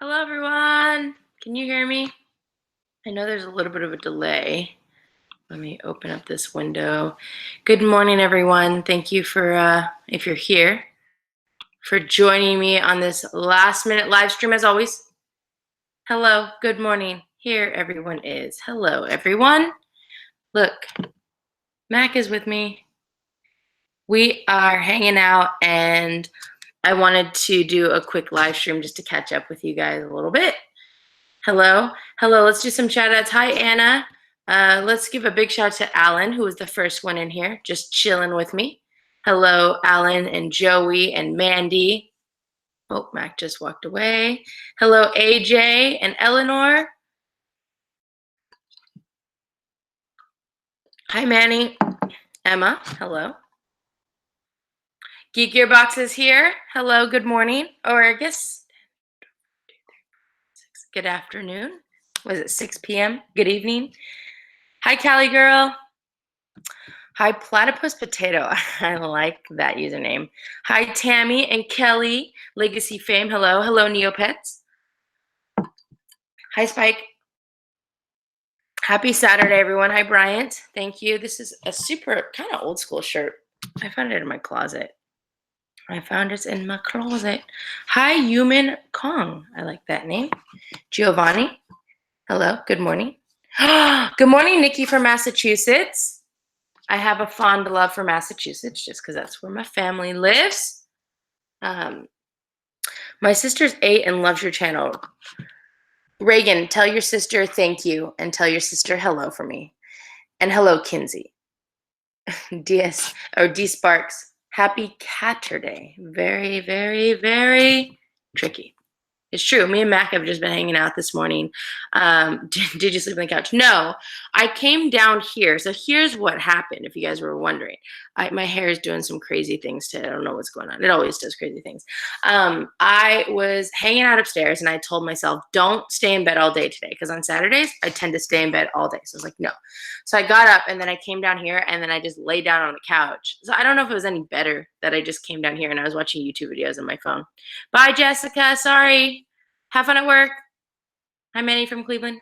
Hello, everyone. Can you hear me? I know there's a little bit of a delay. Let me open up this window. Good morning, everyone. Thank you for, if you're here, for joining me on this last-minute live stream, as always. Hello, good morning. Here everyone is. Hello, everyone. Look, Mac is with me. We are hanging out, and I wanted to do a quick live stream just to catch up with you guys a little bit. Hello. Let's do some shout outs. Hi, Anna. Let's give a big shout out to Alan, who was the first one in here, just chilling with me. Hello, Alan and Joey and Mandy. Oh, Mac just walked away. Hello, AJ and Eleanor. Hi, Manny. Emma, hello. Geek Gearbox is here. Hello, good morning. Or I guess good afternoon. Was it 6 p.m.? Good evening. Hi, Callie girl. Hi, Platypus Potato. I like that username. Hi, Tammy and Kelly, Legacy Fame. Hello. Hello, Neopets. Hi, Spike. Happy Saturday, everyone. Hi, Bryant. Thank you. This is a super kind of old school shirt. I found it in my closet. Hi, Human Kong. I like that name. Giovanni. Hello. Good morning. Good morning, Nikki from Massachusetts. I have a fond love for Massachusetts just because that's where my family lives. My sister's 8 and loves your channel. Reagan, tell your sister thank you and tell your sister hello for me. And hello, Kinsey. D Sparks, happy Catterday. Very, very, very tricky. It's true. Me and Mac have just been hanging out this morning. Did you sleep on the couch? No, I came down here. So here's what happened, if you guys were wondering. My hair is doing some crazy things today. I don't know what's going on. It always does crazy things. I was hanging out upstairs, and I told myself, don't stay in bed all day today, because on Saturdays, I tend to stay in bed all day. So I was like, no. So I got up, and then I came down here, and then I just laid down on the couch. So I don't know if it was any better that I just came down here, and I was watching YouTube videos on my phone. Bye, Jessica. Sorry. Have fun at work. Hi, Manny from Cleveland.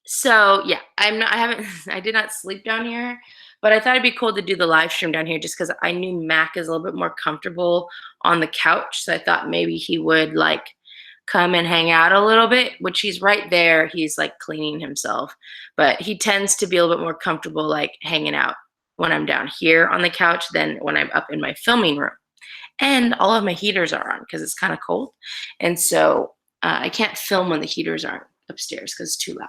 So yeah, I did not sleep down here, but I thought it'd be cool to do the live stream down here just because I knew Mac is a little bit more comfortable on the couch. So I thought maybe he would like come and hang out a little bit, which he's right there. He's like cleaning himself, but he tends to be a little bit more comfortable like hanging out when I'm down here on the couch than when I'm up in my filming room. And all of my heaters are on because it's kind of cold. And so I can't film when the heaters aren't upstairs because it's too loud.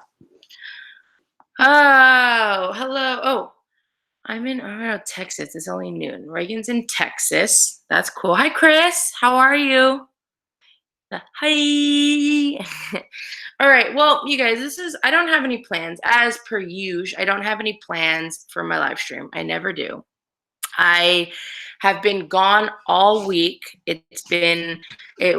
Oh, hello. Oh, I'm in Texas. It's only noon. Reagan's in Texas. That's cool. Hi, Chris. How are you? Hi. All right. Well, you guys, I don't have any plans. As per usual, I don't have any plans for my live stream. I never do. I have been gone all week. It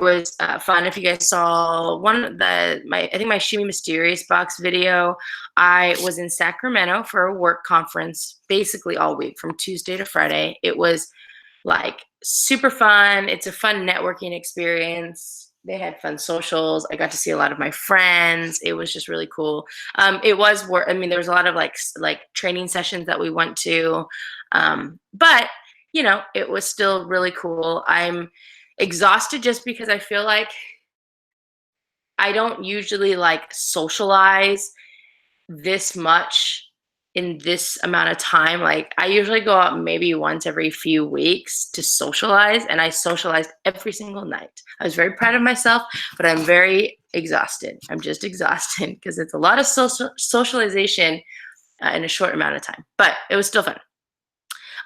was fun. If you guys saw I think my Shimmy Mysterious Box video, I was in Sacramento for a work conference basically all week from Tuesday to Friday. It was like super fun. It's a fun networking experience. They had fun socials. I got to see a lot of my friends. It was just really cool. There was a lot of like training sessions that we went to. But you know, it was still really cool. I'm exhausted just because I feel like I don't usually like socialize this much in this amount of time. Like I usually go out maybe once every few weeks to socialize, and I socialized every single night. I was very proud of myself, but I'm very exhausted. I'm just exhausted because it's a lot of socialization in a short amount of time, but it was still fun.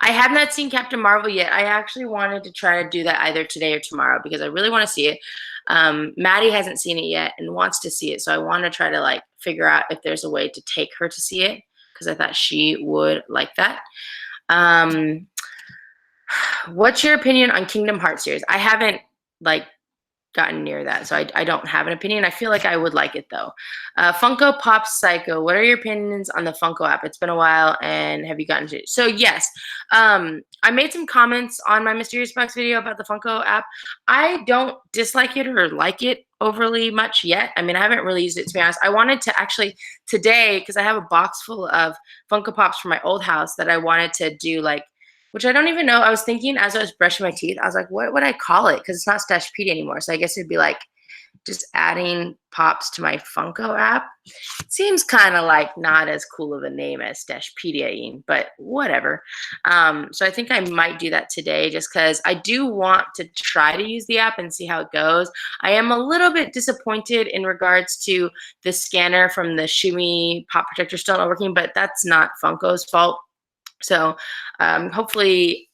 I have not seen Captain Marvel yet. I actually wanted to try to do that either today or tomorrow because I really want to see it. Maddie hasn't seen it yet and wants to see it. So I want to try to like figure out if there's a way to take her to see it because I thought she would like that. What's your opinion on Kingdom Hearts series? I haven't like gotten near that, so I don't have an opinion. I feel like I would like it though. Funko Pop Psycho. What are your opinions on the Funko app? It's been a while, and have you gotten to it? So yes, I made some comments on my Mysterious Box video about the Funko app. I don't dislike it or like it overly much yet. I mean, I haven't really used it, to be honest. I wanted to actually today, because I have a box full of Funko Pops from my old house that I wanted to do, like, which I don't even know. I was thinking as I was brushing my teeth, I was like, what would I call it? Because it's not Stashpedia anymore. So I guess it'd be like just adding pops to my Funko app. Seems kind of like not as cool of a name as Stashpedia, but whatever. So I think I might do that today, just because I do want to try to use the app and see how it goes. I am a little bit disappointed in regards to the scanner from the Shumi pop protector still not working, but that's not Funko's fault. So hopefully,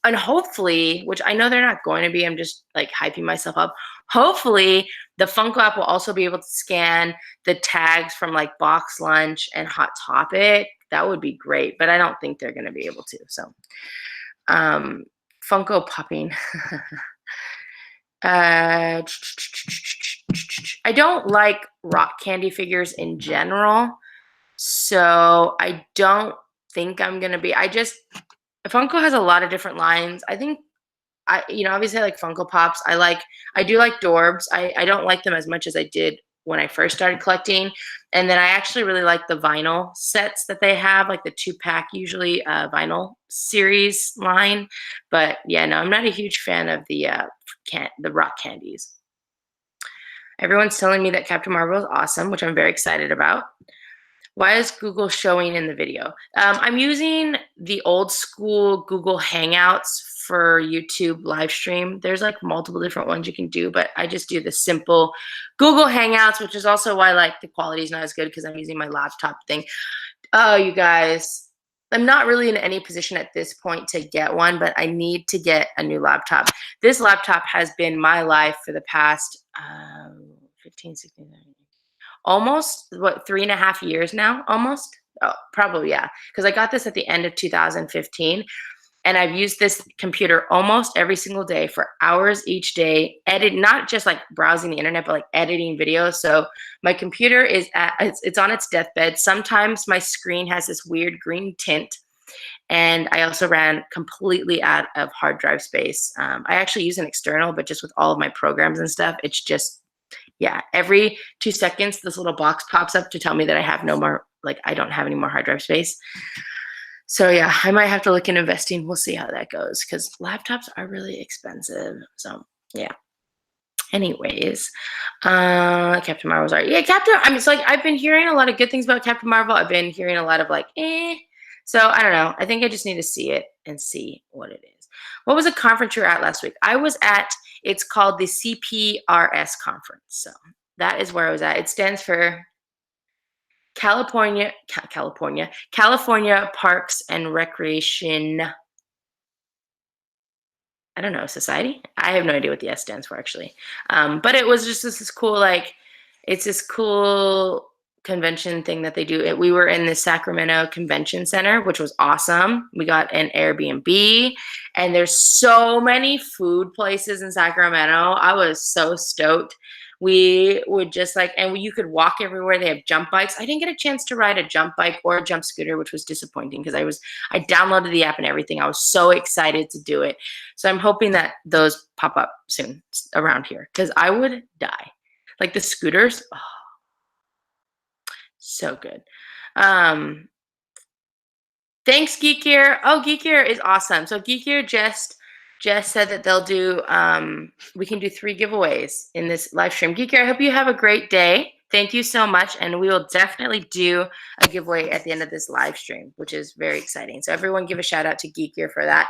which I know they're not going to be, I'm just like hyping myself up. Hopefully the Funko app will also be able to scan the tags from like Box Lunch and Hot Topic. That would be great, but I don't think they're going to be able to. So Funko popping. I don't like rock candy figures in general, so I don't think I'm gonna be. Funko has a lot of different lines. I think obviously I like Funko Pops. I do like Dorbs. I don't like them as much as I did when I first started collecting. And then I actually really like the vinyl sets that they have, like the 2-pack usually vinyl series line. But yeah, no, I'm not a huge fan of the rock candies. Everyone's telling me that Captain Marvel is awesome, which I'm very excited about. Why is Google showing in the video? I'm using the old school Google Hangouts for YouTube live stream. There's like multiple different ones you can do, but I just do the simple Google Hangouts, which is also why like the quality is not as good, because I'm using my laptop thing. Oh, you guys, I'm not really in any position at this point to get one, but I need to get a new laptop. This laptop has been my life for the past 15, 16, 17, almost 3.5 years now, almost. Oh, probably, yeah, because I got this at the end of 2015, and I've used this computer almost every single day for hours each day, not just like browsing the internet, but like editing videos. So my computer it's on its deathbed. Sometimes my screen has this weird green tint, and I also ran completely out of hard drive space. I actually use an external, but just with all of my programs and stuff, it's just, yeah, every 2 seconds, this little box pops up to tell me that I have no more, like I don't have any more hard drive space. So yeah, I might have to look into investing. We'll see how that goes, because laptops are really expensive. So yeah. Anyways, Captain Marvel's art. Yeah, I mean, it's like I've been hearing a lot of good things about Captain Marvel. I've been hearing a lot of like, eh. So I don't know. I think I just need to see it and see what it is. What was a conference you were at last week? I was at, it's called the CPRS conference. So that is where I was at. It stands for California Parks and Recreation. I don't know, society. I have no idea what the S stands for, actually. But it was just this cool, like, it's this cool convention thing that they do. We were in the Sacramento Convention Center, which was awesome. We got an Airbnb, and there's so many food places in Sacramento. I was so stoked. We would just like, and you could walk everywhere. They have jump bikes. I didn't get a chance to ride a jump bike or a jump scooter, which was disappointing, because I downloaded the app and everything. I was so excited to do it. So I'm hoping that those pop up soon around here, because I would die. Like the scooters, oh, so good. Thanks, Geek Gear. Oh, Geek Gear is awesome. So Geek Gear just said that they'll do, we can do 3 giveaways in this live stream. Geek Gear, I hope you have a great day. Thank you so much. And we will definitely do a giveaway at the end of this live stream, which is very exciting. So everyone give a shout out to Geek Gear for that.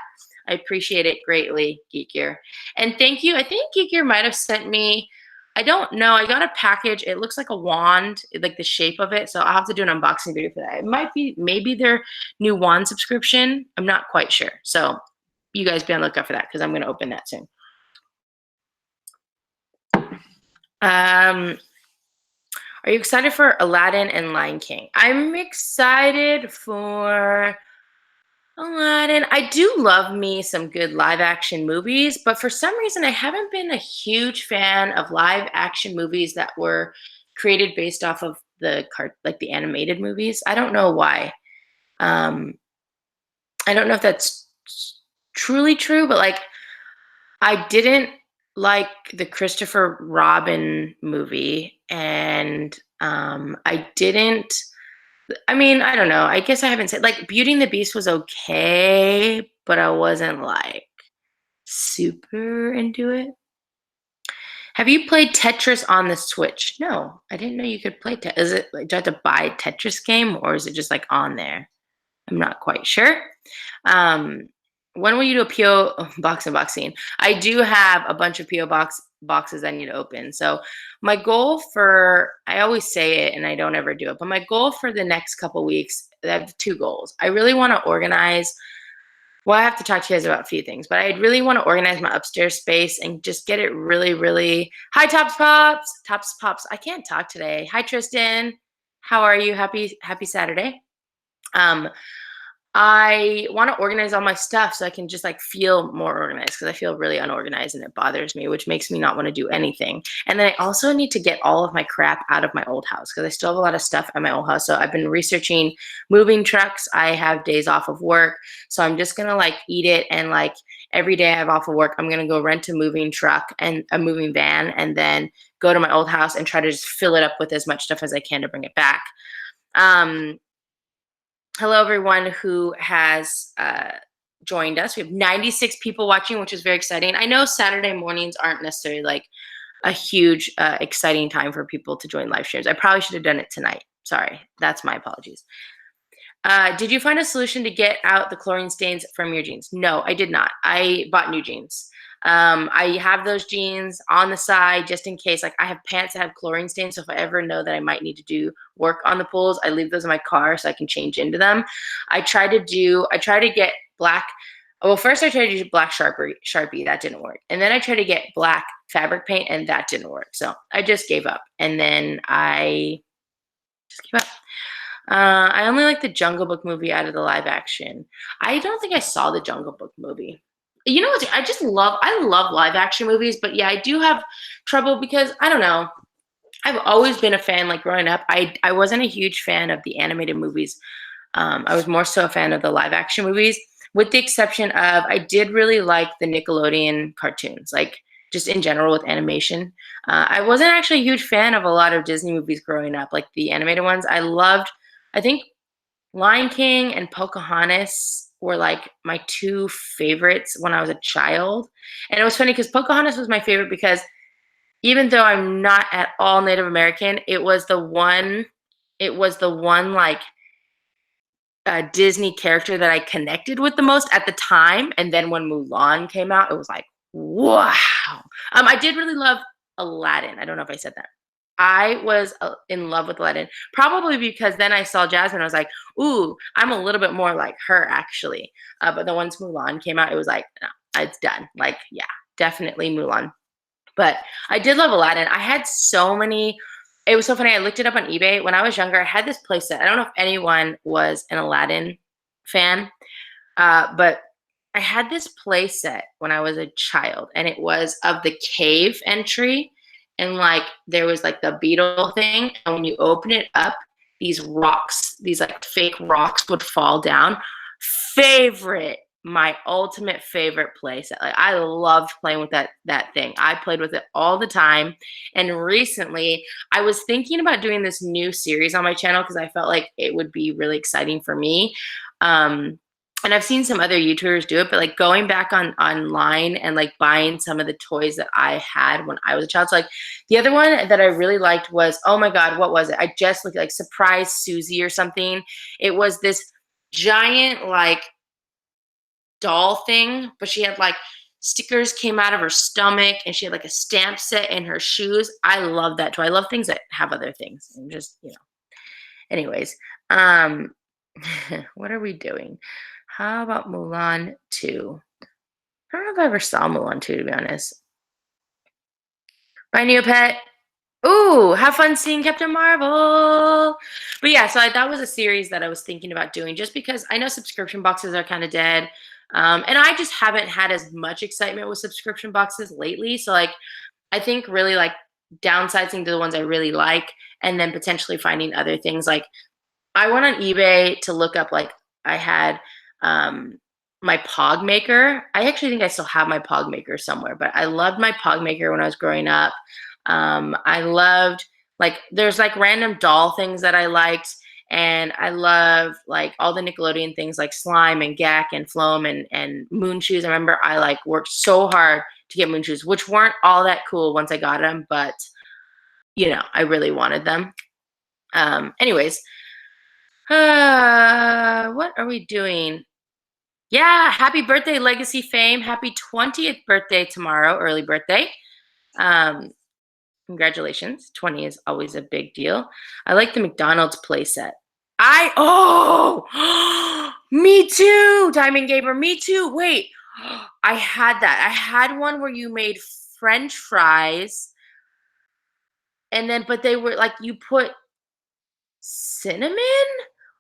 I appreciate it greatly, Geek Gear. And thank you. I think Geek Gear might have sent me, I don't know, I got a package. It looks like a wand, like the shape of it. So I'll have to do an unboxing video for that. It might be maybe their new wand subscription. I'm not quite sure. So you guys be on the lookout for that, because I'm going to open that soon. Are you excited for Aladdin and Lion King? I'm excited for Aladdin. I do love me some good live action movies, but for some reason, I haven't been a huge fan of live action movies that were created based off of like the animated movies. I don't know why. Um, I don't know if that's truly true, but like I didn't like the Christopher Robin movie, and I didn't. I mean, I don't know. I guess I haven't said like Beauty and the Beast was okay, but I wasn't like super into it. Have you played Tetris on the Switch? No, I didn't know you could play Tetris. Is it like, do I have to buy a Tetris game or is it just like on there? I'm not quite sure. Um, when will you do a PO box unboxing? I do have a bunch of PO boxes I need to open. So my goal for I always say it and I don't ever do it, but my goal for the next couple weeks, I have two goals. I really want to organize. Well, I have to talk to you guys about a few things, but I really want to organize my upstairs space and just get it really, really. Hi, Tops Pops. Tops Pops. I can't talk today. Hi, Tristan. How are you? Happy Saturday. Um, I want to organize all my stuff so I can just like feel more organized because I feel really unorganized and it bothers me, which makes me not want to do anything. And then I also need to get all of my crap out of my old house because I still have a lot of stuff at my old house. So I've been researching moving trucks. I have days off of work. So I'm just going to like eat it. And like every day I have off of work, I'm going to go rent a moving truck and a moving van and then go to my old house and try to just fill it up with as much stuff as I can to bring it back. Hello, everyone who has joined us. We have 96 people watching, which is very exciting. I know Saturday mornings aren't necessarily like a huge, exciting time for people to join live streams. I probably should have done it tonight. Sorry, that's my apologies. Did you find a solution to get out the chlorine stains from your jeans? No, I did not. I bought new jeans. I have those jeans on the side just in case. Like I have pants that have chlorine stains, so if I ever know that I might need to do work on the pools, I leave those in my car so I can change into them. I try to get black. Well, first I tried to use black Sharpie. That didn't work. And then I tried to get black fabric paint and that didn't work. So I just gave up. And then I just gave up. I only like the Jungle Book movie out of the live action. I don't think I saw the Jungle Book movie. You know what? I love live action movies, but yeah, I do have trouble because I don't know. I've always been a fan. Like growing up, I wasn't a huge fan of the animated movies. I was more so a fan of the live action movies, with the exception of I did really like the Nickelodeon cartoons, like just in general with animation. I wasn't actually a huge fan of a lot of Disney movies growing up, like the animated ones. I think Lion King and Pocahontas were like my two favorites when I was a child. And it was funny because Pocahontas was my favorite because even though I'm not at all Native American, it was the one like Disney character that I connected with the most at the time. And then when Mulan came out, it was like, wow. I did really love Aladdin. I don't know if I said that. I was in love with Aladdin, probably because then I saw Jasmine. I was like, ooh, I'm a little bit more like her actually. But then once Mulan came out, it was like, no, it's done. Like, yeah, definitely Mulan. But I did love Aladdin. I had so many. It was so funny. I looked it up on eBay. When I was younger, I had this playset. I don't know if anyone was an Aladdin fan, but I had this playset when I was a child, and it was of the cave entry. And like there was like the beetle thing. And when you open it up, these rocks, these like fake rocks would fall down. Favorite My ultimate favorite playset. Like I loved playing with that thing. I played with it all the time. And recently, I was thinking about doing this new series on my channel because I felt like it would be really exciting for me. And I've seen some other YouTubers do it, but like going back online and like buying some of the toys that I had when I was a child. So like the other one that I really liked was, oh my God, what was it? I just looked like Surprise Susie or something. It was this giant like doll thing, but she had like stickers came out of her stomach and she had like a stamp set in her shoes. I love that toy. I love things that have other things. And just, anyways, what are we doing? How about Mulan 2? I don't know if I ever saw Mulan 2, to be honest. Bye, Neopet. Ooh, have fun seeing Captain Marvel. But yeah, so that was a series that I was thinking about doing just because I know subscription boxes are kind of dead. And I just haven't had as much excitement with subscription boxes lately. So like I think really like downsizing to the ones I really like and then potentially finding other things like I went on eBay to look up like I had um my pog maker. I actually think I still have my pog maker somewhere, but I loved my pog maker when I was growing up. I loved like there's like random doll things that I liked and I love like all the Nickelodeon things like slime and Gak and Floam and moon shoes. I remember I like worked so hard to get moon shoes, which weren't all that cool once I got them, but I really wanted them. Anyways, what are we doing? Yeah, happy birthday, Legacy Fame. Happy 20th birthday tomorrow, early birthday. Um, Congratulations. 20 is always a big deal. I like the McDonald's playset. Me too, Diamond Gamer. Me too. Wait, I had that. I had one where you made French fries and then, but they were like, you put cinnamon?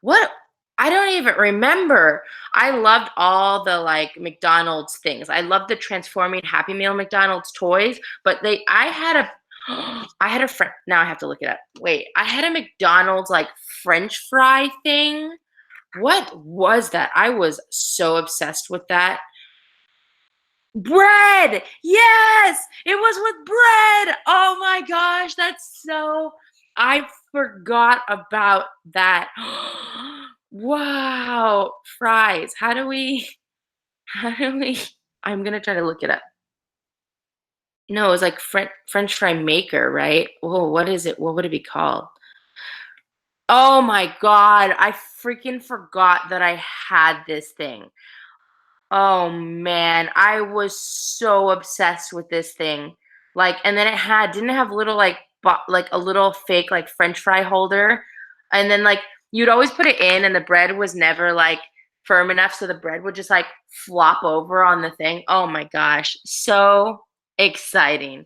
What? I don't even remember. I loved all the like McDonald's things. I loved the transforming Happy Meal McDonald's toys, but I had a I had a friend. Now I have to look it up. Wait, I had a McDonald's like French fry thing. What was that? I was so obsessed with that. Bread! Yes! It was with bread! Oh my gosh, that's so I forgot about that. Wow, fries. How do we I'm gonna try to look it up. No, it was like French fry maker, right? Oh, what is it? What would it be called? Oh my god, I freaking forgot that I had this thing. Oh man, I was so obsessed with this thing. Like, and then didn't it have little like like a little fake like French fry holder, and then like you'd always put it in, and the bread was never like firm enough, so the bread would just like flop over on the thing. Oh my gosh, so exciting!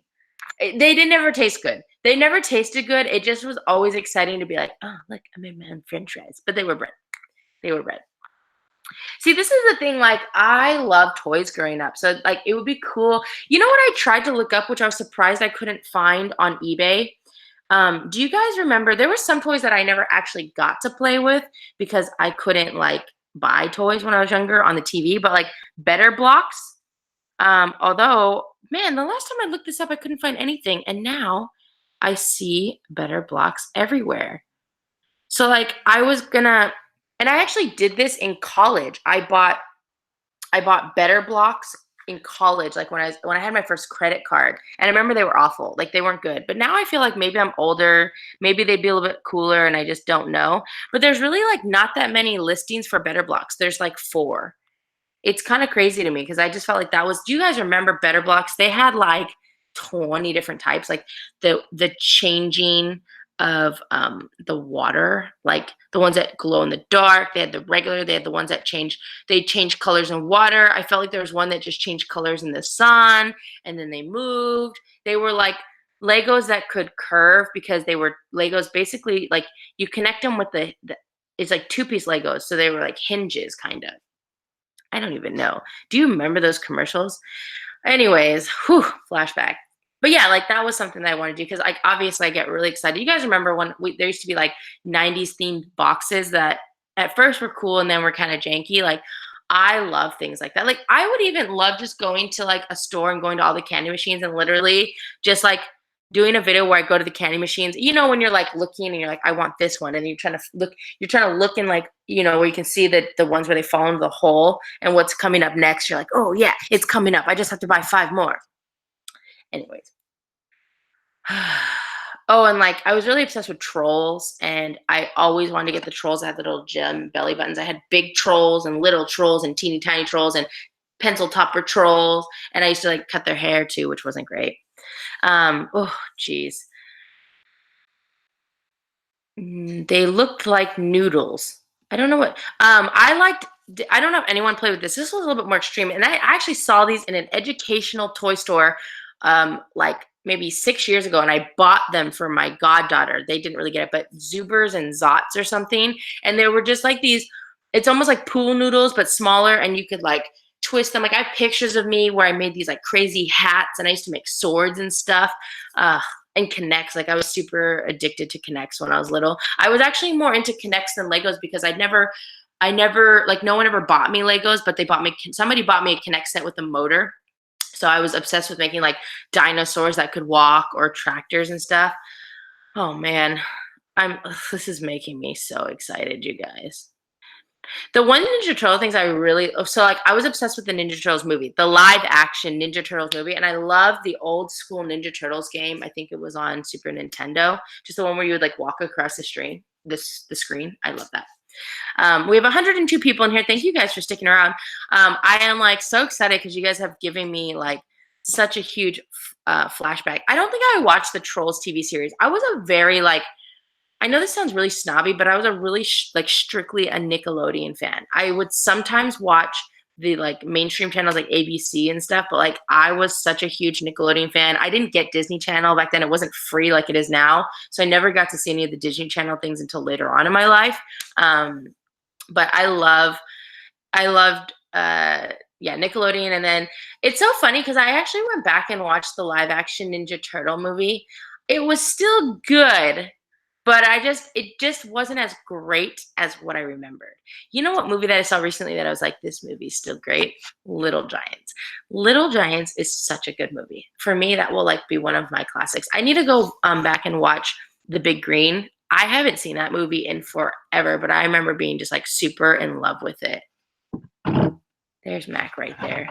They didn't ever taste good. They never tasted good. It just was always exciting to be like, oh look, I made my own French fries, but they were bread. They were bread. See, this is the thing, like, I love toys growing up, so, like, it would be cool you know what I tried to look up, which I was surprised I couldn't find on eBay? Do you guys remember there were some toys that I never actually got to play with because I couldn't, like, buy toys when I was younger on the TV, but, like, Better Blocks? Although, man, the last time I looked this up, I couldn't find anything, and now I see Better Blocks everywhere. So, like, I was gonna and I actually did this in college. I bought Better Blocks in college, like, when I had my first credit card, and I remember they were awful, like, they weren't good, but now I feel like maybe I'm older, maybe they'd be a little bit cooler, and I just don't know, but there's really, like, not that many listings for Better Blocks. There's, like, 4. It's kinda crazy to me because I just felt like that was do you guys remember Better Blocks? They had, like, 20 different types, like, the changing of, the water, like, the ones that glow in the dark, they had the regular, they had the ones that they change colors in water. I felt like there was one that just changed colors in the sun, and then they moved. They were, like, Legos that could curve because they were Legos basically, like, you connect them with the it's like two-piece Legos, so they were like hinges, kind of. I don't even know. Do you remember those commercials? Anyways, whew, flashback. But yeah, like that was something that I wanted to do because like obviously I get really excited. You guys remember when there used to be like 90s themed boxes that at first were cool and then were kind of janky. Like I love things like that. Like I would even love just going to like a store and going to all the candy machines and literally just like doing a video where I go to the candy machines. You know, when you're like looking and you're like, I want this one, and you're trying to look in like, where you can see that the ones where they fall into the hole and what's coming up next. You're like, oh yeah, it's coming up. I just have to buy 5 more. Anyways. Oh, and like I was really obsessed with trolls, and I always wanted to get the trolls that had the little gem belly buttons. I had big trolls and little trolls and teeny tiny trolls and pencil topper trolls, and I used to like cut their hair too, which wasn't great. Oh, geez. They looked like noodles. I don't know what. I liked. I don't know if anyone played with this. This was a little bit more extreme, and I actually saw these in an educational toy store, like maybe 6 years ago, and I bought them for my goddaughter. They didn't really get it, but Zubers and Zots or something, and they were just like these, it's almost like pool noodles, but smaller, and you could, like, twist them. Like, I have pictures of me where I made these, like, crazy hats, and I used to make swords and stuff, and Connects. Like, I was super addicted to Connects when I was little. I was actually more into Connects than Legos because I never, like, no one ever bought me Legos, but somebody bought me a Connect set with a motor. So I was obsessed with making, like, dinosaurs that could walk or tractors and stuff. Oh man, this is making me so excited, you guys. The one Ninja Turtle things I really, so, like, I was obsessed with the Ninja Turtles movie, the live action Ninja Turtles movie, and I love the old school Ninja Turtles game. I think it was on Super Nintendo, just the one where you would, like, walk across the screen. The screen. I love that. We have 102 people in here. Thank you guys for sticking around. I am, like, so excited because you guys have given me, like, such a huge flashback. I don't think I watched the Trolls TV series. I was a very, like, I know this sounds really snobby, but I was a really like, strictly a Nickelodeon fan. I would sometimes watch the, like, mainstream channels like ABC and stuff, but, like, I was such a huge Nickelodeon fan. I didn't get Disney Channel back then. It wasn't free like it is now, so I never got to see any of the Disney Channel things until later on in my life. But I loved yeah, Nickelodeon. And then it's so funny because I actually went back and watched the live action Ninja Turtle movie. It was still good, but it just wasn't as great as what I remembered. You know what movie that I saw recently that I was like, this movie's still great? Little Giants. Little Giants is such a good movie. For me, that will, like, be one of my classics. I need to go back and watch The Big Green. I haven't seen that movie in forever, but I remember being just, like, super in love with it. There's Mac right there.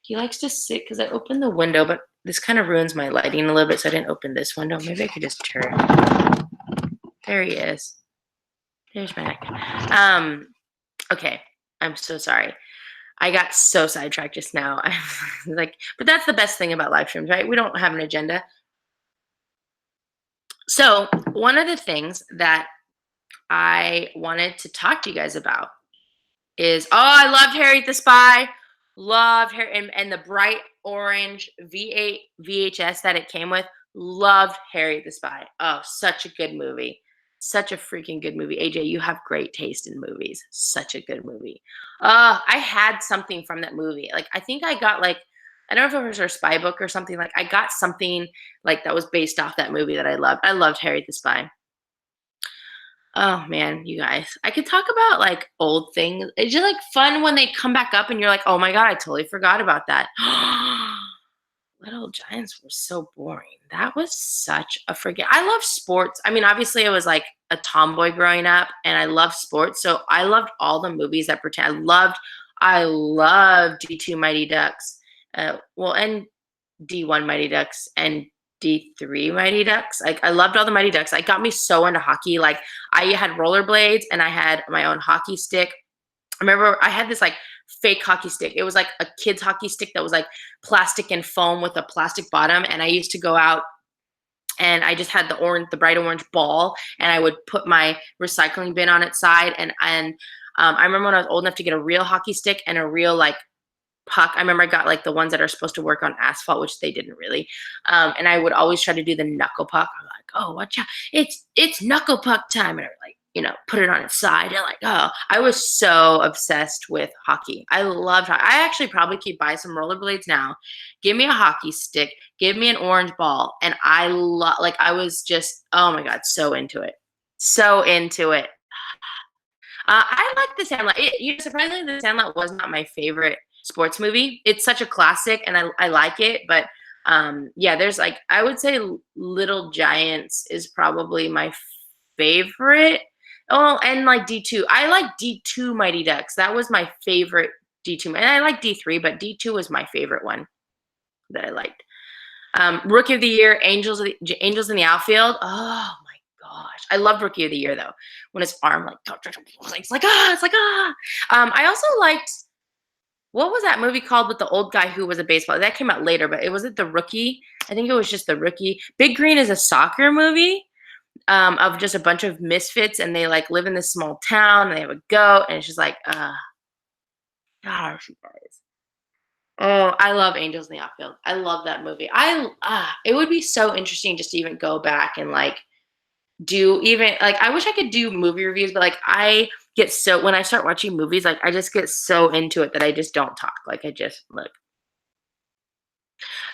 He likes to sit because I opened the window, but this kind of ruins my lighting a little bit, so I didn't open this window. Maybe I could just turn. There he is. There's Mac. Okay. I'm so sorry. I got so sidetracked just now. I'm like, but that's the best thing about live streams, right? We don't have an agenda. So one of the things that I wanted to talk to you guys about is, I loved Harriet the Spy. Loved Harry and the bright orange V8 VHS that it came with. Loved Harriet the Spy. Oh, such a good movie. Such a freaking good movie. AJ, you have great taste in movies. Such a good movie. I had something from that movie. Like, I think I got, like, I don't know if it was her spy book or something. Like, I got something, like, that was based off that movie that I loved. I loved Harriet the Spy. Oh man, you guys. I could talk about, like, old things. It's just, like, fun when they come back up and you're like, "Oh my god, I totally forgot about that." Little Giants was so boring. That was such a forget. I love sports. I mean, obviously I was, like, a tomboy growing up and I love sports. So I loved all the movies that pretend I loved D2 Mighty Ducks. Well, and D1 Mighty Ducks and D3 Mighty Ducks. Like, I loved all the Mighty Ducks. It got me so into hockey. Like, I had rollerblades and I had my own hockey stick. I remember I had this, like, fake hockey stick. It was like a kid's hockey stick that was, like, plastic and foam with a plastic bottom. And I used to go out and I just had the bright orange ball, and I would put my recycling bin on its side. And I remember when I was old enough to get a real hockey stick and a real, like, puck. I remember I got, like, the ones that are supposed to work on asphalt, which they didn't really. And I would always try to do the knuckle puck. I'm like, oh, watch out. It's knuckle puck time. And I would, like, put it on its side. And, like, oh, I was so obsessed with hockey. I loved hockey. I actually probably keep buying some rollerblades now. Give me a hockey stick. Give me an orange ball. And I was just, oh my God, so into it. So into it. I like The Sandlot. Surprisingly, The Sandlot was not my favorite sports movie. It's such a classic, and I like it. But yeah, there's, like, I would say Little Giants is probably my favorite. Oh, and, like, D2. I like D2 Mighty Ducks. That was my favorite D2. And I like D3, but D2 was my favorite one that I liked. Rookie of the Year, Angels in the Outfield. Oh my gosh. I loved Rookie of the Year, though. When his arm, like, it's like, I also liked, what was that movie called with the old guy who was a baseball? That came out later, but was it The Rookie? I think it was just The Rookie. Big Green is a soccer movie of just a bunch of misfits, and they, like, live in this small town, and they have a goat, and it's just like, gosh, you guys. Oh, I love Angels in the Outfield. I love that movie. It would be so interesting just to even go back and like do even like I wish I could do movie reviews, but like I get so when I start watching movies, like I just get so into it that I just don't talk. Like I just look.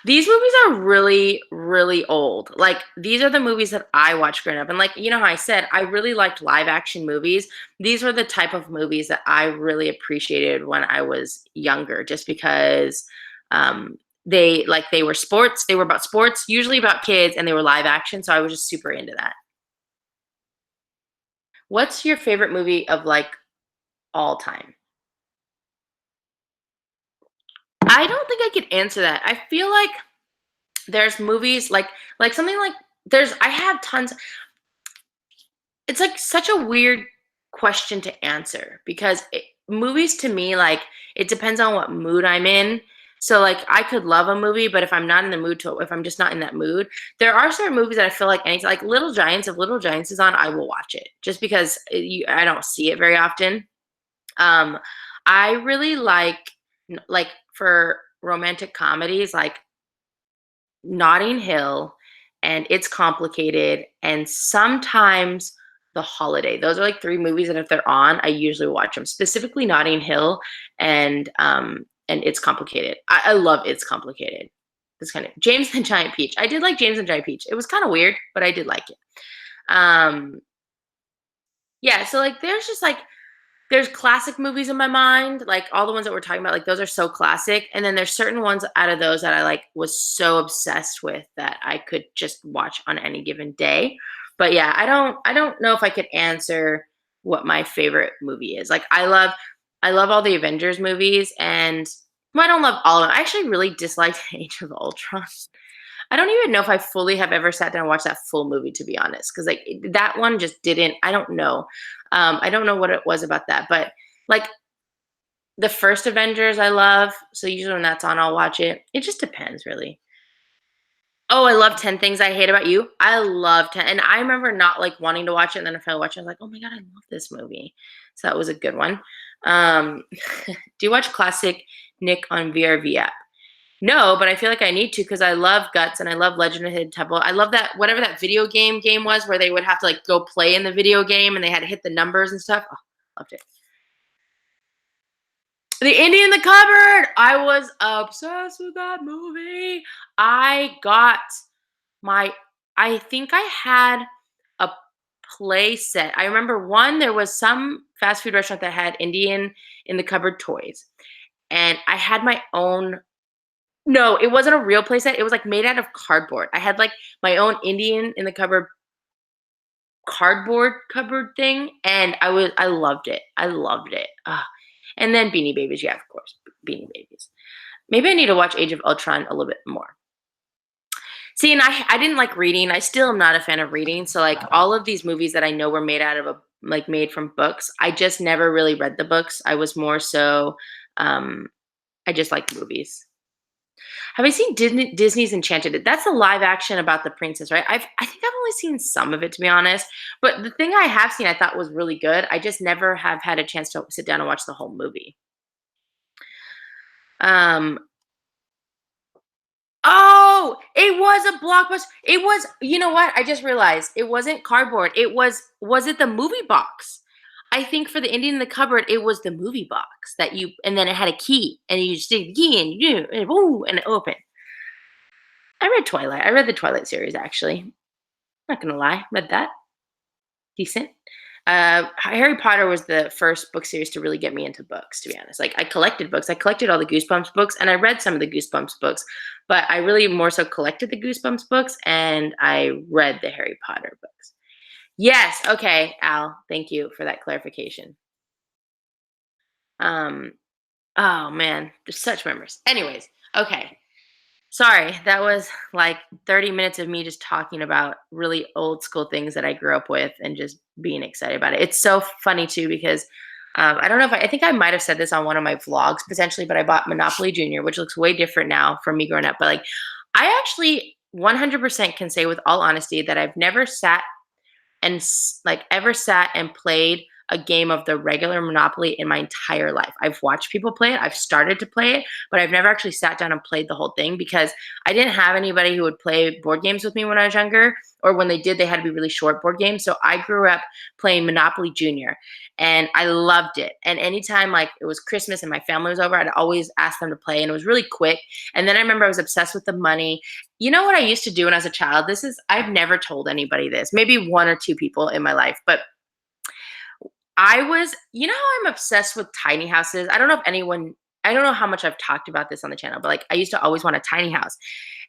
These movies are really, really old. Like, these are the movies that I watched growing up. And like, you know how I said I really liked live action movies. These were the type of movies that I really appreciated when I was younger, just because they were sports, they were about sports, usually about kids, and they were live action. So I was just super into that. What's your favorite movie of like all time? I don't think I could answer that. I feel like there's movies like something like there's I have tons. It's like such a weird question to answer because movies to me, like, it depends on what mood I'm in. So, like, I could love a movie, but if I'm not in the mood to, if I'm just not in that mood, there are certain movies that I feel like, like Little Giants, if Little Giants is on, I will watch it just because I don't see it very often. Um, I really like for romantic comedies, like Notting Hill and It's Complicated and sometimes The Holiday. Those are like 3 movies that if they're on, I usually watch them. Specifically Notting Hill and It's Complicated. I love It's Complicated. It's kind of James and the Giant Peach. I did like James and the Giant Peach. It was kind of weird, but I did like it. Um, yeah, so like there's classic movies in my mind, like all the ones that we're talking about, like those are so classic. And then there's certain ones out of those that I like was so obsessed with that I could just watch on any given day. But yeah, I don't know if I could answer what my favorite movie is. Like I love all the Avengers movies and well, I don't love all of them. I actually really disliked Age of Ultron. I don't even know if I fully have ever sat down and watched that full movie, to be honest, because like that one just didn't. I don't know. I don't know what it was about that, but like the first Avengers, I love. So usually when that's on, I'll watch it. It just depends, really. Oh, I love 10 Things I Hate About You. I love 10, and I remember not like wanting to watch it, and then if I watch it, I was like, oh my god, I love this movie. So that was a good one. Do you watch classic Nick on VRV app? No, but I feel like I need to because I love Guts and I love Legend of Hidden Temple. I love that whatever that video game was where they would have to like go play in the video game and they had to hit the numbers and stuff. Oh, loved it. The Indie in the Cupboard. I was obsessed with that movie. I got my I think I had a play set. I remember one there was some fast food restaurant that had Indian in the Cupboard toys. And I had my own. No, it wasn't a real playset, it was, like, made out of cardboard. I had, like, my own Indian in the cupboard cardboard cupboard thing, and I loved it. I loved it. And then Beanie Babies, yeah, of course, Beanie Babies. Maybe I need to watch Age of Ultron a little bit more. See, and I didn't like reading, I still am not a fan of reading, so, like, all of these movies that I know were made out of made from books, I just never really read the books. I was more so, um, I just liked movies. Have you seen Disney's Enchanted? That's a live action about the princess, right? I think I've only seen some of it to be honest. But the thing I have seen I thought was really good. I just never have had a chance to sit down and watch the whole movie. Um Oh, it was a blockbuster. It was, you know what? I just realized it wasn't cardboard. Was it the movie box? I think for the Indian in the Cupboard, it was the movie box that you, and then it had a key, and you stick the key in, and woo, and it opened. I read Twilight. I read the Twilight series actually. Not gonna lie, read that. Decent. Harry Potter was the first book series to really get me into books, to be honest. Like I collected books. I collected all the Goosebumps books and I read some of the Goosebumps books, but I really more so collected the Goosebumps books and I read the Harry Potter books. Yes, okay, Al. Thank you for that clarification. Um, oh man, there's such memories. Anyways, okay. Sorry, that was like 30 minutes of me just talking about really old school things that I grew up with and just being excited about it. It's so funny too because I don't know if I think I might have said this on one of my vlogs potentially, but I bought Monopoly Junior, which looks way different now from me growing up. But like, I actually 100% can say with all honesty that I've never sat and like ever sat and played a game of the regular Monopoly in my entire life. I've watched people play it, I've started to play it, but I've never actually sat down and played the whole thing because I didn't have anybody who would play board games with me when I was younger, or when they did, they had to be really short board games. So I grew up playing Monopoly Junior and I loved it. And anytime like it was Christmas and my family was over, I'd always ask them to play, and it was really quick. And then I remember I was obsessed with the money. You know what I used to do when I was a child? I've never told anybody this, maybe one or two people in my life, but you know how I'm obsessed with tiny houses? I don't know how much I've talked about this on the channel, but like I used to always want a tiny house.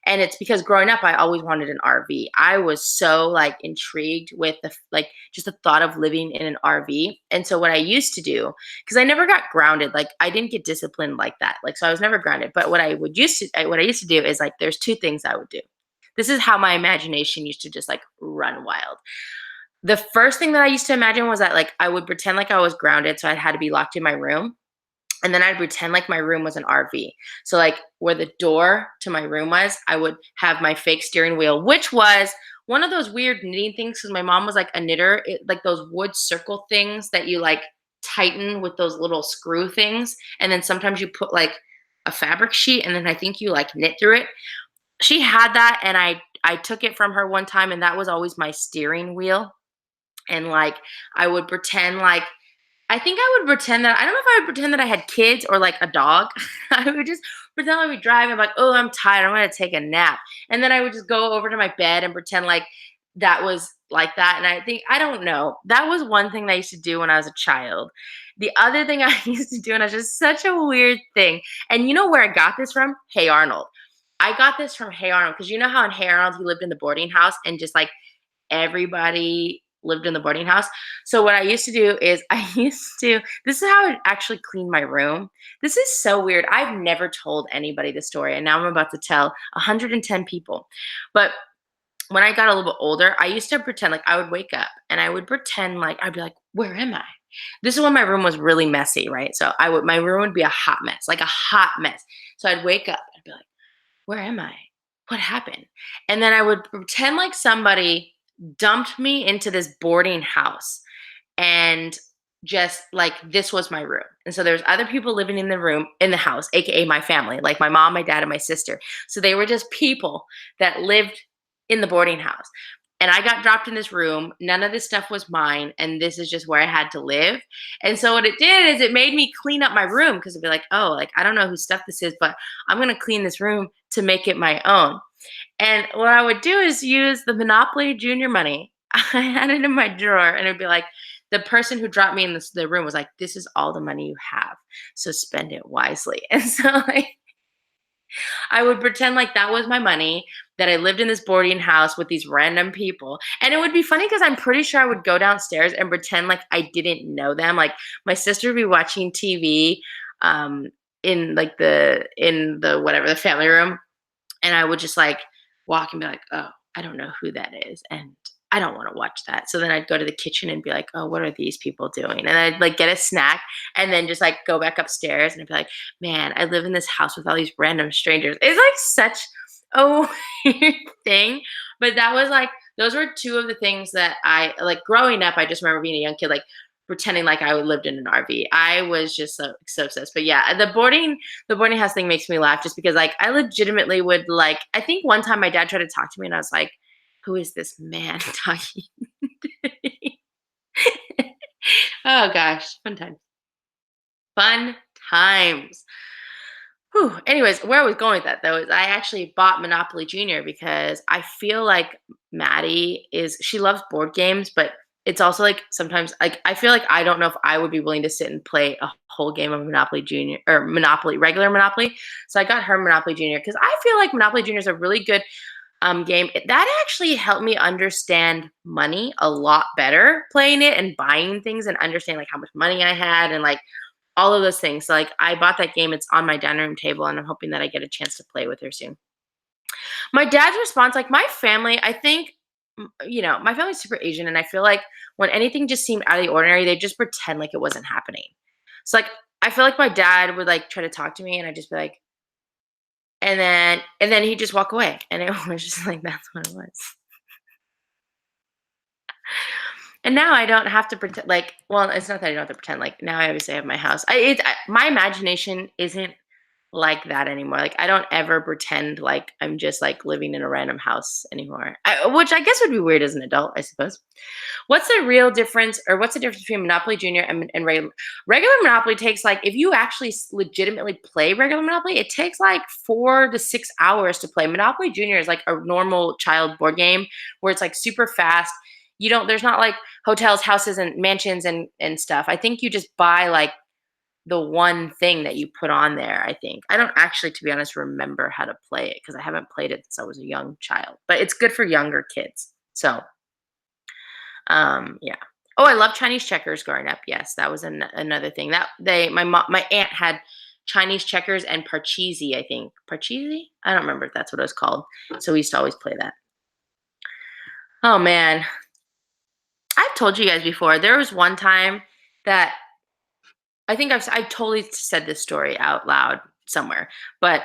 And it's because growing up, I always wanted an RV. I was so like intrigued with like just the thought of living in an RV. And so what I used to do, because I never got grounded, like I didn't get disciplined like that. Like, so I was never grounded. But what I used to do is like, there's two things I would do. This is how my imagination used to just like run wild. The first thing that I used to imagine was that like I would pretend like I was grounded, so I had to be locked in my room. And then I'd pretend like my room was an RV. So like where the door to my room was, I would have my fake steering wheel, which was one of those weird knitting things because my mom was like a knitter, like those wood circle things that you like tighten with those little screw things. And then sometimes you put like a fabric sheet and then I think you like knit through it. She had that and I took it from her one time and that was always my steering wheel. And like I would pretend like I think I would pretend that I don't know if I would pretend that I had kids or like a dog. I would just pretend like we drive. I'm like, oh, I'm tired. I'm gonna take a nap, and then I would just go over to my bed and pretend like that was like that. And I don't know. That was one thing that I used to do when I was a child. The other thing I used to do, and it's just such a weird thing. And you know where I got this from? Hey Arnold. I got this from Hey Arnold because you know how in Hey Arnold he lived in the boarding house and just like everybody lived in the boarding house. So what I used to do is this is how I actually clean my room. This is so weird. I've never told anybody this story, and now I'm about to tell 110 people. But when I got a little bit older, I used to pretend like I would wake up and I would pretend like I'd be like, where am I? This is when my room was really messy, right? So my room would be a hot mess, like a hot mess. So I'd wake up, I'd be like, where am I? What happened? And then I would pretend like somebody dumped me into this boarding house and just like this was my room. And so there's other people living in the room in the house, aka my family, like my mom, my dad, and my sister. So they were just people that lived in the boarding house. And I got dropped in this room. None of this stuff was mine. And this is just where I had to live. And so what it did is it made me clean up my room because it'd be like, oh, like I don't know whose stuff this is, but I'm going to clean this room to make it my own. And what I would do is use the Monopoly Junior money. I had it in my drawer and it'd be like, the person who dropped me in the room was like, this is all the money you have. So spend it wisely. And so like, I would pretend like that was my money, that I lived in this boarding house with these random people. And it would be funny because I'm pretty sure I would go downstairs and pretend like I didn't know them. Like my sister would be watching TV in like in the whatever, the family room. And I would just like walk and be like, oh, I don't know who that is. And I don't want to watch that. So then I'd go to the kitchen and be like, oh, what are these people doing? And I'd like get a snack and then just like go back upstairs and I'd be like, man, I live in this house with all these random strangers. It's like such a weird thing. But that was like, those were two of the things that I like growing up. I just remember being a young kid, like pretending like I lived in an RV. I was just so obsessed. But yeah, the boarding house thing makes me laugh just because like I legitimately would like, I think one time my dad tried to talk to me and I was like, who is this man talking to me? Oh gosh, fun times. Fun times. Whew. Anyways, where I was going with that though is I actually bought Monopoly Junior because I feel like she loves board games, but it's also like sometimes like I feel like I don't know if I would be willing to sit and play a whole game of Monopoly Junior or Monopoly, regular Monopoly. So I got her Monopoly Junior because I feel like Monopoly Junior is a really good game. That actually helped me understand money a lot better playing it and buying things and understand like how much money I had and like all of those things. So like I bought that game. It's on my dining room table and I'm hoping that I get a chance to play with her soon. My dad's response, like my family, I think, my family's super Asian and I feel like when anything just seemed out of the ordinary, they just pretend like it wasn't happening. So like I feel like my dad would like try to talk to me and I'd just be like, and then he'd just walk away. And it was just like that's what it was. And now I don't have to pretend like, well, it's not that I don't have to pretend, like, now I obviously have my house. My imagination isn't like that anymore. Like, I don't ever pretend like I'm just, like, living in a random house anymore, which I guess would be weird as an adult, I suppose. What's the real difference, or what's the difference between Monopoly Junior and regular Monopoly? Takes, like, if you actually legitimately play regular Monopoly, it takes like 4 to 6 hours to play. Monopoly Junior is like a normal child board game where it's like super fast. You don't, there's not like hotels, houses, and mansions and stuff. I think you just buy like the one thing that you put on there. I think I don't actually, to be honest, remember how to play it because I haven't played it since I was a young child. But it's good for younger kids. So yeah. Oh, I love Chinese checkers growing up. Yes, that was another thing that my aunt had Chinese checkers and parcheesi. I think parcheesi. I don't remember if that's what it was called. So we used to always play that. Oh man, I've told you guys before. There was one time that I think I totally said this story out loud somewhere, but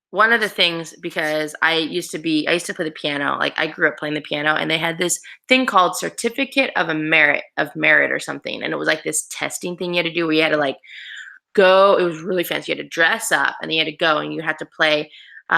one of the things, because I used to play the piano. Like, I grew up playing the piano, and they had this thing called certificate of a merit or something, and it was like this testing thing you had to do where you had to like go. It was really fancy. You had to dress up, and then you had to go, and you had to play.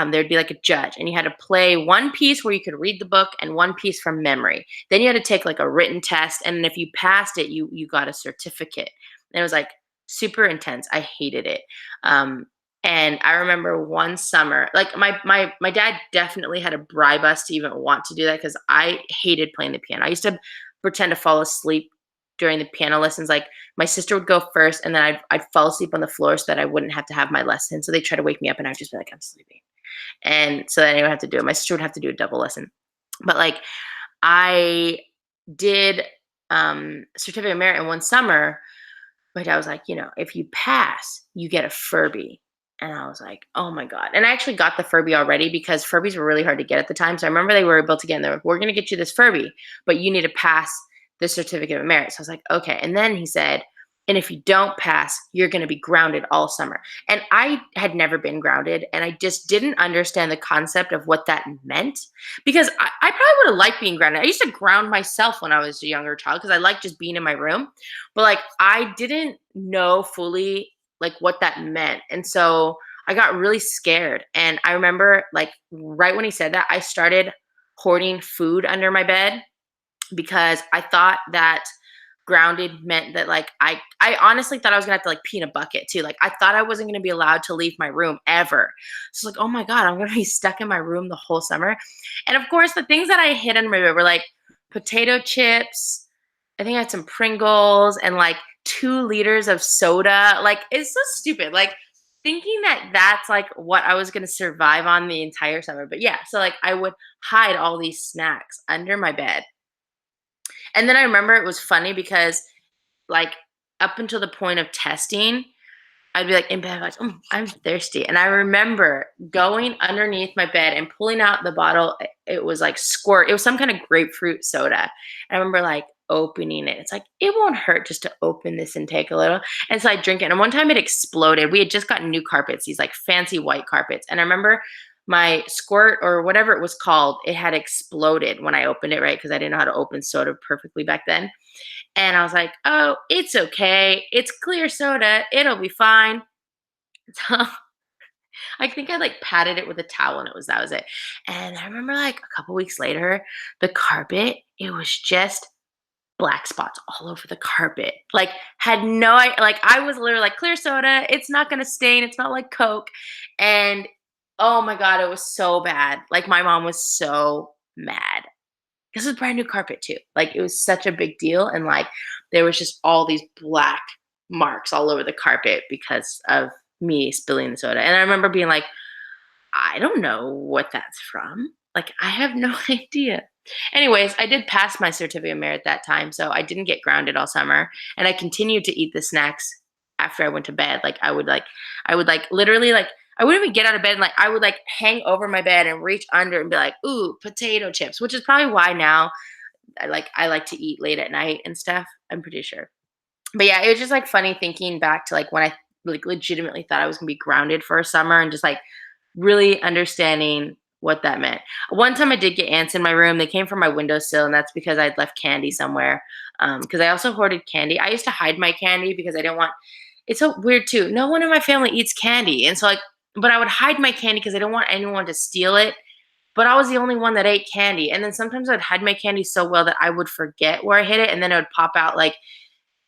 There'd be like a judge, and you had to play one piece where you could read the book and one piece from memory. Then you had to take like a written test, and if you passed it, you got a certificate. And it was like super intense. I hated it. Um, and I remember one summer, like my dad definitely had to bribe us to even want to do that because I hated playing the piano. I used to pretend to fall asleep during the piano lessons. Like, my sister would go first, and then I'd fall asleep on the floor so that I wouldn't have to have my lesson. So they try to wake me up, and I'd just be like, I'm sleeping. And so then I would have to do it. My sister would have to do a double lesson. But like, I did certificate of merit, and one summer my dad was like, if you pass, you get a Furby. And I was like, oh my God. And I actually got the Furby already because Furbies were really hard to get at the time. So I remember they were able to get in there. We're going to get you this Furby, but you need to pass the certificate of merit. So I was like, okay. And then he said, and if you don't pass, you're going to be grounded all summer. And I had never been grounded, and I just didn't understand the concept of what that meant, because I probably would have liked being grounded. I used to ground myself when I was a younger child because I liked just being in my room. But like, I didn't know fully like what that meant. And so I got really scared. And I remember, like, right when he said that, I started hoarding food under my bed because I thought that grounded meant that, like, I honestly thought I was gonna have to like pee in a bucket too. Like, I thought I wasn't gonna be allowed to leave my room ever. So like, oh my God, I'm gonna be stuck in my room the whole summer. And of course, the things that I hid under my bed were like potato chips. I think I had some Pringles and like 2 liters of soda. Like, it's so stupid. Like, thinking that that's like what I was gonna survive on the entire summer. But yeah, so like, I would hide all these snacks under my bed. And then I remember it was funny because, like, up until the point of testing, I'd be like in bed, like, I'm thirsty. And I remember going underneath my bed and pulling out the bottle. It was like squirt. It was some kind of grapefruit soda. And I remember like opening it. It's like, it won't hurt just to open this and take a little. And so I drink it. And one time it exploded. We had just gotten new carpets, these like fancy white carpets. And I remember my squirt, or whatever it was called, it had exploded when I opened it, right? Because I didn't know how to open soda perfectly back then. And I was like, oh, it's okay. It's clear soda. It'll be fine. So I think I like patted it with a towel, and that was it. And I remember like a couple weeks later, the carpet, it was just black spots all over the carpet. Like, had no like, I was literally like, clear soda, it's not gonna stain, it's not like Coke. And oh my God, it was so bad. Like, my mom was so mad. This was brand new carpet too. Like, it was such a big deal. And like, there was just all these black marks all over the carpet because of me spilling the soda. And I remember being like, I don't know what that's from. Like, I have no idea. Anyways, I did pass my certificate of merit that time, so I didn't get grounded all summer, and I continued to eat the snacks after I went to bed. Like, I would like literally like I wouldn't even get out of bed, and like I would like hang over my bed and reach under and be like, ooh, potato chips, which is probably why now I like to eat late at night and stuff. I'm pretty sure. But yeah, it was just like funny thinking back to like when I like legitimately thought I was gonna be grounded for a summer, and just like really understanding what that meant. One time I did get ants in my room. They came from my windowsill, and that's because I'd left candy somewhere. Because I also hoarded candy. I used to hide my candy because I didn't want. It's so weird too. No one in my family eats candy, and so like, but I would hide my candy because I don't want anyone to steal it. But I was the only one that ate candy, and then sometimes I'd hide my candy so well that I would forget where I hid it, and then it would pop out like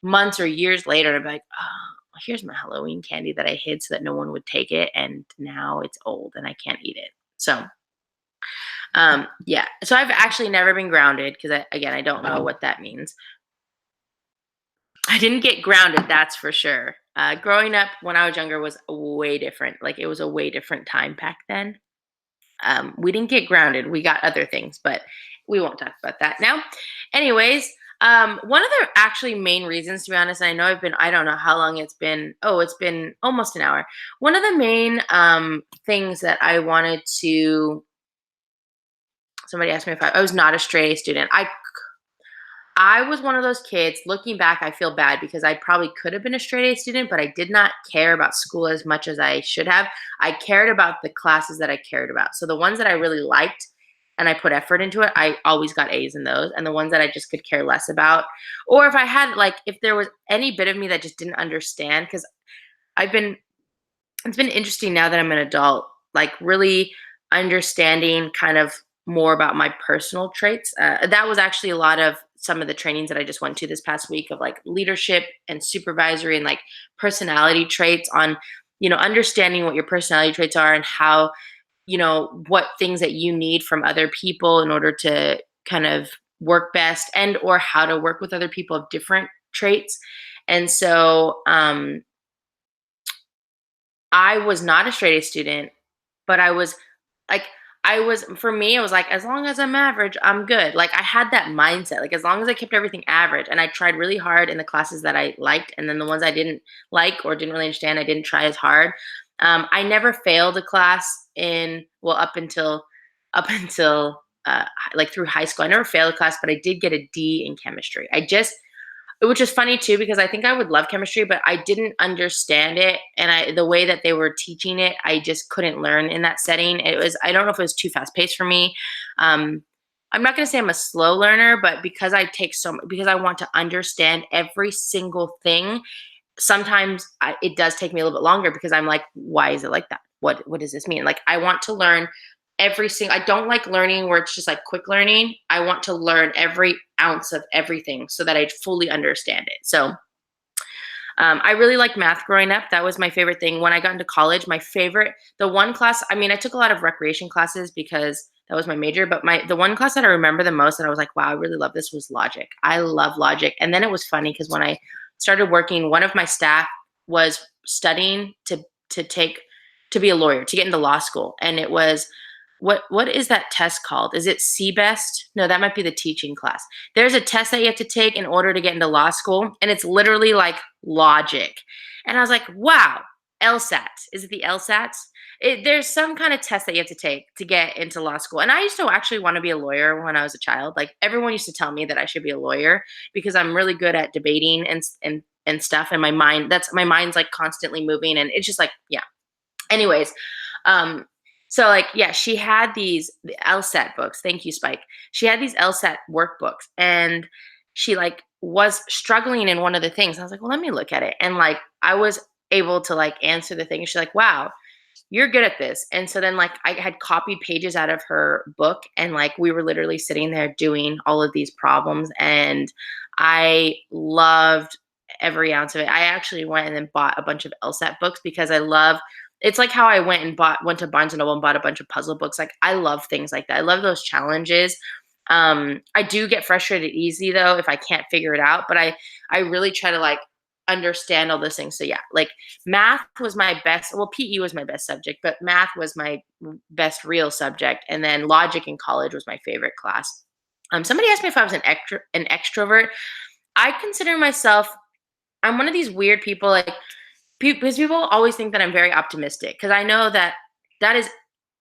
months or years later, and I'd be like, oh, here's my Halloween candy that I hid so that no one would take it, and now it's old and I can't eat it. So, yeah. So I've actually never been grounded because, again, I don't know what that means. I didn't get grounded, that's for sure. Growing up when I was younger was way different. Like it was a way different time back then. We didn't get grounded. We got other things, but we won't talk about that now. Anyways, one of the actually main reasons, to be honest, and I know I don't know how long it's been. Oh, it's been almost an hour. One of the main things that I wanted to, somebody asked me if I was not a straight A student. I was one of those kids. Looking back, I feel bad because I probably could have been a straight A student, but I did not care about school as much as I should have. I cared about the classes that I cared about. So the ones that I really liked and I put effort into it, I always got A's in those. And the ones that I just could care less about, or if I had like, if there was any bit of me that just didn't understand, because I've been, it's been interesting now that I'm an adult, like really understanding kind of more about my personal traits. That was actually a lot of some of the trainings that I just went to this past week of like leadership and supervisory and like personality traits on, understanding what your personality traits are and how, what things that you need from other people in order to kind of work best, and or how to work with other people of different traits. And so I was not a straight A student, but like, for me, it was like, as long as I'm average, I'm good. Like, I had that mindset. Like, as long as I kept everything average and I tried really hard in the classes that I liked, and then the ones I didn't like or didn't really understand, I didn't try as hard. I never failed a class up until like through high school. I never failed a class, but I did get a D in chemistry. Which is funny too, because I think I would love chemistry, but I didn't understand it. And the way that they were teaching it, I just couldn't learn in that setting. I don't know if it was too fast paced for me. I'm not going to say I'm a slow learner, but because because I want to understand every single thing, sometimes it does take me a little bit longer because I'm like, why is it like that? What does this mean? Like, I want to learn I don't like learning where it's just like quick learning. I want to learn every ounce of everything so that I fully understand it. So I really liked math growing up. That was my favorite thing. When I got into college, the one class, I took a lot of recreation classes because that was my major, but the one class that I remember the most that I was like, wow, I really love this, was logic. I love logic. And then it was funny because when I started working, one of my staff was studying to be a lawyer, to get into law school. And it was, what is that test called? Is it CBEST? No, that might be the teaching class. There's a test that you have to take in order to get into law school, and it's literally like logic. And I was like, wow, LSAT. Is it the LSATs? There's some kind of test that you have to take to get into law school. And I used to actually want to be a lawyer when I was a child. Like, everyone used to tell me that I should be a lawyer because I'm really good at debating and stuff. And my mind's like constantly moving, and it's just like, yeah. Anyways, so like, yeah, she had the LSAT books. Thank you, Spike. She had these LSAT workbooks, and she like was struggling in one of the things. I was like, well, let me look at it. And like, I was able to like answer the thing. And she's like, wow, you're good at this. And so then like, I had copied pages out of her book, and like, we were literally sitting there doing all of these problems, and I loved every ounce of it. I actually went and then bought a bunch of LSAT books because it's like how I went to Barnes and Noble and bought a bunch of puzzle books. Like, I love things like that. I love those challenges. I do get frustrated easy though if I can't figure it out, but I really try to like understand all those things. So yeah, like math was my best. Well, PE was my best subject, but math was my best real subject. And then logic in college was my favorite class. Somebody asked me if I was an extrovert. I consider myself, I'm one of these weird people, like, because people always think that I'm very optimistic, because I know that is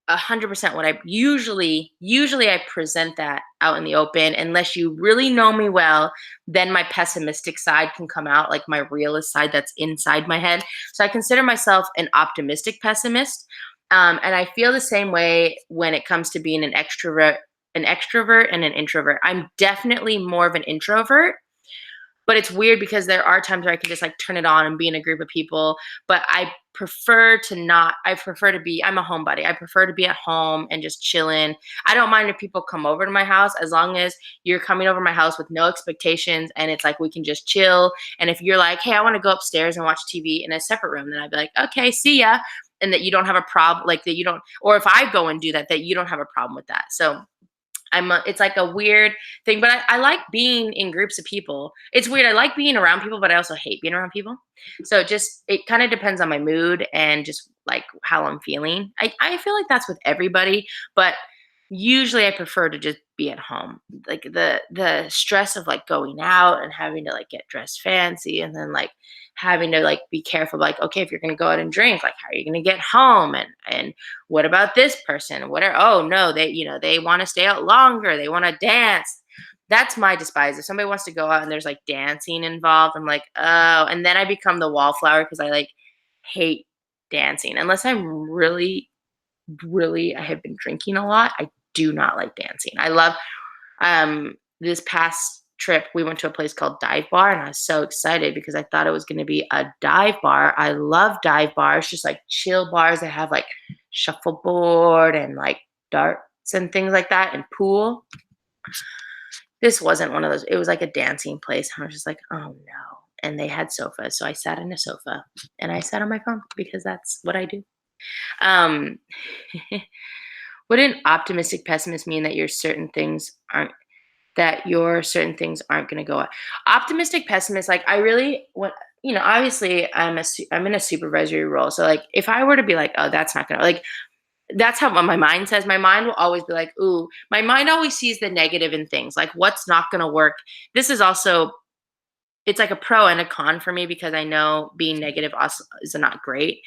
100% what I usually I present that out in the open. Unless you really know me well, then my pessimistic side can come out, like my realist side that's inside my head. So I consider myself an optimistic pessimist. And I feel the same way when it comes to being an extrovert and an introvert. I'm definitely more of an introvert, but it's weird because there are times where I can just like turn it on and be in a group of people. But I prefer to not, I prefer to be, I'm a homebody. I prefer to be at home and just chilling. I don't mind if people come over to my house as long as you're coming over my house with no expectations and it's like we can just chill. And if you're like, hey, I want to go upstairs and watch TV in a separate room, then I'd be like, okay, see ya. And that you don't have a problem, like that you don't, or if I go and do that, that you don't have a problem with that. So it's like a weird thing, but I like being in groups of people. It's weird. I like being around people, but I also hate being around people. So it kind of depends on my mood and just like how I'm feeling. I feel like that's with everybody, but usually I prefer to just be at home. Like the stress of like going out and having to like get dressed fancy and then like having to like be careful, like, okay, if you're gonna go out and drink, like how are you gonna get home? And what about this person? What are oh no, they want to stay out longer, they want to dance. That's my despise. If somebody wants to go out and there's like dancing involved, I'm like, oh, and then I become the wallflower because I like hate dancing. Unless I'm really I have been drinking a lot. I do not like dancing. I love this past trip we went to a place called Dive Bar and I was so excited because I thought it was going to be a dive bar. I love dive bars, just like chill bars that have like shuffleboard and like darts and things like that and pool. This wasn't one of those. It was like a dancing place. I was just like, oh no. And they had sofas. So I sat in a sofa and I sat on my phone because that's what I do. Um, wouldn't optimistic pessimist mean that your certain things aren't going to go up? Optimistic pessimist, like I really want, obviously I'm in a supervisory role. So like if I were to be like, oh, that's not going to like, that's how my mind says. My mind will always be like, ooh, my mind always sees the negative in things, like what's not going to work. This is also it's like a pro and a con for me because I know being negative also is not great,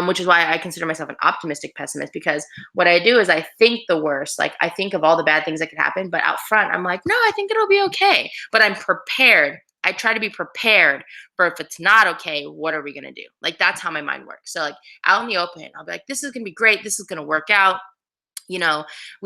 which is why I consider myself an optimistic pessimist because what I do is I think the worst. Like I think of all the bad things that could happen, but out front, I'm like, no, I think it'll be okay. But I'm prepared. I try to be prepared for if it's not okay, what are we going to do? Like that's how my mind works. So like out in the open, I'll be like, this is going to be great. This is going to work out. We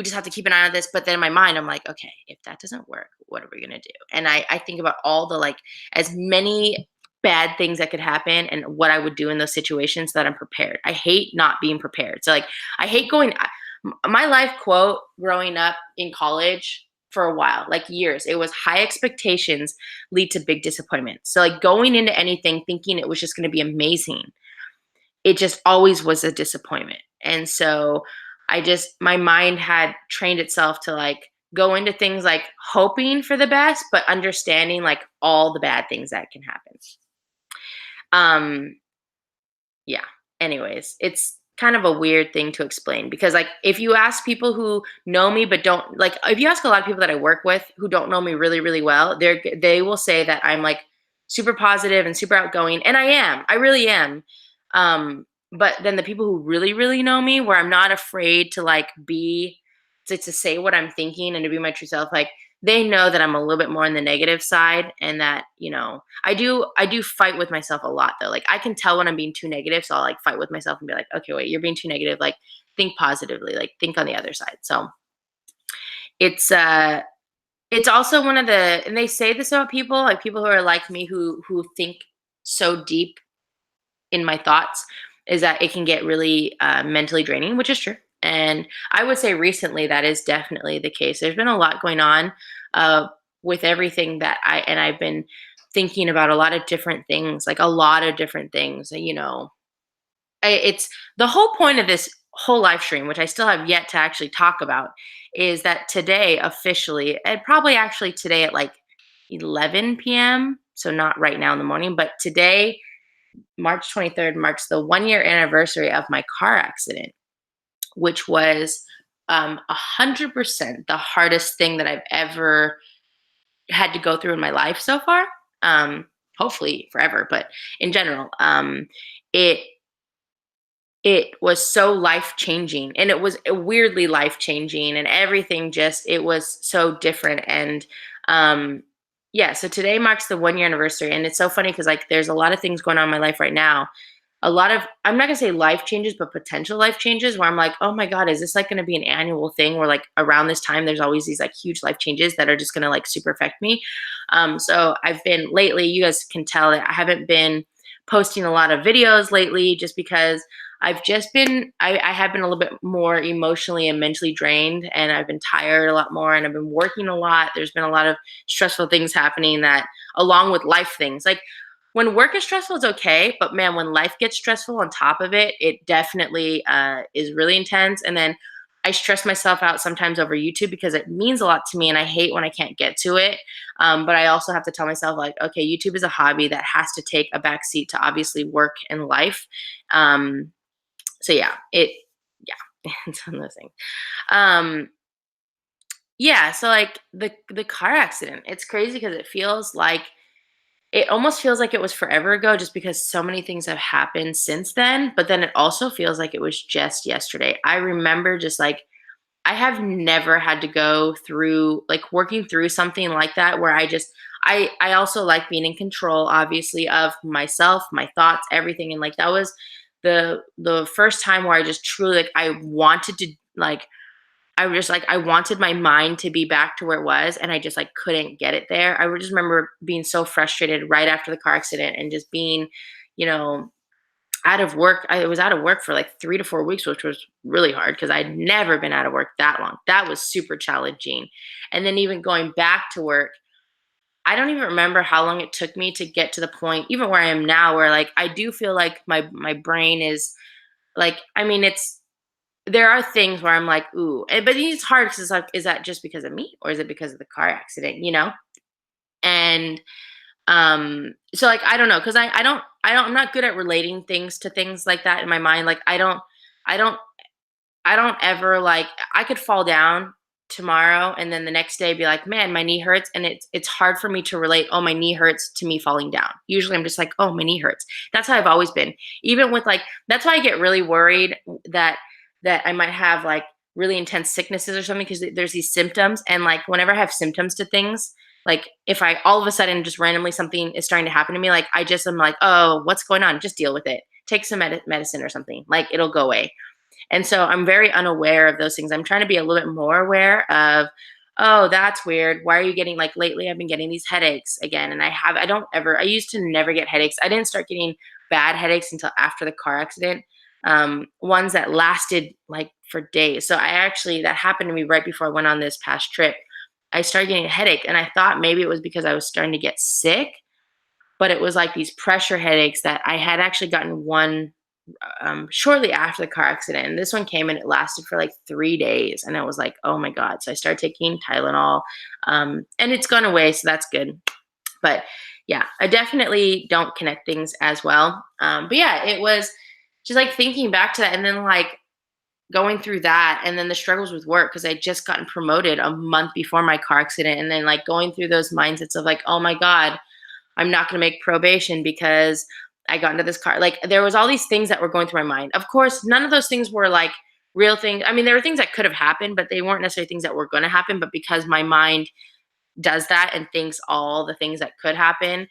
just have to keep an eye on this. But then in my mind, I'm like, okay, if that doesn't work, what are we going to do? And I think about all the like, as many bad things that could happen and what I would do in those situations so that I'm prepared. I hate not being prepared. So like, I hate my life quote growing up in college for a while, like years, it was high expectations lead to big disappointment. So like going into anything thinking it was just going to be amazing, it just always was a disappointment. And so my mind had trained itself to like go into things like hoping for the best, but understanding like all the bad things that can happen. Um, yeah. Anyways, it's kind of a weird thing to explain because like if you ask people who know me but don't like if you ask a lot of people that I work with who don't know me really really well, they will say that I'm like super positive and super outgoing and I really am. But then the people who really really know me where I'm not afraid to like to say what I'm thinking and to be my true self, like they know that I'm a little bit more on the negative side and that, I do fight with myself a lot though. Like I can tell when I'm being too negative. So I'll like fight with myself and be like, okay, wait, you're being too negative. Like think positively, like think on the other side. So it's, it's also one of and they say this about people, like people who are like me, who think so deep in my thoughts is that it can get really mentally draining, which is true. And I would say recently that is definitely the case. There's been a lot going on uh, with everything that I've been thinking about a lot of different things, like a lot of different things. It's the whole point of this whole live stream, which I still have yet to actually talk about, is that today officially, and probably actually today at like 11 p.m. So not right now in the morning, but today March 23rd marks the 1 year anniversary of my car accident, which was 100% the hardest thing that I've ever had to go through in my life so far. Hopefully forever, but in general, it it was so life changing, and it was weirdly life changing, and everything it was so different. And yeah, so today marks the 1 year anniversary, and it's so funny because like there's a lot of things going on in my life right now, a lot of, I'm not gonna say life changes, but potential life changes where I'm like, oh my God, is this like gonna be an annual thing where like around this time there's always these like huge life changes that are just gonna like super affect me. So I've been lately, you guys can tell that I haven't been posting a lot of videos lately just because I've just been, I have been a little bit more emotionally and mentally drained, and I've been tired a lot more, and I've been working a lot. There's been a lot of stressful things happening that, along with life things, like when work is stressful, it's okay. But man, when life gets stressful on top of it, it definitely is really intense. And then I stress myself out sometimes over YouTube because it means a lot to me, and I hate when I can't get to it. But I also have to tell myself, like, okay, YouTube is a hobby that has to take a back seat to obviously work and life. So yeah, yeah, it's one of those things. Um, yeah, so like the car accident, it's crazy because it feels like, it almost feels like it was forever ago just because so many things have happened since then, but then it also feels like it was just yesterday. I remember just like, I have never had to go through like working through something like that where I just, I also like being in control obviously of myself, my thoughts, everything, and like that was the first time where I just truly like I wanted to like, I was just like, I wanted my mind to be back to where it was, and I just like couldn't get it there. I would just remember being so frustrated right after the car accident and just being, you know, out of work. I was out of work for like 3 to 4 weeks, which was really hard because I'd never been out of work that long. That was super challenging. And then even going back to work, I don't even remember how long it took me to get to the point, even where I am now, where like I do feel like my brain is like, I mean, it's, there are things where I'm like, ooh, but it's hard because it's like, is that just because of me or is it because of the car accident, you know? And so like I don't know, because I'm not good at relating things to things like that in my mind. Like I don't I don't ever like, I could fall down tomorrow and then the next day be like, man, my knee hurts. And it's hard for me to relate, oh, my knee hurts to me falling down. Usually I'm just like, oh, my knee hurts. That's how I've always been. Even with like, that's why I get really worried that I might have like really intense sicknesses or something because there's these symptoms. And like whenever I have symptoms to things, like if I all of a sudden just randomly something is starting to happen to me, like I just am like, oh, what's going on? Just deal with it. Take some medicine or something. Like it'll go away. And so I'm very unaware of those things. I'm trying to be a little bit more aware of, oh, that's weird. Why are you getting, like lately I've been getting these headaches again. And I used to never get headaches. I didn't start getting bad headaches until after the car accident. Ones that lasted like for days. So that happened to me right before I went on this past trip. I started getting a headache and I thought maybe it was because I was starting to get sick, but it was like these pressure headaches that I had actually gotten one shortly after the car accident. And this one came and it lasted for like 3 days. And I was like, oh my God. So I started taking Tylenol and it's gone away. So that's good. But yeah, I definitely don't connect things as well. But yeah, it was just like thinking back to that and then like going through that and then the struggles with work because I just gotten promoted a month before my car accident. And then like going through those mindsets of like, oh my God, I'm not going to make probation because I got into this car. Like there was all these things that were going through my mind. Of course, none of those things were like real things. I mean, there were things that could have happened, but they weren't necessarily things that were going to happen. But because my mind does that and thinks all the things that could happen,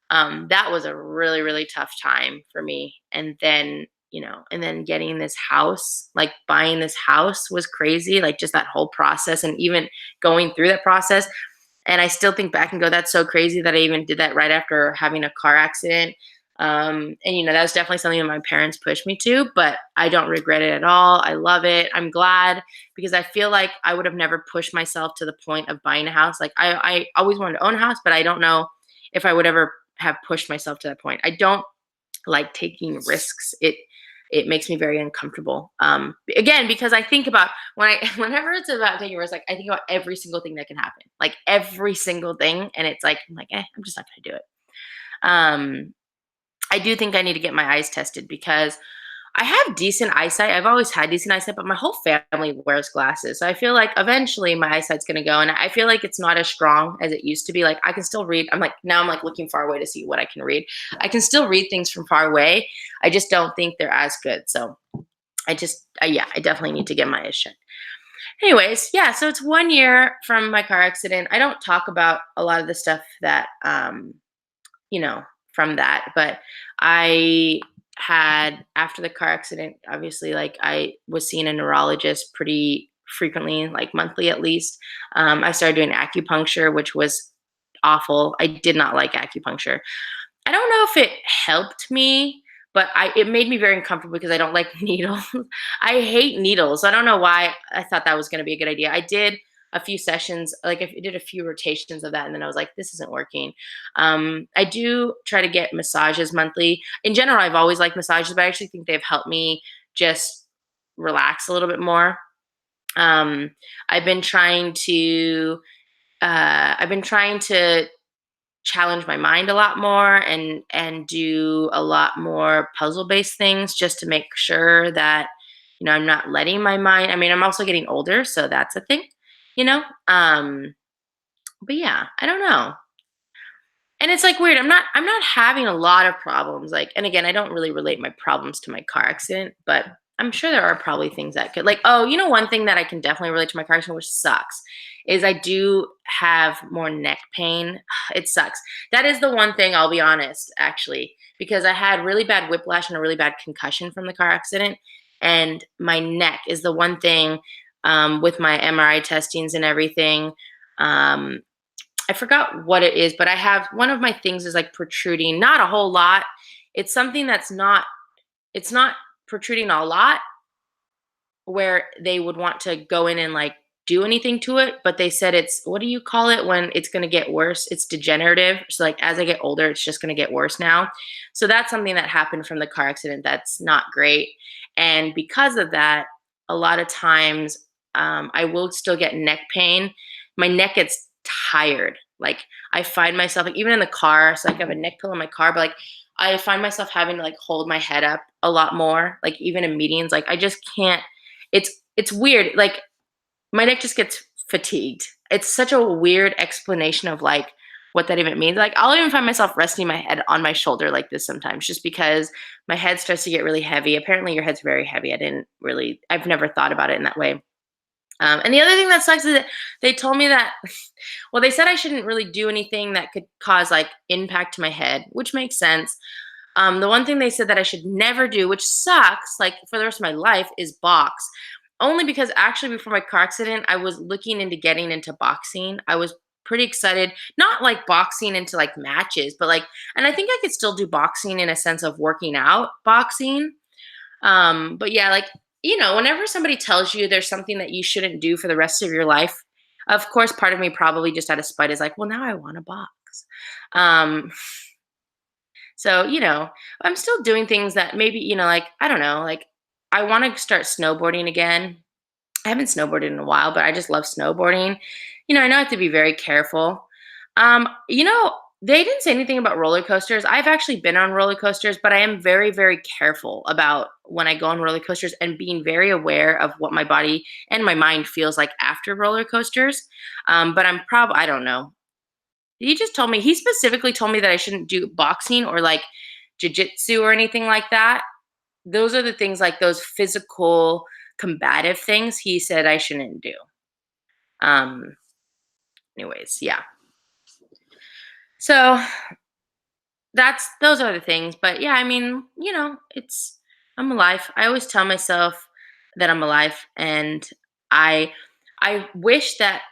that was a really, really tough time for me. And then, and then getting this house, like buying this house was crazy. Like just that whole process and even going through that process. And I still think back and go, that's so crazy that I even did that right after having a car accident. And that was definitely something that my parents pushed me to, but I don't regret it at all. I love it. I'm glad because I feel like I would have never pushed myself to the point of buying a house. Like I always wanted to own a house, but I don't know if I would ever have pushed myself to that point. I don't like taking risks. It makes me very uncomfortable. Again, because I think about whenever it's about taking risks, like I think about every single thing that can happen, like every single thing, and it's like I'm like, I'm just not gonna do it. Um, I do think I need to get my eyes tested because I have decent eyesight. I've always had decent eyesight, but my whole family wears glasses. So I feel like eventually my eyesight's going to go. And I feel like it's not as strong as it used to be. Like I can still read. Now I'm like looking far away to see what I can read. I can still read things from far away. I just don't think they're as good. So yeah, I definitely need to get my eyes checked. Anyways, yeah, so it's 1 year from my car accident. I don't talk about a lot of the stuff that, you know, from that, but I had, after the car accident, obviously, like, I was seeing a neurologist pretty frequently, like monthly at least. I started doing acupuncture, which was awful. I did not like acupuncture. I don't know if it helped me, but it made me very uncomfortable because I don't like needles. I hate needles. I don't know why I thought that was going to be a good idea. I did a few sessions, like I did a few rotations of that, and then I was like, this isn't working. I do try to get massages monthly. In general, I've always liked massages, but I actually think they've helped me just relax a little bit more. Um, I've been trying to I've been trying to challenge my mind a lot more and do a lot more puzzle based things just to make sure that I'm not letting my mind. I mean, I'm also getting older, so that's a thing, you know. But yeah, I don't know. And it's like weird. I'm not having a lot of problems. Like, and again, I don't really relate my problems to my car accident, but I'm sure there are probably things that could, like, oh, one thing that I can definitely relate to my car accident, which sucks, is I do have more neck pain. It sucks. That is the one thing, I'll be honest, actually, because I had really bad whiplash and a really bad concussion from the car accident. And my neck is the one thing, with my MRI testings and everything. Um, I forgot what it is, but I have one of my things is like protruding, not a whole lot. It's something it's not protruding a lot where they would want to go in and like do anything to it, but they said it's, what do you call it when it's going to get worse? It's degenerative. So like as I get older, it's just going to get worse now. So that's something that happened from the car accident that's not great. And because of that, a lot of times, I will still get neck pain. My neck gets tired. Like I find myself, like, even in the car, so like I have a neck pillow in my car, but like I find myself having to like hold my head up a lot more. Like even in meetings, like I just can't. It's weird. Like my neck just gets fatigued. It's such a weird explanation of like what that even means. Like I'll even find myself resting my head on my shoulder like this sometimes, just because my head starts to get really heavy. Apparently, your head's very heavy. I've never thought about it in that way. And the other thing that sucks is that they told me that, well, they said I shouldn't really do anything that could cause like impact to my head, which makes sense. The one thing they said that I should never do, which sucks, like for the rest of my life, is box. Only because actually before my car accident, I was looking into getting into boxing. I was pretty excited, not like boxing into like matches, but like, and I think I could still do boxing in a sense of working out boxing. But yeah, like, whenever somebody tells you there's something that you shouldn't do for the rest of your life, of course, part of me probably just out of spite is like, well, now I want to box. Um, so, I'm still doing things that maybe, like, I don't know, like I want to start snowboarding again. I haven't snowboarded in a while, but I just love snowboarding. I know I have to be very careful. They didn't say anything about roller coasters. I've actually been on roller coasters, but I am very, very careful about when I go on roller coasters and being very aware of what my body and my mind feels like after roller coasters. But I don't know. He specifically told me that I shouldn't do boxing or like jujitsu or anything like that. Those are the things, like those physical combative things, he said I shouldn't do. Um, Anyways, yeah. So those are the things. But yeah, I mean, I'm alive. I always tell myself that I'm alive, and I I wish that,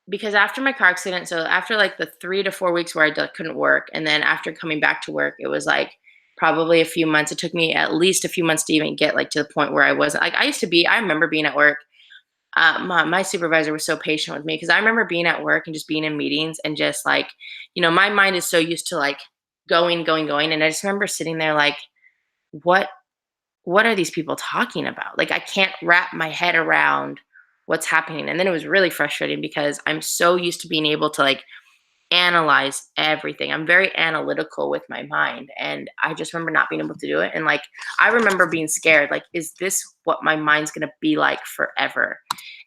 because after my car accident, so after like the 3 to 4 weeks where couldn't work, and then after coming back to work, it was like probably a few months. It took me at least a few months to even get like to the point where I wasn't like, I remember being at work. My supervisor was so patient with me because I remember being at work and just being in meetings and just like, my mind is so used to like going, going, going. And I just remember sitting there like, what, what are these people talking about? Like, I can't wrap my head around what's happening. And then it was really frustrating because I'm so used to being able to like analyze everything. I'm very analytical with my mind. And I just remember not being able to do it. And like, I remember being scared, like, is this what my mind's going to be like forever?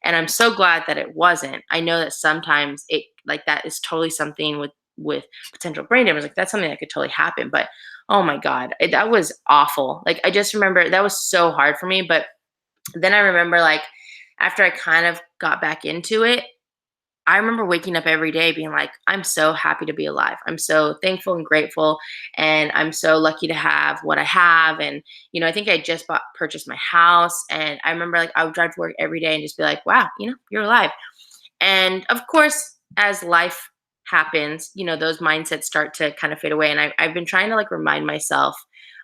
And I'm so glad that it wasn't. I know that sometimes it, like, that is totally something with potential brain damage. Like, that's something that could totally happen. But oh my God, that was awful. Like, I just remember that was so hard for me. But then I remember, like, after I kind of got back into it, I remember waking up every day being like, I'm so happy to be alive. I'm so thankful and grateful. And I'm so lucky to have what I have. And, I think I just purchased my house. And I remember like I would drive to work every day and just be like, wow, you're alive. And of course, as life happens, those mindsets start to kind of fade away. And I've been trying to like remind myself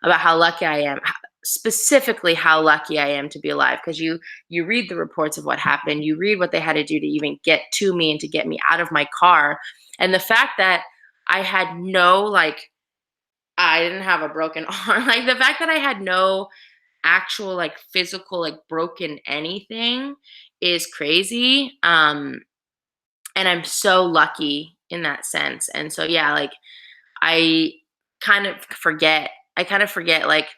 about how lucky I am, specifically how lucky I am to be alive. Because you read the reports of what happened, you read what they had to do to even get to me and to get me out of my car, and the fact that I had no like I didn't have a broken arm, like the fact that I had no actual like physical like broken anything is crazy. And I'm so lucky in that sense. And so yeah, like I kind of forget. I kind of forget like,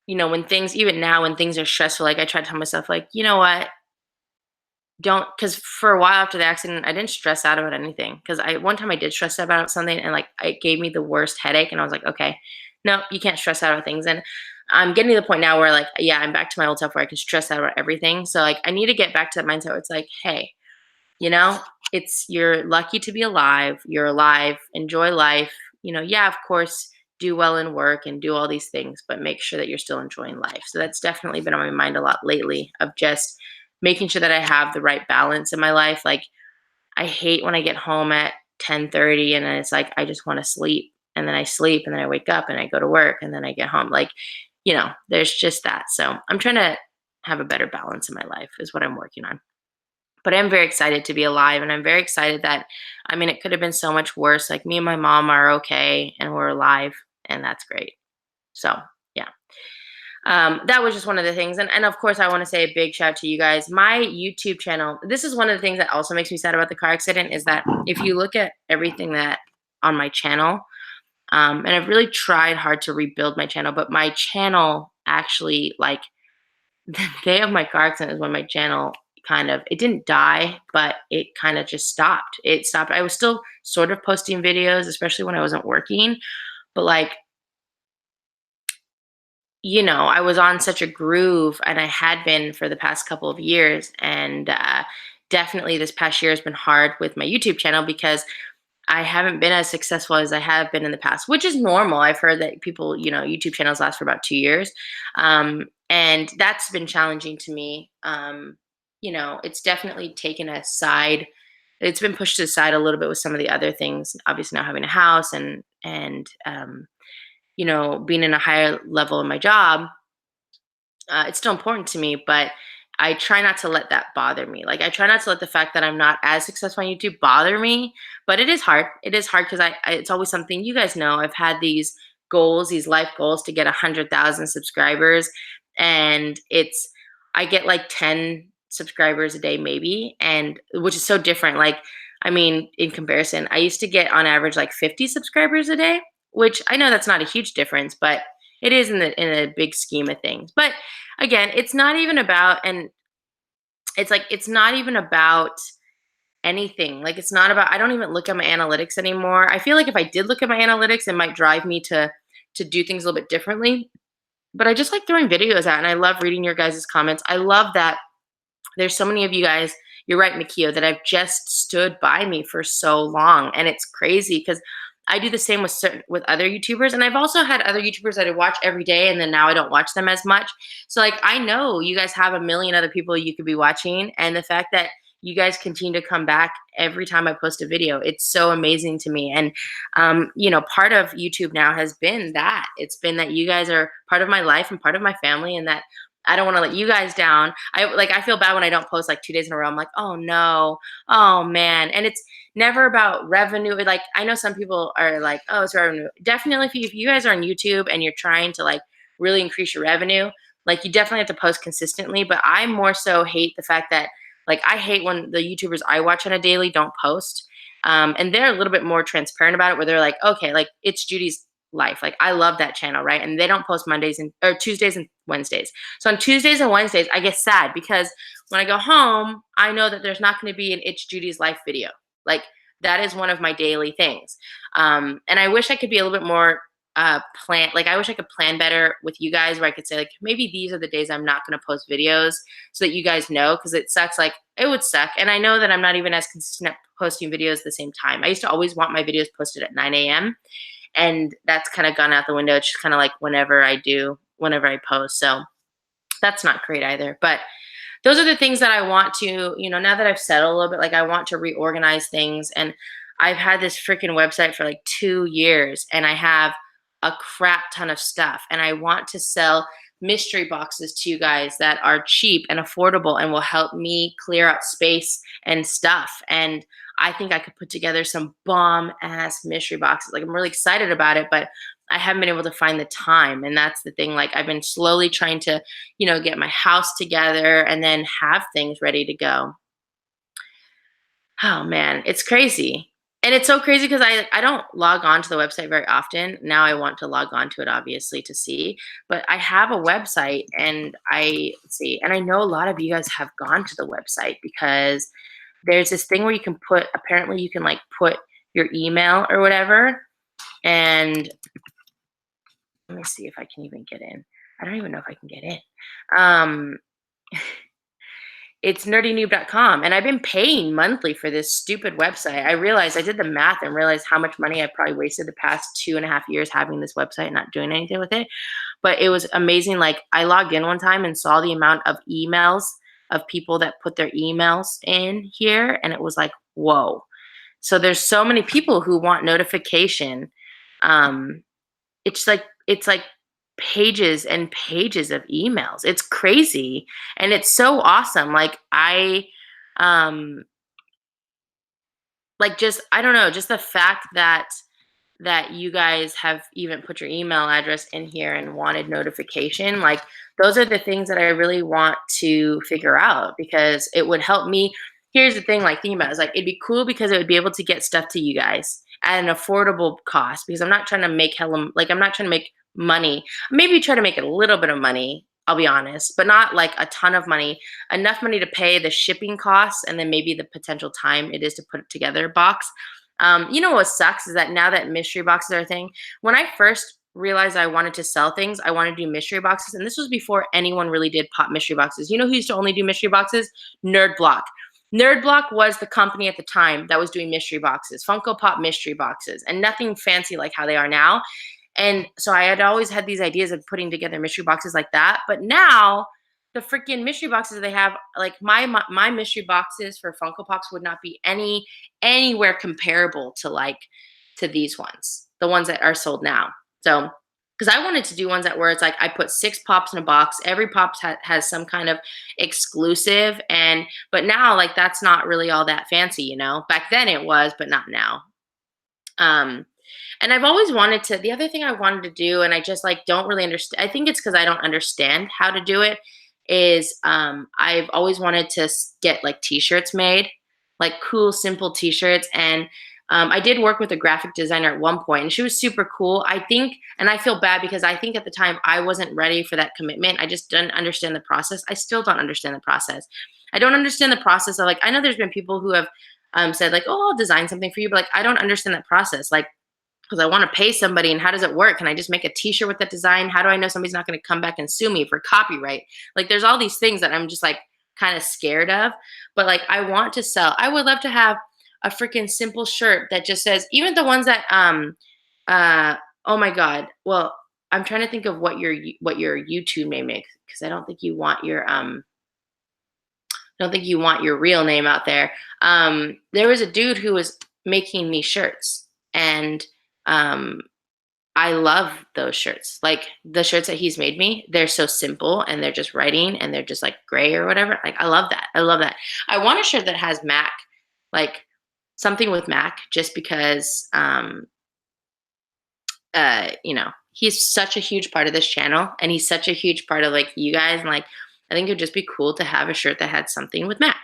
when things even now when things are stressful, like I try to tell myself like, you know what? Don't Because for a while after the accident, I didn't stress out about anything. Because I one time I did stress out about something and like it gave me the worst headache and I was like, okay, no, you can't stress out about things. And I'm getting to the point now where like, yeah, I'm back to my old self where I can stress out about everything. So like I need to get back to that mindset where it's like, hey, you know, you're lucky to be alive. You're alive. Enjoy life. Yeah, of course, do well in work and do all these things, but make sure that you're still enjoying life. So that's definitely been on my mind a lot lately of just making sure that I have the right balance in my life. Like I hate when I get home at 10:30 and then it's like I just want to sleep. And then I sleep and then I wake up and I go to work and then I get home. Like, there's just that. So I'm trying to have a better balance in my life is what I'm working on. But I'm very excited to be alive, and I'm very excited that I mean, it could have been so much worse. Like, me and my mom are okay, and we're alive, and that's great. So, yeah. That was just one of the things, and of course, I wanna say a big shout out to you guys. My YouTube channel, this is one of the things that also makes me sad about the car accident, is that if you look at everything that on my channel, and I've really tried hard to rebuild my channel, but my channel actually, like, the day of my car accident is when my channel it didn't die, but it kind of just stopped. It stopped. I was still sort of posting videos, especially when I wasn't working, but like, I was on such a groove and I had been for the past couple of years. And definitely this past year has been hard with my YouTube channel because I haven't been as successful as I have been in the past, which is normal. I've heard that people, YouTube channels last for about 2 years. And that's been challenging to me. It's definitely taken a side. It's been pushed to the side a little bit with some of the other things. Obviously, now having a house and being in a higher level in my job, it's still important to me, but I try not to let that bother me. Like I try not to let the fact that I'm not as successful on YouTube bother me, but it is hard. It is hard because it's always something you guys know. I've had these goals, these life goals to get 100,000 subscribers, and I get like 10 subscribers a day maybe, and which is so different. Like I mean, in comparison, I used to get on average like 50 subscribers a day, which I know that's not a huge difference, but it is in a big scheme of things. But again, it's not even about and it's not even about anything. Like it's not about I don't even look at my analytics anymore. I feel like if I did look at my analytics, it might drive me to do things a little bit differently. But I just like throwing videos out and I love reading your guys' comments. I love that there's so many of you guys, you're right, Makio, that have just stood by me for so long. And it's crazy because I do the same with other YouTubers. And I've also had other YouTubers that I watch every day and then now I don't watch them as much. So like I know you guys have a million other people you could be watching. And the fact that you guys continue to come back every time I post a video, it's so amazing to me. And part of YouTube now has been that. It's been that you guys are part of my life and part of my family, and that I don't want to let you guys down. I feel bad when I don't post like 2 days in a row. I'm like, oh no, oh man. And it's never about revenue. Like I know some people are like, oh, it's revenue. Definitely if you guys are on YouTube and you're trying to like really increase your revenue, like you definitely have to post consistently. But I more so hate the fact that like I hate when the YouTubers I watch on a daily don't post. And they're a little bit more transparent about it where they're like, okay, like it's Judy's life. Like I love that channel, right? And they don't post Mondays or Tuesdays and Wednesdays. So on Tuesdays and Wednesdays, I get sad because when I go home, I know that there's not going to be an It's Judy's Life video. Like that is one of my daily things. And I wish I could be a little bit more plan, like I wish I could plan better with you guys where I could say like maybe these are the days I'm not going to post videos so that you guys know, because it sucks. Like it would suck, and I know that I'm not even as consistent at posting videos at the same time. I used to always want my videos posted at 9 a.m. and that's kind of gone out the window. It's just kind of like whenever I post. So that's not great either. But those are the things that I want to, now that I've settled a little bit, like I want to reorganize things. And I've had this freaking website for like 2 years and I have a crap ton of stuff. And I want to sell mystery boxes to you guys that are cheap and affordable and will help me clear out space and stuff. And I think I could put together some bomb ass mystery boxes. Like I'm really excited about it, but I haven't been able to find the time. And that's the thing. Like I've been slowly trying to, get my house together and then have things ready to go. Oh man, it's crazy. And it's so crazy because I don't log on to the website very often. Now I want to log on to it obviously to see. But I have a website and let's see, and I know a lot of you guys have gone to the website because there's this thing where apparently you can like put your email or whatever. And let me see if I can even get in. I don't even know if I can get in. Um, it's nerdynewb.com, and I've been paying monthly for this stupid website. I did the math and realized how much money I probably wasted the past 2.5 years having this website and not doing anything with it. But it was amazing. Like I logged in one time and saw the amount of emails of people that put their emails in here, and it was like, whoa. So there's so many people who want notification. It's like pages and pages of emails. It's crazy and it's so awesome. Like I don't know, just the fact that you guys have even put your email address in here and wanted notification, like those are the things that I really want to figure out because it would help me. Here's the thing, like thinking about it, is like it'd be cool because it would be able to get stuff to you guys at an affordable cost because I'm not trying to make I'm not trying to make money. Maybe try to make a little bit of money, I'll be honest, but not like a ton of money, enough money to pay the shipping costs and then maybe the potential time it is to put it together box. What sucks is that now that mystery boxes are a thing, when I first realized I wanted to sell things, I wanted to do mystery boxes. And this was before anyone really did pop mystery boxes. You know who used to only do mystery boxes? Nerd Block. Nerd Block was the company at the time that was doing mystery boxes, Funko Pop mystery boxes, and nothing fancy like how they are now. And so I had always had these ideas of putting together mystery boxes like that. But now the freaking mystery boxes they have, like my mystery boxes for Funko Pops would not be anywhere comparable to these ones, the ones that are sold now. So because I wanted to do ones that where it's like I put 6 pops in a box, every pop has some kind of exclusive, but now like that's not really all that fancy, back then it was, but not now. And I've always wanted to, the other thing I wanted to do, and I just like don't really understand, I think it's because I don't understand how to do it, is I've always wanted to get like t-shirts made, like cool, simple t-shirts. And I did work with a graphic designer at one point and she was super cool. I think, and I feel bad because I think at the time I wasn't ready for that commitment. I just didn't understand the process. I still don't understand the process. I don't understand the process of like, I know there's been people who have said like, oh, I'll design something for you, but like, I don't understand that process. Like, because I want to pay somebody and how does it work? Can I just make a t-shirt with that design? How do I know somebody's not going to come back and sue me for copyright? Like there's all these things that I'm just like kind of scared of, but like I want to sell. I would love to have a freaking simple shirt that just says, even the ones that oh my God. Well, I'm trying to think of what your YouTube name is because I don't think you want your real name out there. There was a dude who was making me shirts and I love those shirts. Like the shirts that he's made me, they're so simple and they're just writing and they're just like gray or whatever. Like I love that. I love that. I want a shirt that has Mac, like something with Mac, just because he's such a huge part of this channel and he's such a huge part of like you guys. And like I think it would just be cool to have a shirt that had something with Mac.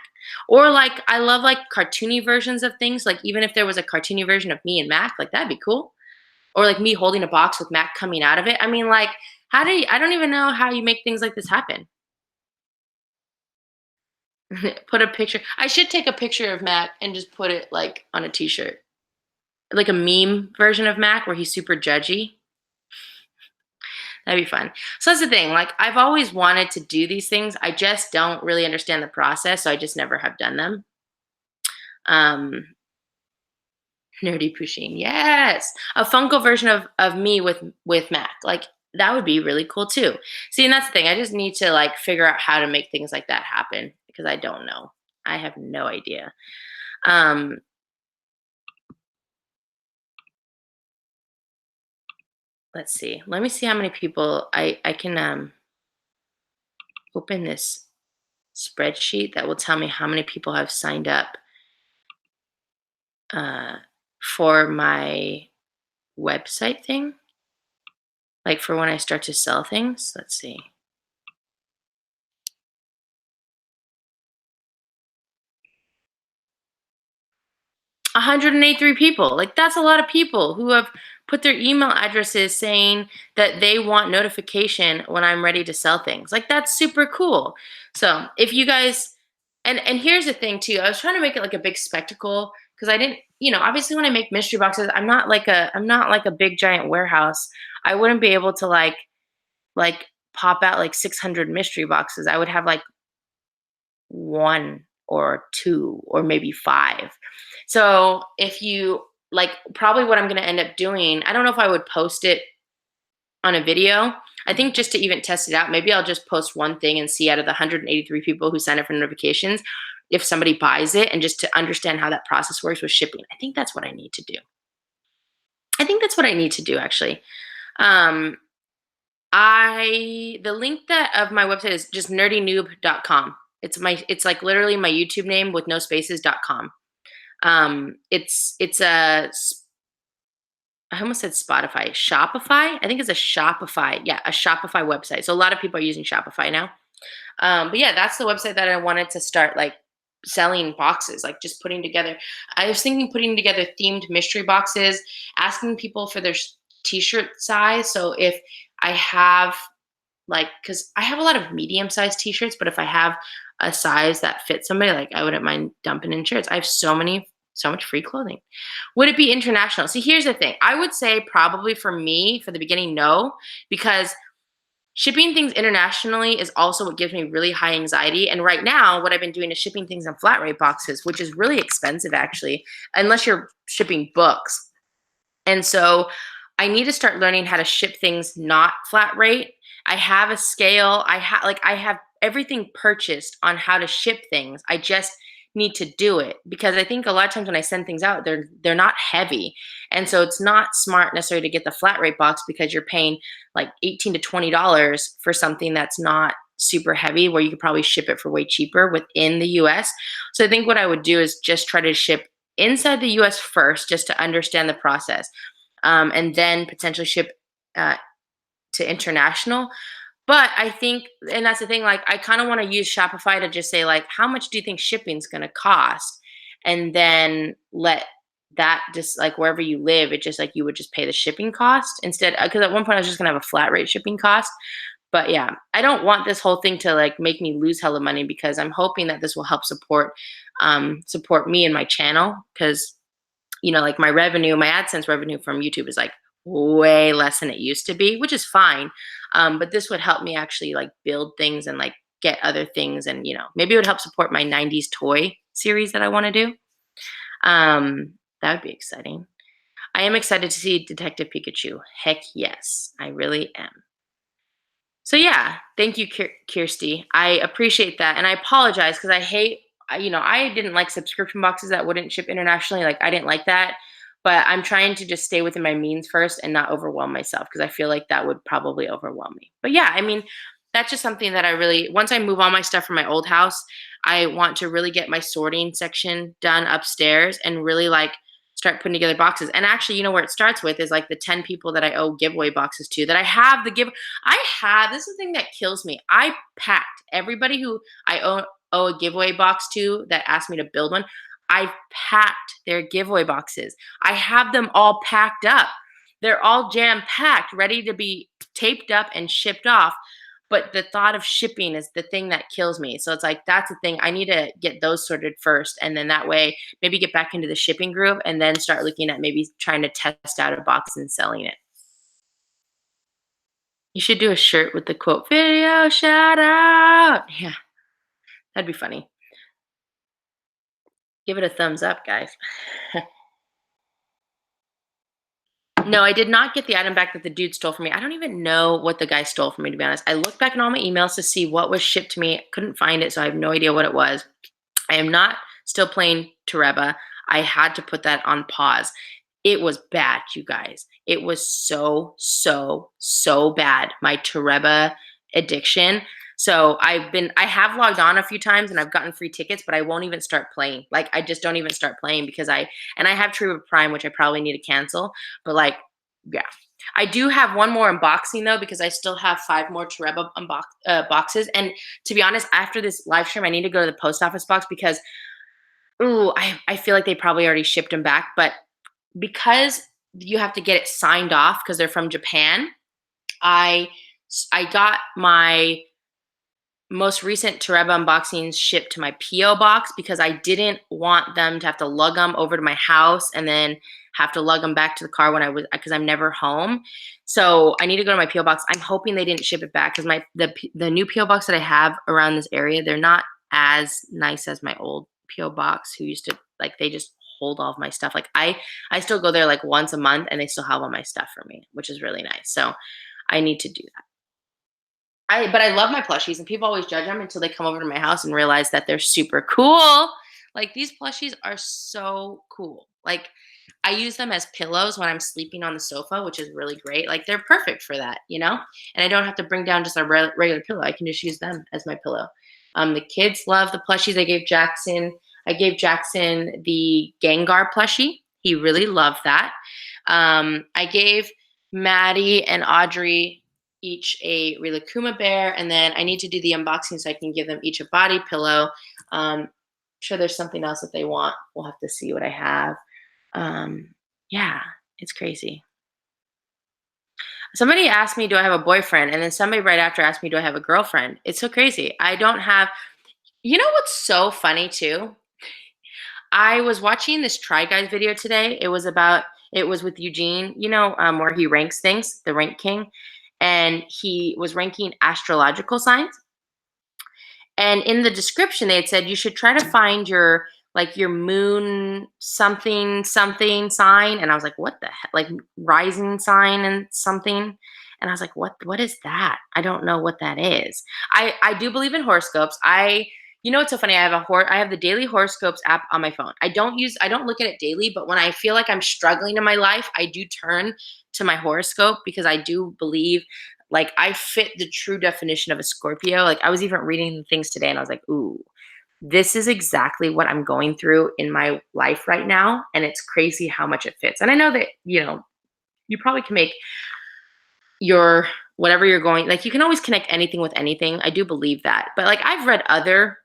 Or like I love like cartoony versions of things. Like even if there was a cartoony version of me and Mac, like that'd be cool. Or like me holding a box with Mac coming out of it. I mean, like I don't even know how you make things like this happen. Put a picture. I should take a picture of Mac and just put it like on a t-shirt. Like a meme version of Mac where he's super judgy. That'd be fun. So that's the thing. Like I've always wanted to do these things. I just don't really understand the process, so I just never have done them. Um, Nerdy Pusheen. Yes. A Funko version of me with Mac. Like that would be really cool too. See, and that's the thing. I just need to like figure out how to make things like that happen because I don't know. I have no idea. Um, let's see. Let me see how many people I can open this spreadsheet that will tell me how many people have signed up uh, for my website thing, like for when I start to sell things. Let's see. 183 people. Like that's a lot of people who have put their email addresses saying that they want notification when I'm ready to sell things. Like that's super cool. So if you guys and here's the thing too, I was trying to make it like a big spectacle because I didn't, obviously when I make mystery boxes, I'm not like a big giant warehouse. I wouldn't be able to like pop out like 600 mystery boxes. I would have like one or two or maybe five. So if you like, probably what I'm going to end up doing, I don't know if I would post it on a video. I think just to even test it out, maybe I'll just post one thing and see out of the 183 people who sign up for notifications if somebody buys it, and just to understand how that process works with shipping. I think that's what I need to do. I think that's what I need to do actually. Um, the link that of my website is just nerdynewb.com. It's like literally my YouTube name with no spaces.com. It's I almost said Spotify, Shopify. I think it's a Shopify. Yeah, a Shopify website. So a lot of people are using Shopify now. But yeah, that's the website that I wanted to start like selling boxes, like just putting together. I was thinking putting together themed mystery boxes, asking people for their t-shirt size. So if I have like, because I have a lot of medium sized t-shirts, but if I have a size that fits somebody, like I wouldn't mind dumping in shirts. I have so much free clothing. Would it be international? See, here's the thing. I would say probably for me, for the beginning, no, because shipping things internationally is also what gives me really high anxiety. And right now, what I've been doing is shipping things in flat rate boxes, which is really expensive actually, unless you're shipping books. And so I need to start learning how to ship things not flat rate. I have a scale. I have everything purchased on how to ship things. I just need to do it because I think a lot of times when I send things out, they're not heavy. And so it's not smart necessarily to get the flat rate box because you're paying like $18 to $20 for something that's not super heavy, where you could probably ship it for way cheaper within the US. So I think what I would do is just try to ship inside the US first, just to understand the process, and then potentially ship uh, to international. But I think, and that's the thing, like I kind of want to use Shopify to just say, like, how much do you think shipping's going to cost? And then let that just like wherever you live, it just like you would just pay the shipping cost instead. Because at one point I was just going to have a flat rate shipping cost. But yeah, I don't want this whole thing to like make me lose hella money, because I'm hoping that this will help support me and my channel. Because like my revenue, my AdSense revenue from YouTube is like way less than it used to be, which is fine. But this would help me actually like build things and like get other things, and maybe it would help support my 90s toy series that I want to do. That would be exciting. I am excited to see Detective Pikachu. Heck yes, I really am. So yeah, thank you, Kirsty. I appreciate that, and I apologize because I hate. I didn't like subscription boxes that wouldn't ship internationally. Like I didn't like that, but I'm trying to just stay within my means first and not overwhelm myself, because I feel like that would probably overwhelm me. But yeah, I mean, that's just something that I really, once I move all my stuff from my old house, I want to really get my sorting section done upstairs and really like start putting together boxes. And actually, where it starts with is like the 10 people that I owe giveaway boxes to, that I have the give. This is the thing that kills me. I packed everybody who I owe a giveaway box to that asked me to build one. I've packed their giveaway boxes. I have them all packed up. They're all jam packed, ready to be taped up and shipped off. But the thought of shipping is the thing that kills me. So it's like, that's the thing. I need to get those sorted first. And then that way, maybe get back into the shipping group and then start looking at maybe trying to test out a box and selling it. You should do a shirt with the quote, "Video shout out." Yeah, that'd be funny. Give it a thumbs up, guys. No, I did not get the item back that the dude stole from me. I don't even know what the guy stole from me, to be honest. I looked back in all my emails to see what was shipped to me. Couldn't find it, so I have no idea what it was. I am not still playing Tereba. I had to put that on pause. It was bad, you guys. It was so, so, so bad. My Tereba addiction. So I have logged on a few times and I've gotten free tickets, but I won't even start playing. Like I just don't even start playing because I have Tereba Prime, which I probably need to cancel. But like, yeah. I do have one more unboxing though, because I still have 5 more Tereba boxes. And to be honest, after this live stream, I need to go to the post office box because, ooh, I feel like they probably already shipped them back. But because you have to get it signed off because they're from Japan, I I got my most recent Tereba unboxings shipped to my PO box because I didn't want them to have to lug them over to my house and then have to lug them back to the car when I was because I'm never home. So I need to go to my PO box. I'm hoping they didn't ship it back because the new PO box that I have around this area, they're not as nice as my old PO box who used to like they just hold all of my stuff. Like I still go there like once a month and they still have all my stuff for me, which is really nice. So I need to do that. But I love my plushies, and people always judge them until they come over to my house and realize that they're super cool. Like these plushies are so cool. Like I use them as pillows when I'm sleeping on the sofa, which is really great. Like they're perfect for that, you know. And I don't have to bring down just a regular pillow. I can just use them as my pillow. The kids love the plushies. I gave Jackson. I gave Jackson the Gengar plushie. He really loved that. I gave Maddie and Audrey each a Rilakuma bear, and then I need to do the unboxing so I can give them each a body pillow. Sure there's something else that they want. We'll have to see what I have. Yeah, it's crazy. Somebody asked me, do I have a boyfriend? And then somebody right after asked me, do I have a girlfriend? It's so crazy. I don't have, you know what's so funny too? I was watching this Try Guys video today. It was with Eugene, where he ranks things, the Rank King. And he was ranking astrological signs. And in the description, they had said you should try to find your moon something something sign. And I was like, what the heck? Like rising sign and something. And I was like, what is that? I don't know what that is. I do believe in horoscopes. It's so funny. I have the daily horoscopes app on my phone. I don't look at it daily, but when I feel like I'm struggling in my life, I do turn to my horoscope because I do believe like I fit the true definition of a Scorpio. Like I was even reading the things today and I was like, ooh, this is exactly what I'm going through in my life right now. And it's crazy how much it fits. And I know that, you probably can make your whatever you're going, like you can always connect anything with anything. I do believe that. But like I've read other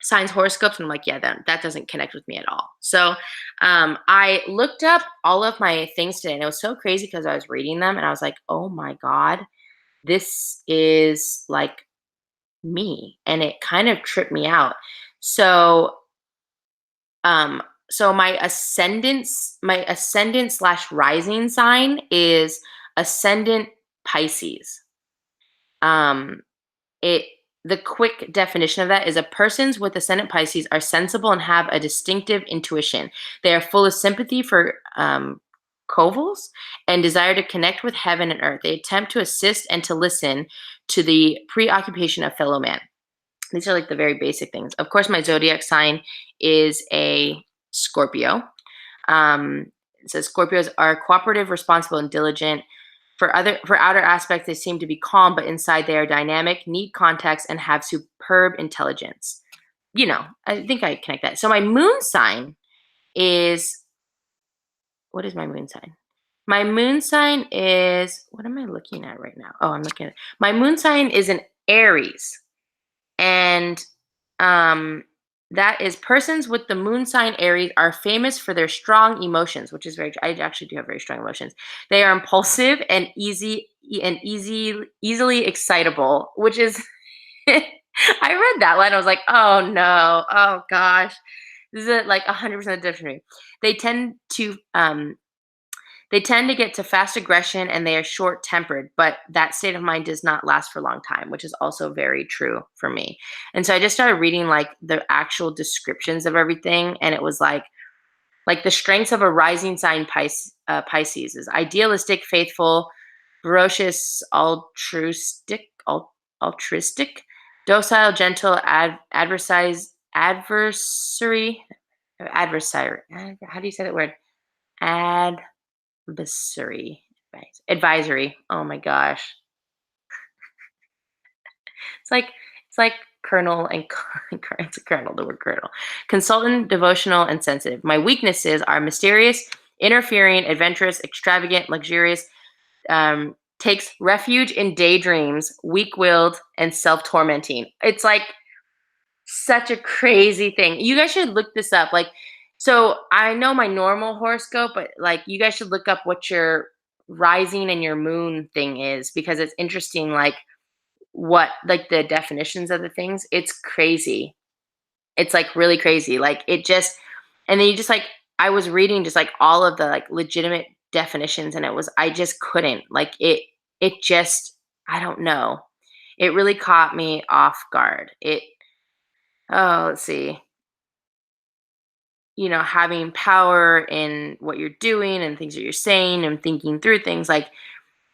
signs horoscopes and I'm like, yeah, that doesn't connect with me at all. So I looked up all of my things today and it was so crazy because I was reading them and I was like, oh my God, this is like me. And it kind of tripped me out. So um so my ascendant slash rising sign is ascendant Pisces. um it the quick definition of that is a persons with ascendant Pisces are sensible and have a distinctive intuition. They are full of sympathy for covals and desire to connect with heaven and earth. They attempt to assist and to listen to the preoccupation of fellow man. These are like the very basic things. Of course, my zodiac sign is a Scorpio. It says Scorpios are cooperative, responsible, and diligent. For outer aspects, they seem to be calm, but inside they are dynamic, need context, and have superb intelligence. I think I connect that. So my moon sign is, what is my moon sign? My moon sign is, what am I looking at right now? Oh, I'm looking at, my moon sign is an Aries. And that is persons with the moon sign Aries are famous for their strong emotions, which is very I actually do have very strong emotions. They are impulsive and easily excitable, which is I read that one. I was like, oh no, oh gosh. This is like 100% different. They tend to They tend to get to fast aggression and they are short tempered, but that state of mind does not last for a long time, which is also very true for me. And so I just started reading like the actual descriptions of everything. And it was like the strengths of a rising sign Pisces is idealistic, faithful, ferocious, altruistic, docile, gentle, adversary. How do you say that word? Adversary. Advisory. Oh my gosh. It's like it's like colonel and it's a colonel, the word colonel. Consultant, devotional, and sensitive. My weaknesses are mysterious, interfering, adventurous, extravagant, luxurious, takes refuge in daydreams, weak-willed, and self-tormenting. It's like such a crazy thing. You guys should look this up. Like, so I know my normal horoscope, but like you guys should look up what your rising and your moon thing is because it's interesting, like what like the definitions of the things. It's crazy. It's like really crazy. Like it just and then you just like I was reading just like all of the like legitimate definitions and it was I just couldn't. Like it just I don't know. It really caught me off guard. Let's see. Having power in what you're doing and things that you're saying and thinking through things like,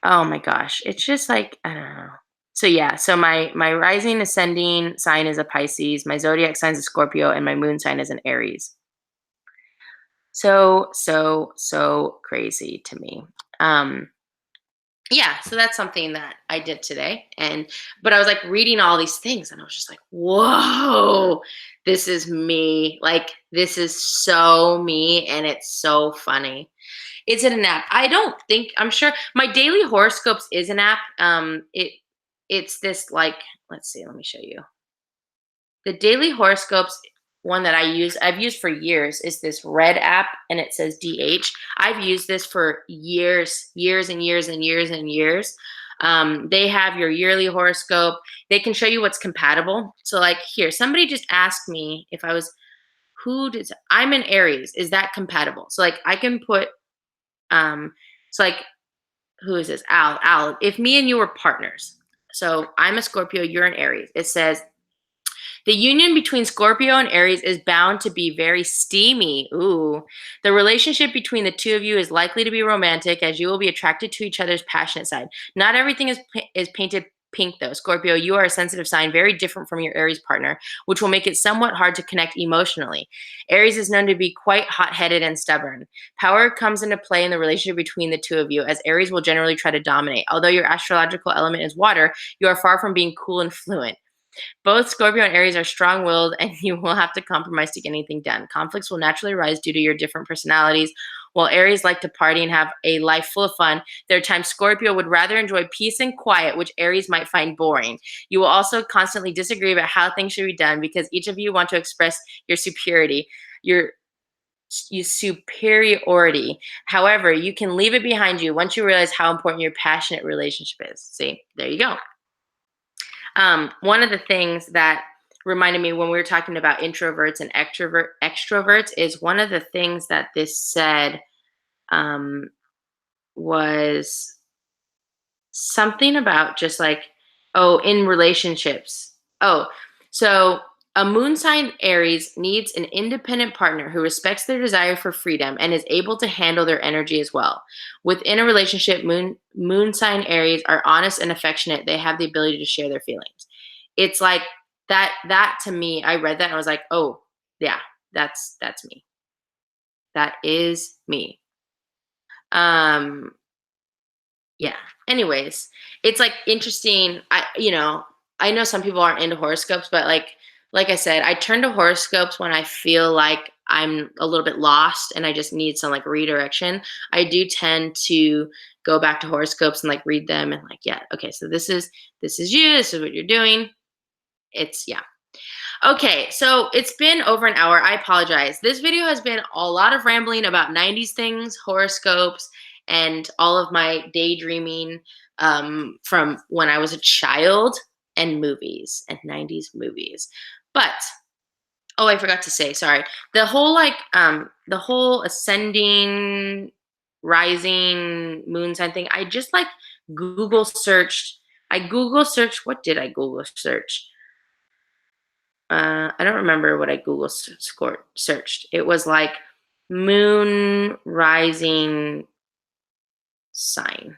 oh my gosh, it's just like, I don't know. So yeah, so my rising ascending sign is a Pisces, my zodiac sign is a Scorpio, and my moon sign is an Aries. So crazy to me. Um, yeah, so that's something that I did today. But I was like reading all these things and I was just like, whoa, this is me. Like, this is so me. And it's so funny. Is it an app? I don't think, I'm sure my daily horoscopes is an app. It's this like, let's see, let me show you. The daily horoscopes one that I've used for years is this red app and it says DH. I've used this for years, years and years and years and years. They have your yearly horoscope. They can show you what's compatible. So like here, somebody just asked me if I was I'm an Aries. Is that compatible? So like I can put so like who is this? Al. If me and you were partners. So I'm a Scorpio, you're an Aries. It says the union between Scorpio and Aries is bound to be very steamy. Ooh. The relationship between the two of you is likely to be romantic as you will be attracted to each other's passionate side. Not everything is painted pink though. Scorpio, you are a sensitive sign, very different from your Aries partner, which will make it somewhat hard to connect emotionally. Aries is known to be quite hot-headed and stubborn. Power comes into play in the relationship between the two of you, as Aries will generally try to dominate. Although your astrological element is water, you are far from being cool and fluent. Both Scorpio and Aries are strong willed, and you will have to compromise to get anything done. Conflicts will naturally arise due to your different personalities. While Aries like to party and have a life full of fun, there are times Scorpio would rather enjoy peace and quiet, which Aries might find boring. You will also constantly disagree about how things should be done because each of you want to express your superiority. Your superiority. However, you can leave it behind you once you realize how important your passionate relationship is. See, there you go. One of the things that reminded me when we were talking about introverts and extroverts is one of the things that this said um, was something about just like, oh, in relationships. Oh, so a moon sign Aries needs an independent partner who respects their desire for freedom and is able to handle their energy as well. Within a relationship, moon sign Aries are honest and affectionate. They have the ability to share their feelings. It's like that to me, I read that and I was like, oh, yeah, that's me. That is me. Um yeah. Anyways, it's like interesting. I know some people aren't into horoscopes, but like I said, I turn to horoscopes when I feel like I'm a little bit lost and I just need some like redirection. I do tend to go back to horoscopes and like read them and like, yeah, okay, so this is you, this is what you're doing. It's yeah. Okay, so it's been over an hour. I apologize. This video has been a lot of rambling about 90s things, horoscopes, and all of my daydreaming from when I was a child and movies and 90s movies. But oh, I forgot to say, sorry. The whole ascending rising moon sign thing. I just like Google searched. What did I Google search? I don't remember what I Google searched. It was like moon rising sign.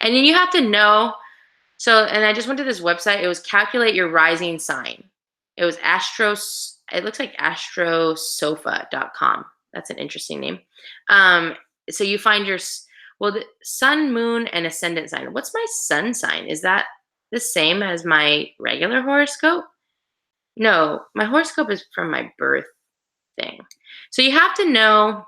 And then you have to know. So, and I just went to this website. It was calculate your rising sign. It was it looks like astrosofa.com. That's an interesting name. So you find the sun, moon, and ascendant sign. What's my sun sign? Is that the same as my regular horoscope? No, my horoscope is from my birth thing. So you have to know,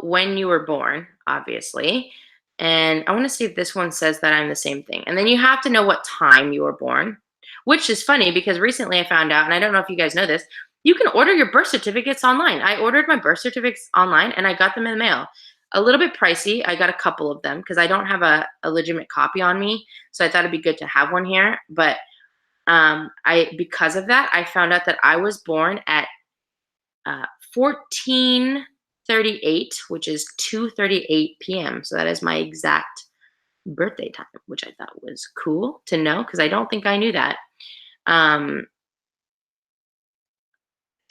when you were born, obviously. And I want to see if this one says that I'm the same thing. And then you have to know what time you were born, which is funny because recently I found out, and I don't know if you guys know this, you can order your birth certificates online. I ordered my birth certificates online and I got them in the mail. A little bit pricey. I got a couple of them because I don't have a legitimate copy on me. So I thought it'd be good to have one here. But because of that, I found out that I was born at 14:38, which is 2:38 p.m. So that is my exact birthday time, which I thought was cool to know because I don't think I knew that.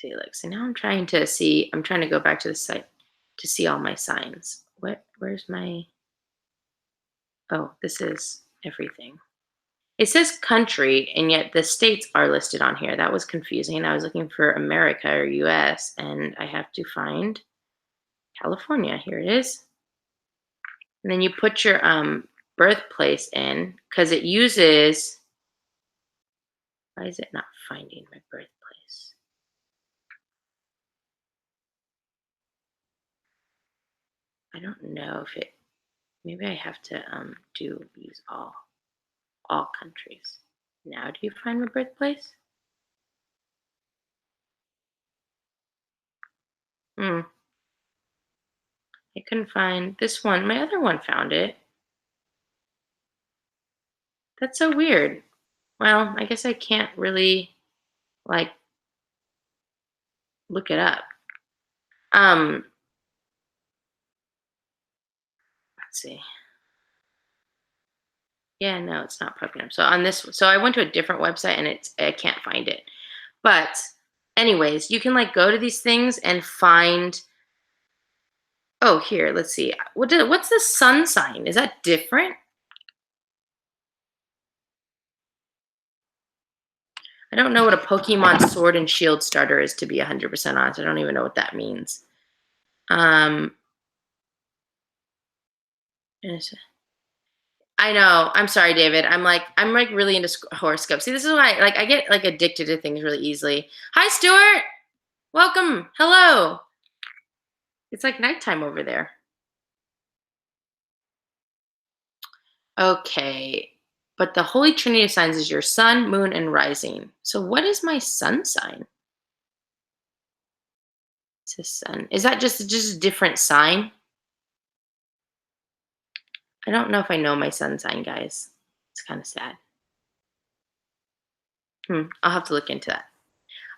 See, look, so now I'm trying to go back to the site to see all my signs. Where's my, oh, this is everything. It says country, and yet the states are listed on here. That was confusing. I was looking for America or US, and I have to find California. Here it is. And then you put your birthplace in because it uses. Why is it not finding my birthplace? I don't know if it. Maybe I have to use all countries. Now, do you find my birthplace? I couldn't find this one. My other one found it. That's so weird. Well, I guess I can't really like look it up. Let's see. Yeah, no, it's not popping up. So I went to a different website and I can't find it. But anyways, you can go to these things and find. Oh, here, let's see. What's the sun sign? Is that different? I don't know what a Pokemon Sword and Shield starter is, to be 100% honest. I don't even know what that means. I know. I'm sorry, David. I'm really into horoscopes. See, this is why I get addicted to things really easily. Hi, Stuart. Welcome. Hello. It's like nighttime over there. Okay. But the Holy Trinity of signs is your sun, moon, and rising. So what is my sun sign? It's a sun. Is that just a different sign? I don't know if I know my sun sign, guys. It's kind of sad. I'll have to look into that.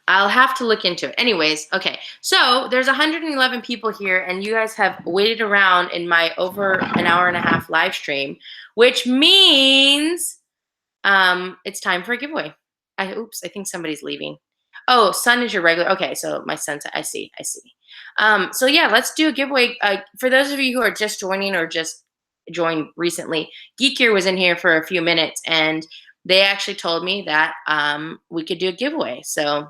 I'll have to look into it. Anyways, okay. So there's 111 people here, and you guys have waited around in my over an hour and a half live stream, which means it's time for a giveaway. Oops, I think somebody's leaving. Oh, sun is your regular. Okay, so my sun. I see. So yeah, let's do a giveaway. For those of you who are just joining or just joined recently, Geek Gear was in here for a few minutes, and they actually told me that we could do a giveaway. So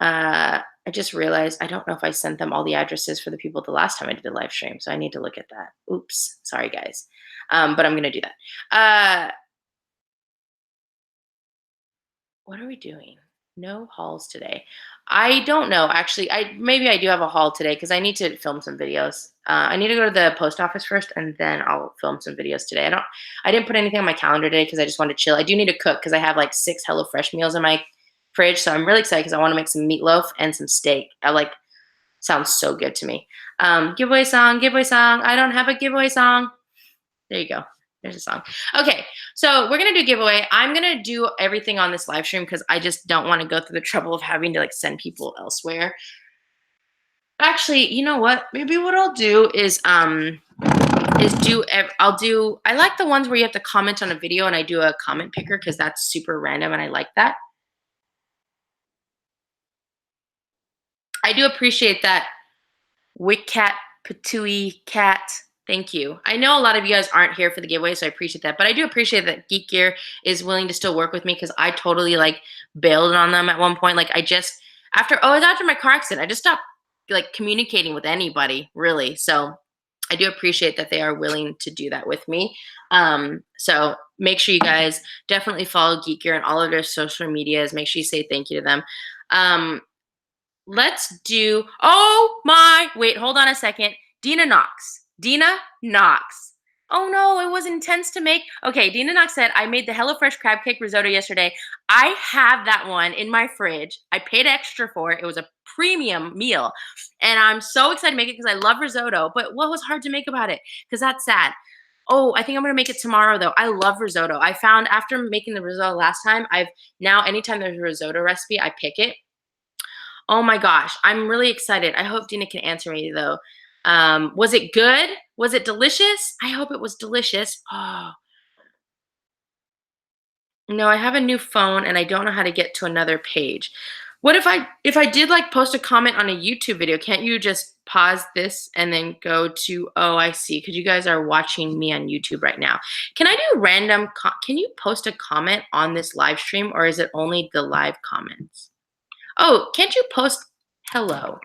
I just realized I don't know if I sent them all the addresses for the people the last time I did a live stream, so I need to look at that. Oops, sorry guys, but I'm gonna do that. What are we doing? No hauls today. I don't know. Actually, maybe I do have a haul today because I need to film some videos. I need to go to the post office first, and then I'll film some videos today. I didn't put anything on my calendar today because I just wanted to chill. I do need to cook because I have 6 HelloFresh meals in my fridge, so I'm really excited because I want to make some meatloaf and some steak. Sounds so good to me. Giveaway song. I don't have a giveaway song. There you go. There's a song. Okay, so we're gonna do a giveaway. I'm gonna do everything on this live stream because I just don't want to go through the trouble of having to send people elsewhere. Actually, you know what? Maybe what I'll do is I like the ones where you have to comment on a video and I do a comment picker because that's super random and I like that. I do appreciate that. Wick Cat, Patooey Cat. Thank you. I know a lot of you guys aren't here for the giveaway, so I appreciate that. But I do appreciate that Geek Gear is willing to still work with me because I totally like bailed on them at one point. Like I just after it was after my car accident, I just stopped like communicating with anybody really. So I do appreciate that they are willing to do that with me. So make sure you guys definitely follow Geek Gear on all of their social medias. Make sure you say thank you to them. Let's do, oh my, wait, hold on a second. Dina Knox. Dina Knox. Oh no, it was intense to make. Okay, Dina Knox said, I made the HelloFresh crab cake risotto yesterday. I have that one in my fridge. I paid extra for it. It was a premium meal. And I'm so excited to make it because I love risotto. But what was hard to make about it? Because that's sad. Oh, I think I'm going to make it tomorrow though. I love risotto. I found after making the risotto last time, I've now, anytime there's a risotto recipe, I pick it. Oh my gosh, I'm really excited. I hope Dina can answer me though. Was it good? Was it delicious? I hope it was delicious. Oh, no, I have a new phone and I don't know how to get to another page. What if I did like post a comment on a YouTube video, can't you just pause this and then go to, oh, I see, because you guys are watching me on YouTube right now. Can I do random, can you post a comment on this live stream or is it only the live comments? Oh, can't you post hello?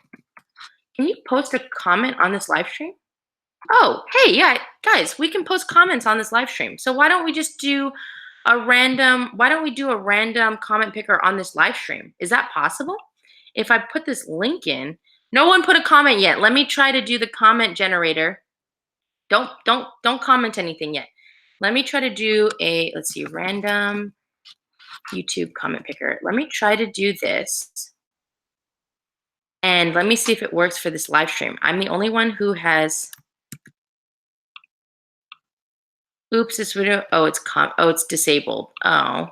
Can you post a comment on this live stream? Oh, hey, yeah, guys, we can post comments on this live stream. So why don't we just do why don't we do a random comment picker on this live stream? Is that possible? If I put this link in, no one put a comment yet. Let me try to do the comment generator. Don't comment anything yet. Let me try to do a, let's see, random YouTube comment picker. Let me try to do this. And let me see if it works for this live stream. I'm the only one who has, oops, this video, oh, it's disabled. Oh,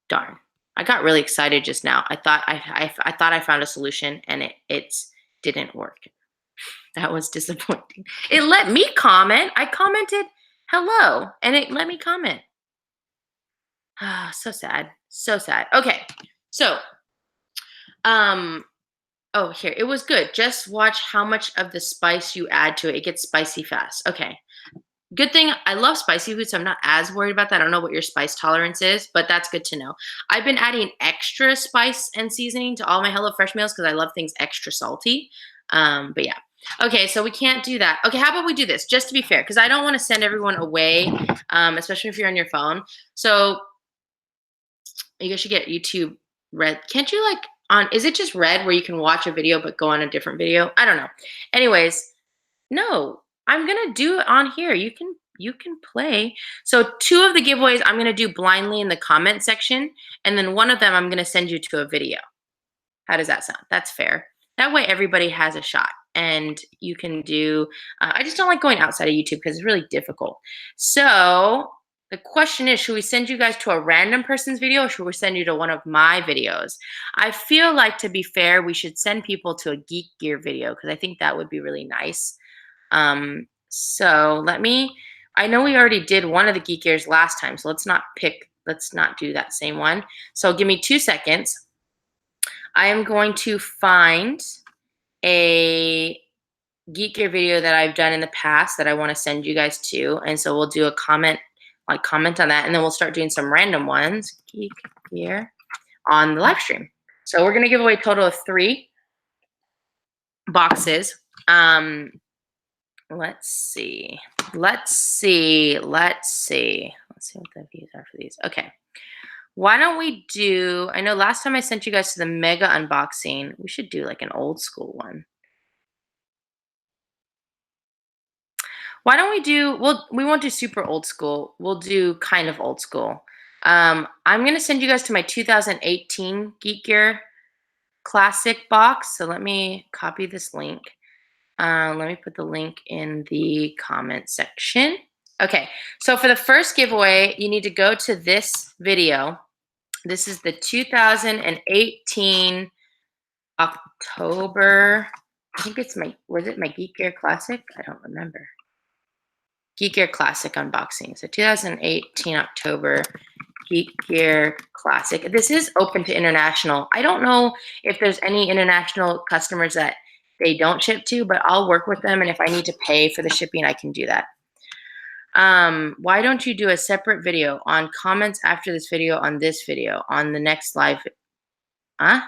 darn. I got really excited just now. I thought I found a solution and it didn't work. That was disappointing. It let me comment. I commented hello and it let me comment. Ah, so sad. So sad. Okay. So, oh, here, it was good. Just watch how much of the spice you add to it. It gets spicy fast. Okay. Good thing I love spicy food, so I'm not as worried about that. I don't know what your spice tolerance is, but that's good to know. I've been adding extra spice and seasoning to all my HelloFresh meals because I love things extra salty. But yeah. Okay, so we can't do that. Okay, how about we do this, just to be fair, because I don't want to send everyone away, especially if you're on your phone. So you guys should get YouTube Red. Can't you like is it just Red where you can watch a video but go on a different video? I don't know. Anyways, no, I'm gonna do it on here. You can play. So 2 of the giveaways I'm gonna do blindly in the comment section, and then 1 of them I'm gonna send you to a video. How does that sound? That's fair. That way everybody has a shot, and you can do. I just don't like going outside of YouTube because it's really difficult. So the question is, should we send you guys to a random person's video or should we send you to one of my videos? I feel like, to be fair, we should send people to a Geek Gear video because I think that would be really nice. So I know we already did one of the Geek Gears last time, so let's not do that same one. So give me 2 seconds. I am going to find a Geek Gear video that I've done in the past that I want to send you guys to. And so we'll do a comment on that, and then we'll start doing some random ones, Geek Gear, on the live stream. So we're going to give away a total of 3 boxes. Let's see what the views are for these. Okay. Why don't we do, I know last time I sent you guys to the mega unboxing. We should do like an old school one. Why don't we do, we won't do super old school. We'll do kind of old school. I'm going to send you guys to my 2018 Geek Gear Classic box. So let me copy this link. Let me put the link in the comment section. Okay, so for the first giveaway, you need to go to this video. This is the 2018 October think it's was it my Geek Gear Classic? I don't remember. Geek Gear Classic unboxing. So 2018 October, Geek Gear Classic. This is open to international. I don't know if there's any international customers that they don't ship to, but I'll work with them. And if I need to pay for the shipping, I can do that. Why don't you do a separate video on comments after this video on this video on the next live? Huh?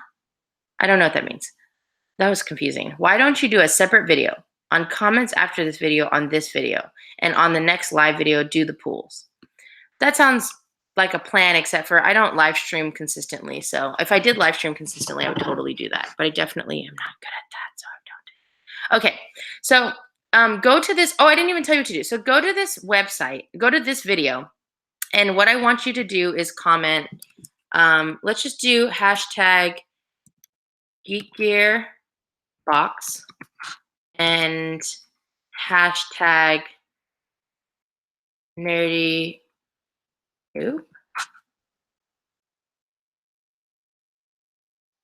I don't know what that means. That was confusing. Why don't you do a separate video on comments after this video on this video, and on the next live video, do the pools? That sounds like a plan, except for I don't live stream consistently. So if I did live stream consistently, I would totally do that. But I definitely am not good at that, so I don't. Okay, so go to this. Oh, I didn't even tell you what to do. So go to this website, go to this video, and what I want you to do is comment. Let's just do hashtag Geek Gear Box and hashtag nerdy Newb.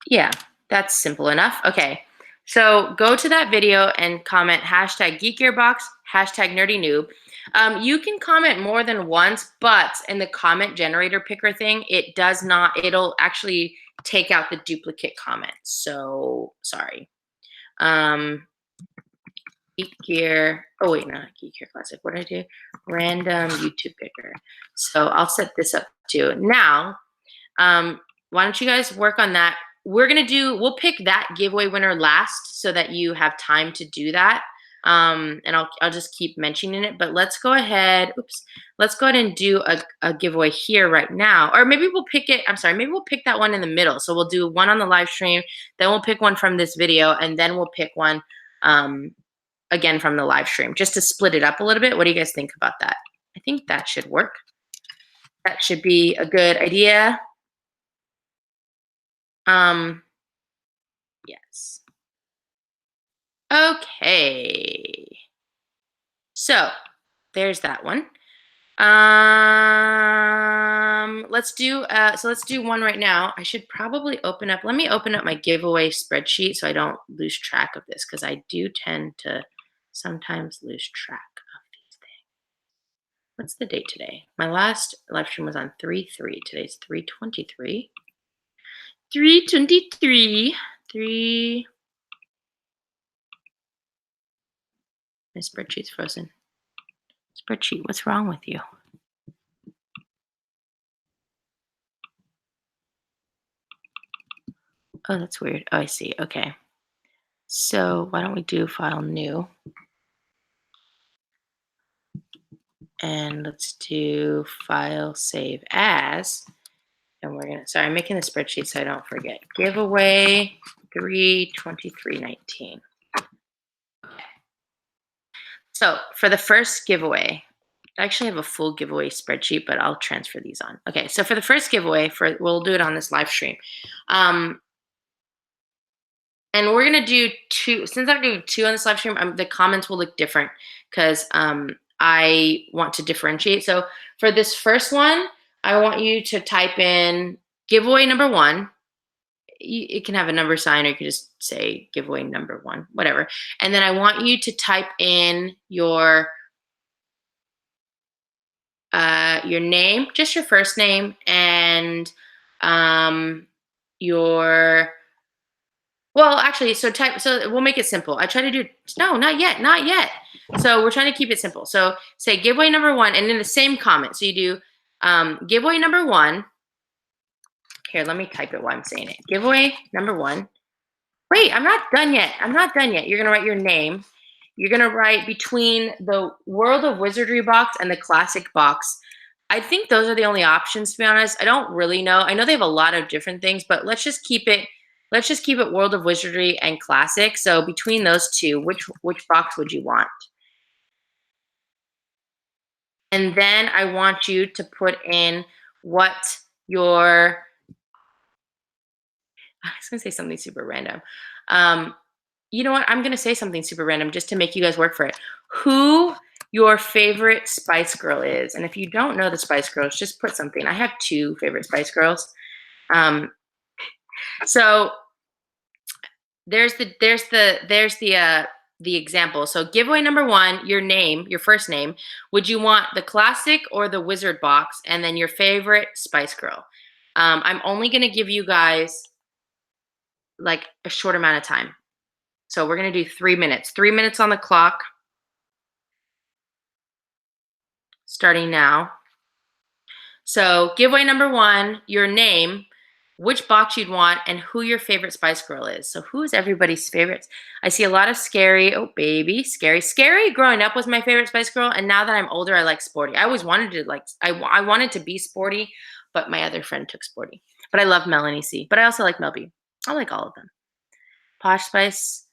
Yeah, that's simple enough. Okay, so go to that video and comment hashtag Geek Gear Box, hashtag nerdy Newb. You can comment more than once, but in the comment generator picker thing, it does not, it'll actually take out the duplicate comments. So sorry. Geek Gear, oh wait, not Geek Gear Classic. What did I do? Random YouTube picker. So I'll set this up too. Now, why don't you guys work on that? We'll pick that giveaway winner last so that you have time to do that. And I'll just keep mentioning it, but let's go ahead. Let's go ahead and do a giveaway here right now. Or maybe we'll pick it. I'm sorry. Maybe we'll pick that one in the middle. So we'll do one on the live stream, then we'll pick one from this video, and then we'll pick one again from the live stream, just to split it up a little bit. What do you guys think about that? I think that should work. That should be a good idea. Yes. Okay. So there's that one. Let's do one right now. I should probably let me open up my giveaway spreadsheet so I don't lose track of this, because I do tend to sometimes lose track of these things. What's the date today? My last live stream was on 3/3. Today's 3/23. 3/23. 3. My spreadsheet's frozen. Spreadsheet, what's wrong with you? Oh, that's weird. Oh, I see. Okay. So why don't we do file new? And let's do file save as. And we're gonna, sorry, I'm making the spreadsheet so I don't forget. Giveaway 3/23/19. Okay. So for the first giveaway, I actually have a full giveaway spreadsheet, but I'll transfer these on. Okay, so for the first giveaway, we'll do it on this live stream. And we're gonna do 2. Since I'm doing 2 on this live stream, the comments will look different because I want to differentiate. So for this first one, I want you to type in giveaway number 1. It can have a number sign, or you can just say giveaway number 1, whatever. And then I want you to type in your name, just your first name, and well, actually, so we'll make it simple. I try to do, no, not yet. So we're trying to keep it simple. So say giveaway number 1, and in the same comment. So you do giveaway number 1. Here, let me type it while I'm saying it. Giveaway number 1. Wait, I'm not done yet. You're going to write your name. You're going to write between the World of Wizardry box and the Classic box. I think those are the only options, to be honest. I don't really know. I know they have a lot of different things, but let's just keep it World of Wizardry and Classic. So between those two, which box would you want? And then I want you to put in what your, I was going to say something super random. You know what? I'm going to say something super random just to make you guys work for it. Who your favorite Spice Girl is. And if you don't know the Spice Girls, just put something. I have 2 favorite Spice Girls. So there's the example. So giveaway number one, your name, your first name. Would you want the classic or the wizard box? And then your favorite Spice Girl. I'm only gonna give you guys like a short amount of time. So we're gonna do 3 minutes. 3 minutes on the clock, starting now. So giveaway number one, your name, which box you'd want, and who your favorite Spice Girl is. So who is everybody's favorites? I see a lot of Scary. Oh, baby, Scary. Scary growing up was my favorite Spice Girl, and now that I'm older, I like Sporty. I always wanted to like, I wanted to be Sporty, but my other friend took Sporty. But I love Melanie C. But I also like Mel B. I like all of them. Posh Spice.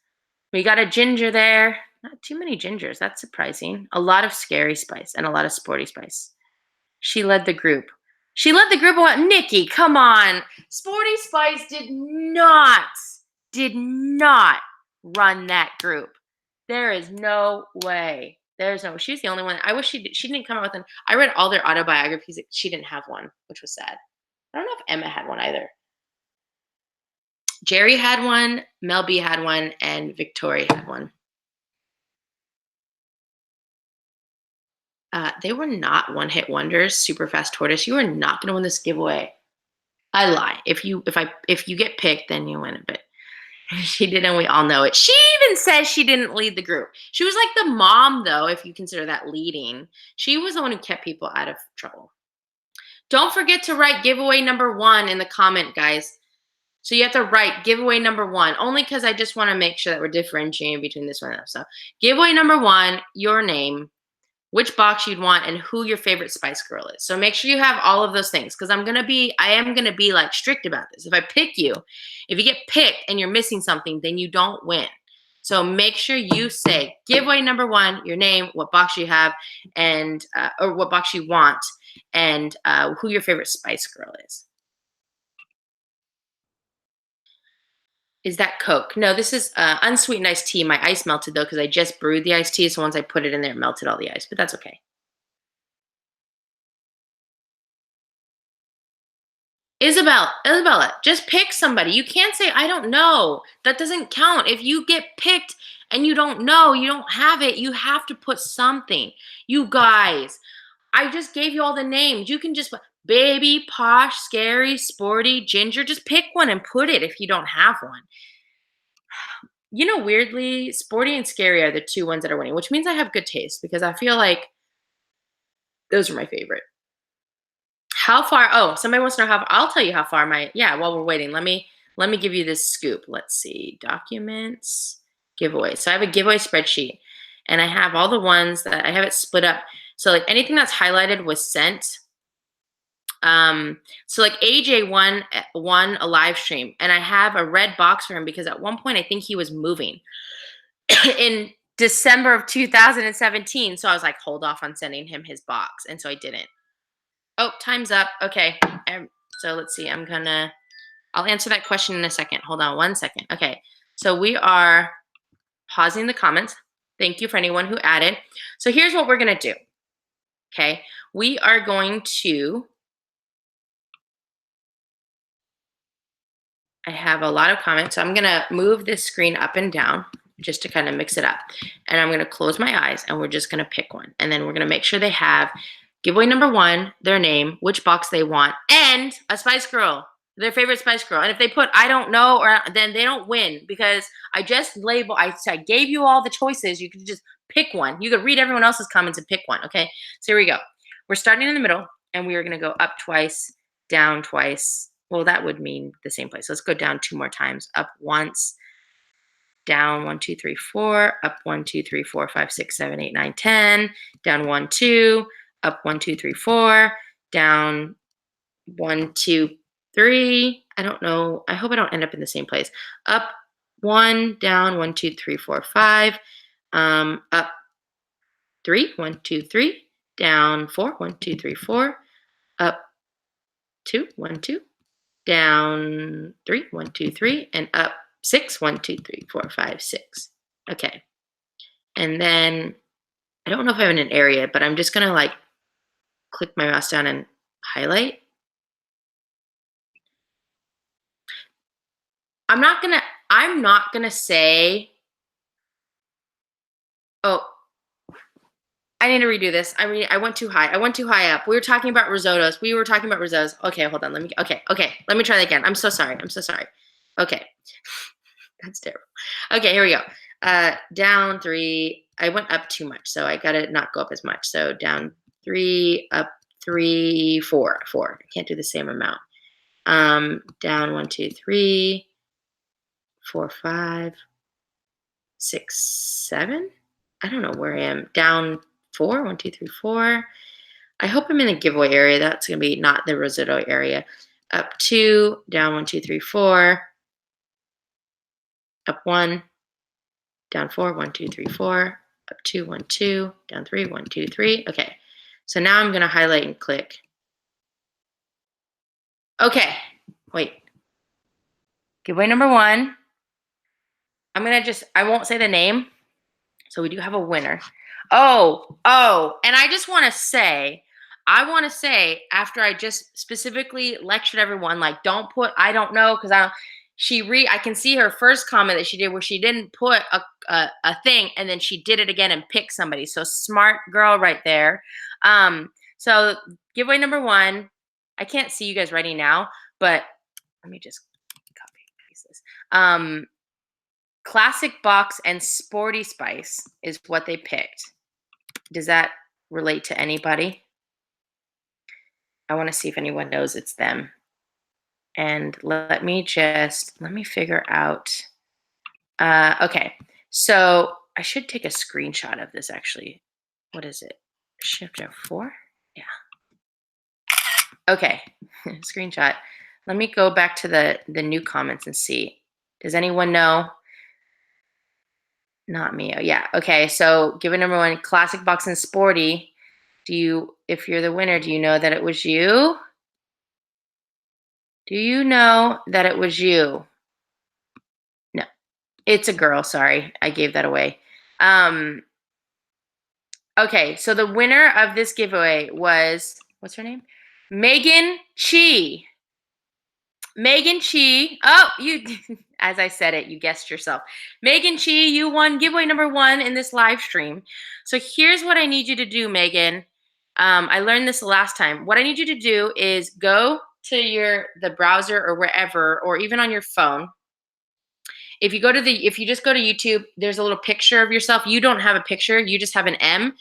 We got a ginger there. Not too many gingers. That's surprising. A lot of Scary Spice and a lot of Sporty Spice. She led the group. She led the group. What? Nikki, come on. Sporty Spice did not run that group. There is no way. She's the only one. I wish she didn't come out with I read all their autobiographies. She didn't have one, which was sad. I don't know if Emma had one either. Jerry had one, Mel B had one, and Victoria had one. They were not one-hit wonders. Super Fast Tortoise, you are not going to win this giveaway. I lie. If you get picked, then you win it. But she didn't. We all know it. She even says she didn't lead the group. She was like the mom, though, if you consider that leading. She was the one who kept people out of trouble. Don't forget to write giveaway number one in the comment, guys. So you have to write giveaway number one, only because I just want to make sure that we're differentiating between this one and that. So giveaway number one, your name, which box you'd want, and who your favorite Spice Girl is. So make sure you have all of those things, because I am gonna be like strict about this. If I pick you, if you get picked and you're missing something, then you don't win. So make sure you say giveaway number one, your name, what box you have, and or what box you want, and who your favorite Spice Girl is. Is that Coke? No, this is unsweetened iced tea. My ice melted, though, because I just brewed the iced tea. So once I put it in there, it melted all the ice. But that's okay. Isabella, just pick somebody. You can't say, I don't know. That doesn't count. If you get picked and you don't know, you don't have it, you have to put something. You guys, I just gave you all the names. You can just put baby, posh, scary, sporty, ginger. Just pick one and put it if you don't have one. You know, weirdly, sporty and scary are the two ones that are winning, which means I have good taste because I feel like those are my favorite. How far? Oh, somebody wants to know how. I'll tell you how far my. Yeah, while we're waiting, let me give you this scoop. Let's see, documents, giveaway. So I have a giveaway spreadsheet, and I have all the ones that I have it split up. So like anything that's highlighted was sent. So like AJ won a live stream, and I have a red box for him because at one point I think he was moving in December of 2017. So I was like, hold off on sending him his box, and so I didn't. Oh, time's up. Okay. So let's see. I'll answer that question in a second. Hold on 1 second. Okay. So we are pausing the comments. Thank you for anyone who added. So here's what we're going to do. Okay. We are going to, I have a lot of comments. So I'm going to move this screen up and down just to kind of mix it up. And I'm going to close my eyes and we're just going to pick one. And then we're going to make sure they have giveaway number one, their name, which box they want, and a Spice Girl, their favorite Spice Girl. And if they put I don't know, or then they don't win because I just I gave you all the choices. You could just pick one. You could read everyone else's comments and pick one. Okay, so here we go. We're starting in the middle, and we are going to go up twice, down twice. Well, that would mean the same place. Let's go down 2 more times. Up once, down 1, 2, 3, 4, up 1, 2, 3, 4, 5, 6, 7, 8, 9, 10, down 1, 2, up 1, 2, 3, 4, down 1, 2, 3. I don't know. I hope I don't end up in the same place. Up 1, down 1, 2, 3, 4, 5. Up 3, 1, 2, 3. Down 4, 1, 2, 3, 4. Up 2, 1, 2. Down 3, 1, 2, 3. And up 6, 1, 2, 3, 4, 5, 6. Okay. And then I don't know if I have an area, but I'm just gonna like click my mouse down and highlight. I'm not gonna say, oh, I need to redo this. I went too high. I went too high up. We were talking about risottos. We were talking about risottos. Okay, hold on. Okay. Let me try that again. I'm so sorry. Okay. That's terrible. Okay, here we go. Down 3. I went up too much, so I gotta not go up as much. So down 3, up 3, 4. 4. I can't do the same amount. Down 1, 2, 3, 4, 5, 6, 7. I don't know where I am. Down 4. 1, 2, 3, 4. I hope I'm in a giveaway area. That's gonna be not the risotto area. Up 2, down 1, 2, 3, 4. Up 1, down 4, 1, 2, 3, 4. Up 2, 1, 2. Down 3, 1, 2, 3. Okay. So now I'm gonna highlight and click. Okay. Wait. Giveaway number 1. I won't say the name. So we do have a winner. Oh, and I want to say after I just specifically lectured everyone, like, don't put, I don't know, because I can see her first comment that she did where she didn't put a thing, and then she did it again and picked somebody. So smart girl right there. So giveaway number 1, I can't see you guys writing now, but let me just copy and paste this. Classic Box and Sporty Spice is what they picked. Does that relate to anybody? I want to see if anyone knows it's them. And let me figure out. Okay, so I should take a screenshot of this actually. What is it? Shift F4? Yeah. Okay, screenshot. Let me go back to the new comments and see. Does anyone know? Not me. Oh, yeah. Okay. So given number 1, Classic Box and Sporty. If you're the winner, do you know that it was you? Do you know that it was you? No, it's a girl. Sorry, I gave that away. Okay. So the winner of this giveaway was, what's her name? Megan Chi. Megan Chi. Oh, you, as I said it, you guessed yourself. Megan Chi, you won giveaway number 1 in this live stream. So here's what I need you to do, Megan. I learned this the last time. What I need you to do is go to the browser or wherever, or even on your phone. If you just go to YouTube, there's a little picture of yourself. You don't have a picture, you just have an M.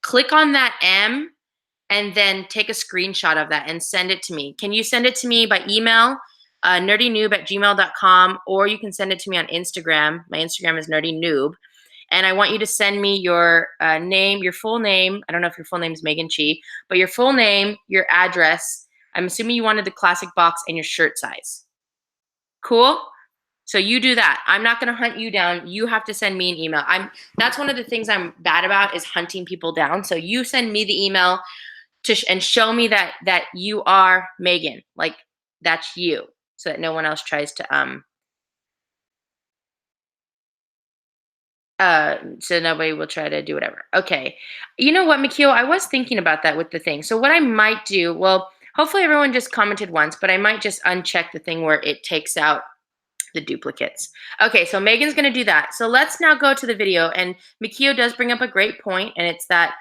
Click on that M and then take a screenshot of that and send it to me. Can you send it to me by email? nerdynewb@gmail.com, or you can send it to me on Instagram. My Instagram is nerdynewb. And I want you to send me your name, your full name. I don't know if your full name is Megan Chi, but your full name, your address. I'm assuming you wanted the classic box and your shirt size. Cool? So you do that. I'm not going to hunt you down. You have to send me an email. That's one of the things I'm bad about, is hunting people down. So you send me the email and show me that you are Megan. Like, that's you, so that no one else tries to so nobody will try to do whatever. Okay. You know what, Mikio? I was thinking about that with the thing. So what I might do, well, hopefully everyone just commented once, but I might just uncheck the thing where it takes out the duplicates. Okay, so Megan's going to do that. So let's now go to the video. And Mikio does bring up a great point, and it's that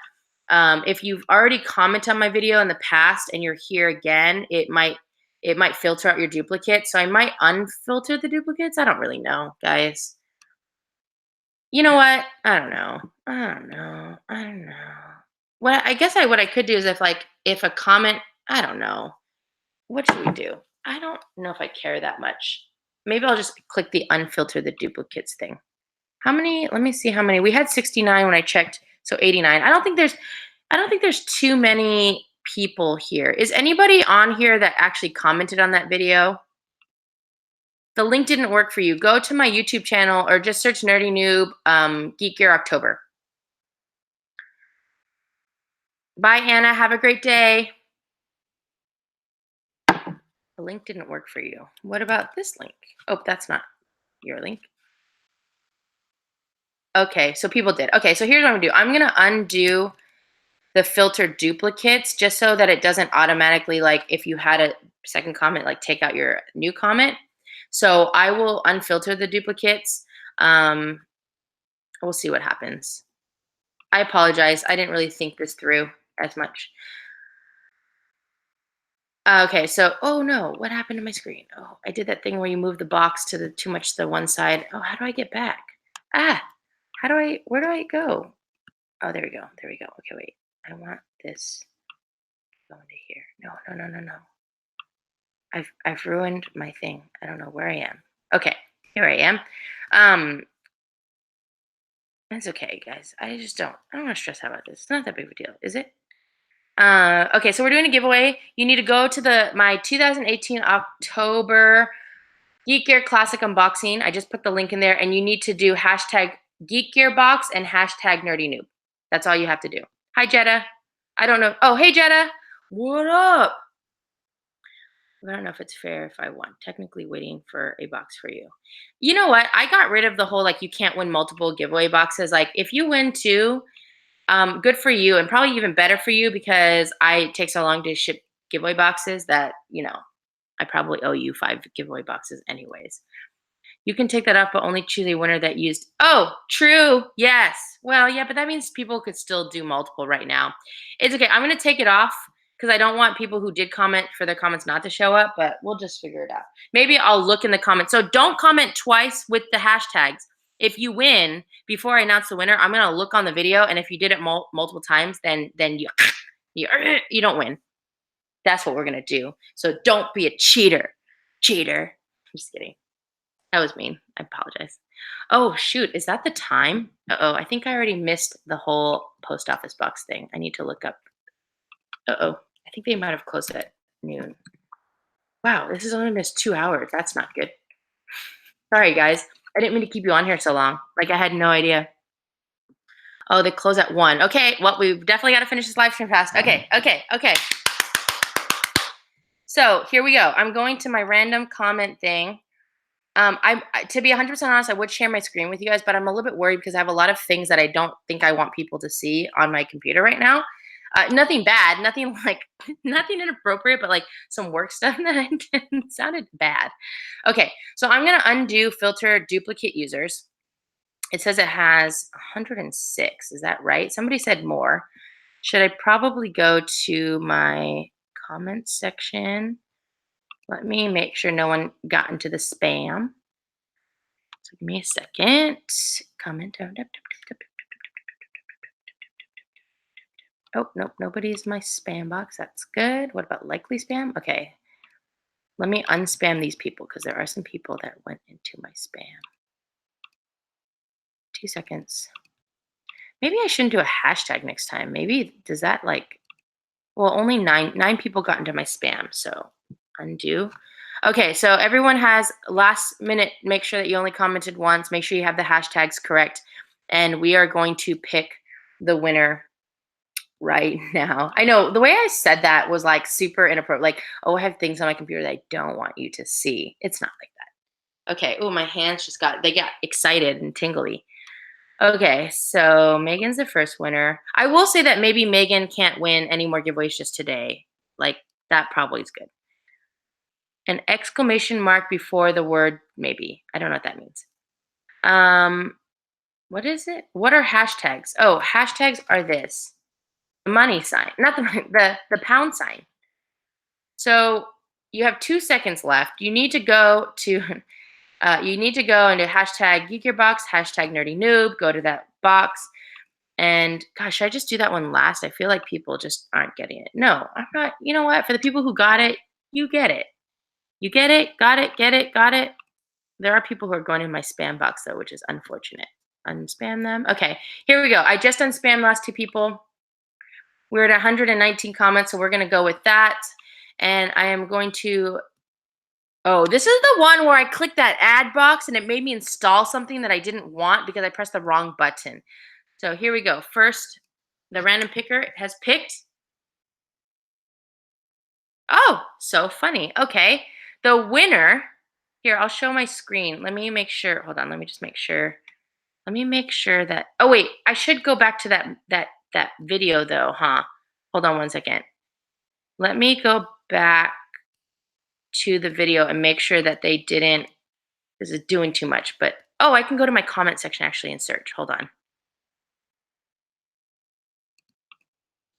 if you've already commented on my video in the past and you're here again, it might filter out your duplicates. So I might unfilter the duplicates. I don't really know, guys. You know what? I don't know. What I could do is if a comment, I don't know. What should we do? I don't know if I care that much. Maybe I'll just click the unfilter the duplicates thing. How many? Let me see how many. We had 69 when I checked, so 89. I don't think there's too many people here. Is anybody on here that actually commented on that video? The link didn't work for you. Go to my YouTube channel or just search Nerdy Newb Geek Gear October. Bye, Anna. Have a great day. The link didn't work for you. What about this link? Oh, that's not your link. Okay, so people did. Okay, so here's what I'm gonna do. I'm gonna undo the filter duplicates just so that it doesn't automatically, like, if you had a second comment, like, take out your new comment. So I will unfilter the duplicates. Um, we'll see what happens. I apologize. I didn't really think this through as much. Okay, so oh no, what happened to my screen? Oh, I did that thing where you move the box to the too much to the one side. Oh, how do I get back? Ah, where do I go? Oh, there we go. There we go. Okay, wait. I want this going to here. No, no, no, no, no. I've ruined my thing. I don't know where I am. Okay, here I am. Um, that's okay, guys. I don't want to stress out about this. It's not that big of a deal, is it? Okay, so we're doing a giveaway. You need to go to my 2018 October Geek Gear Classic unboxing. I just put the link in there, and you need to do hashtag Geek Gear Box and hashtag Nerdy Noob. That's all you have to do. Hi, Jetta. I don't know. Oh, hey, Jetta. What up? I don't know if it's fair if I won. Technically waiting for a box for you. You know what? I got rid of the whole like you can't win multiple giveaway boxes. Like if you win two, good for you, and probably even better for you because I take so long to ship giveaway boxes that I probably owe you 5 giveaway boxes anyways. You can take that off, but only choose a winner that used. Oh, true. Yes. Well, yeah, but that means people could still do multiple right now. It's okay. I'm going to take it off because I don't want people who did comment for their comments not to show up, but we'll just figure it out. Maybe I'll look in the comments. So don't comment twice with the hashtags. If you win before I announce the winner, I'm going to look on the video, and if you did it multiple times, then you you don't win. That's what we're going to do. So don't be a cheater. Cheater. I'm just kidding. That was mean. I apologize. Oh, shoot. Is that the time? Uh-oh. I think I already missed the whole post office box thing. I need to look up. Uh-oh. I think they might have closed at noon. Wow, this has only missed 2 hours. That's not good. Sorry, guys. I didn't mean to keep you on here so long. Like, I had no idea. Oh, they close at 1. Okay, well, we've definitely got to finish this live stream fast. Okay. So, here we go. I'm going to my random comment thing. To be 100% honest, I would share my screen with you guys, but I'm a little bit worried because I have a lot of things that I don't think I want people to see on my computer right now. Nothing bad, nothing like nothing inappropriate, but like some work stuff that I did sounded bad. Okay, so I'm gonna undo filter duplicate users. It says it has 106. Is that right? Somebody said more. Should I probably go to my comment section? Let me make sure no one got into the spam. So give me a second. Comment. Oh, nope, nobody's my spam box. That's good. What about likely spam? Okay. Let me unspam these people because there are some people that went into my spam. 2 seconds. Maybe I shouldn't do a hashtag next time. Maybe does that like well, only nine people got into my spam, so undo. Okay, so everyone has last minute. Make sure that you only commented once. Make sure you have the hashtags correct. And we are going to pick the winner right now. I know the way I said that was like super inappropriate. Like, oh, I have things on my computer that I don't want you to see. It's not like that. Okay. Oh, my hands they got excited and tingly. Okay, so Megan's the first winner. I will say that maybe Megan can't win any more giveaways just today. Like, that probably is good. An exclamation mark before the word maybe. I don't know what that means. What is it? What are hashtags? Oh, hashtags are this. The money sign. Not the money, the pound sign. So you have 2 seconds left. You need to go to into hashtag geekyourbox, hashtag nerdy noob, go to that box. And gosh, should I just do that one last? I feel like people just aren't getting it. No, I'm not. You know what? For the people who got it, you get it. You get it, got it, get it, got it. There are people who are going in my spam box though, which is unfortunate. Unspam them. Okay, here we go. I just unspammed the last 2 people. We're at 119 comments, so we're going to go with that. And I am going to. Oh, this is the one where I clicked that ad box and it made me install something that I didn't want because I pressed the wrong button. So here we go. First, the random picker has picked. Oh, so funny. Okay. The winner. Here, I'll show my screen. Let me make sure. Hold on. Let me just make sure. Let me make sure that. Oh, wait. I should go back to that video though, huh? Hold on one second. Let me go back to the video and make sure that they didn't This is doing too much, but oh, I can go to my comment section actually and search. Hold on.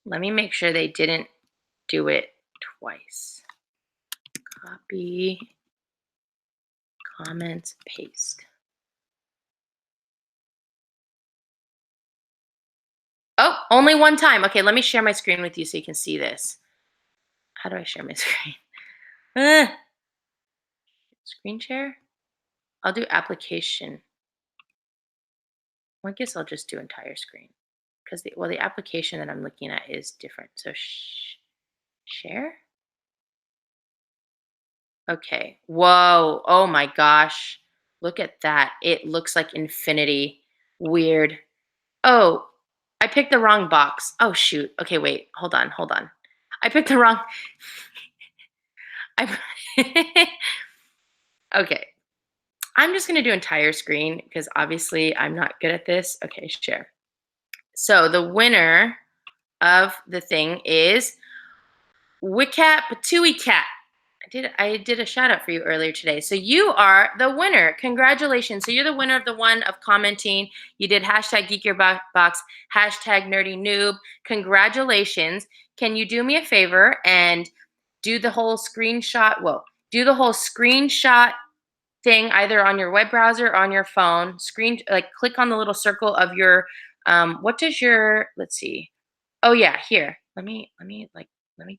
Let me make sure they didn't do it twice. Copy, comments, paste. Oh, only one time. Okay, let me share my screen with you so you can see this. How do I share my screen? Screen share? I'll do application. Well, I guess I'll just do entire screen because the application that I'm looking at is different. So share. Okay. Whoa. Oh my gosh. Look at that. It looks like infinity. Weird. Oh, I picked the wrong box. Oh shoot. Okay, wait. Hold on. Hold on. I picked the wrong. I. Okay. I'm just gonna do entire screen because obviously I'm not good at this. Okay, share. So the winner of the thing is Wicat Patui Cat. I did a shout out for you earlier today. So you are the winner. Congratulations. So you're the winner of the one of commenting. You did hashtag Geek Your Box, hashtag Nerdy Noob. Congratulations. Can you do me a favor and do the whole screenshot? Well, do the whole screenshot thing either on your web browser or on your phone. Click on the little circle of your what does your, let's see. Oh yeah, here. Let me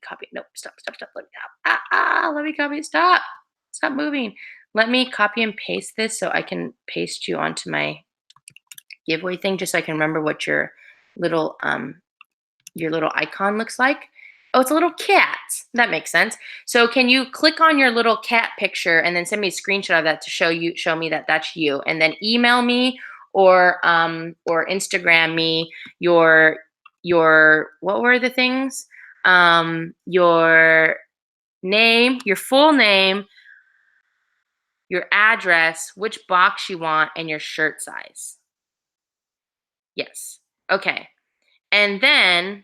copy. Nope, stop. Let me, let me copy. Stop moving. Let me copy and paste this so I can paste you onto my giveaway thing just so I can remember what little your little icon looks like. Oh, it's a little cat. That makes sense. So can you click on your little cat picture and then send me a screenshot of that to show me that that's you, and then email me or Instagram me your what were the things? Your name, your full name, your address, which box you want, and your shirt size. Yes. Okay. And then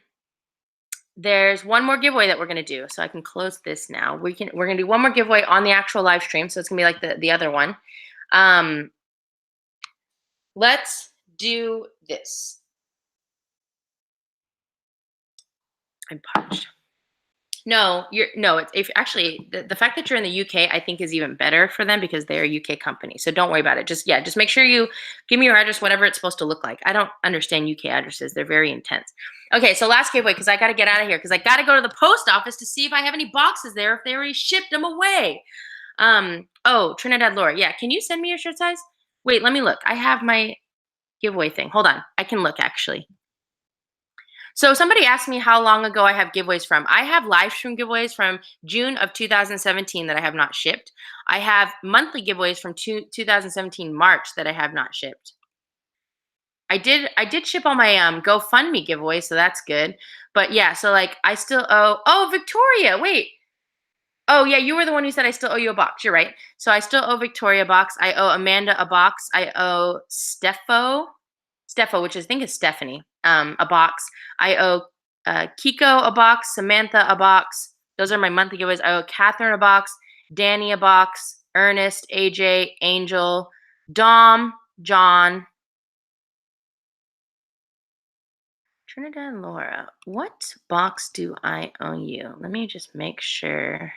there's one more giveaway that we're gonna do. So I can close this now. We're gonna do one more giveaway on the actual live stream. So it's gonna be like the other one. Let's do this. I'm parched. No, if actually the fact that you're in the UK, I think is even better for them because they're a UK company. So don't worry about it. Just make sure you give me your address, whatever it's supposed to look like. I don't understand UK addresses. They're very intense. Okay, so last giveaway because I got to get out of here because I got to go to the post office to see if I have any boxes there, if they already shipped them away. Oh, Trinidad Laura. Yeah, can you send me your shirt size? Wait, let me look. I have my giveaway thing. Hold on. I can look actually. So somebody asked me how long ago I have giveaways from. I have live stream giveaways from June of 2017 that I have not shipped. I have monthly giveaways from 2017 March that I have not shipped. I did ship all my GoFundMe giveaways, so that's good. But yeah, so like I still owe Victoria. Wait. Oh yeah, you were the one who said I still owe you a box. You're right. So I still owe Victoria a box. I owe Amanda a box. I owe Steffo, which I think is Stephanie, a box. I owe Kiko a box, Samantha a box. Those are my monthly giveaways. I owe Catherine a box, Danny a box, Ernest, AJ, Angel, Dom, John, Trinidad and Laura. What box do I owe you? Let me just make sure.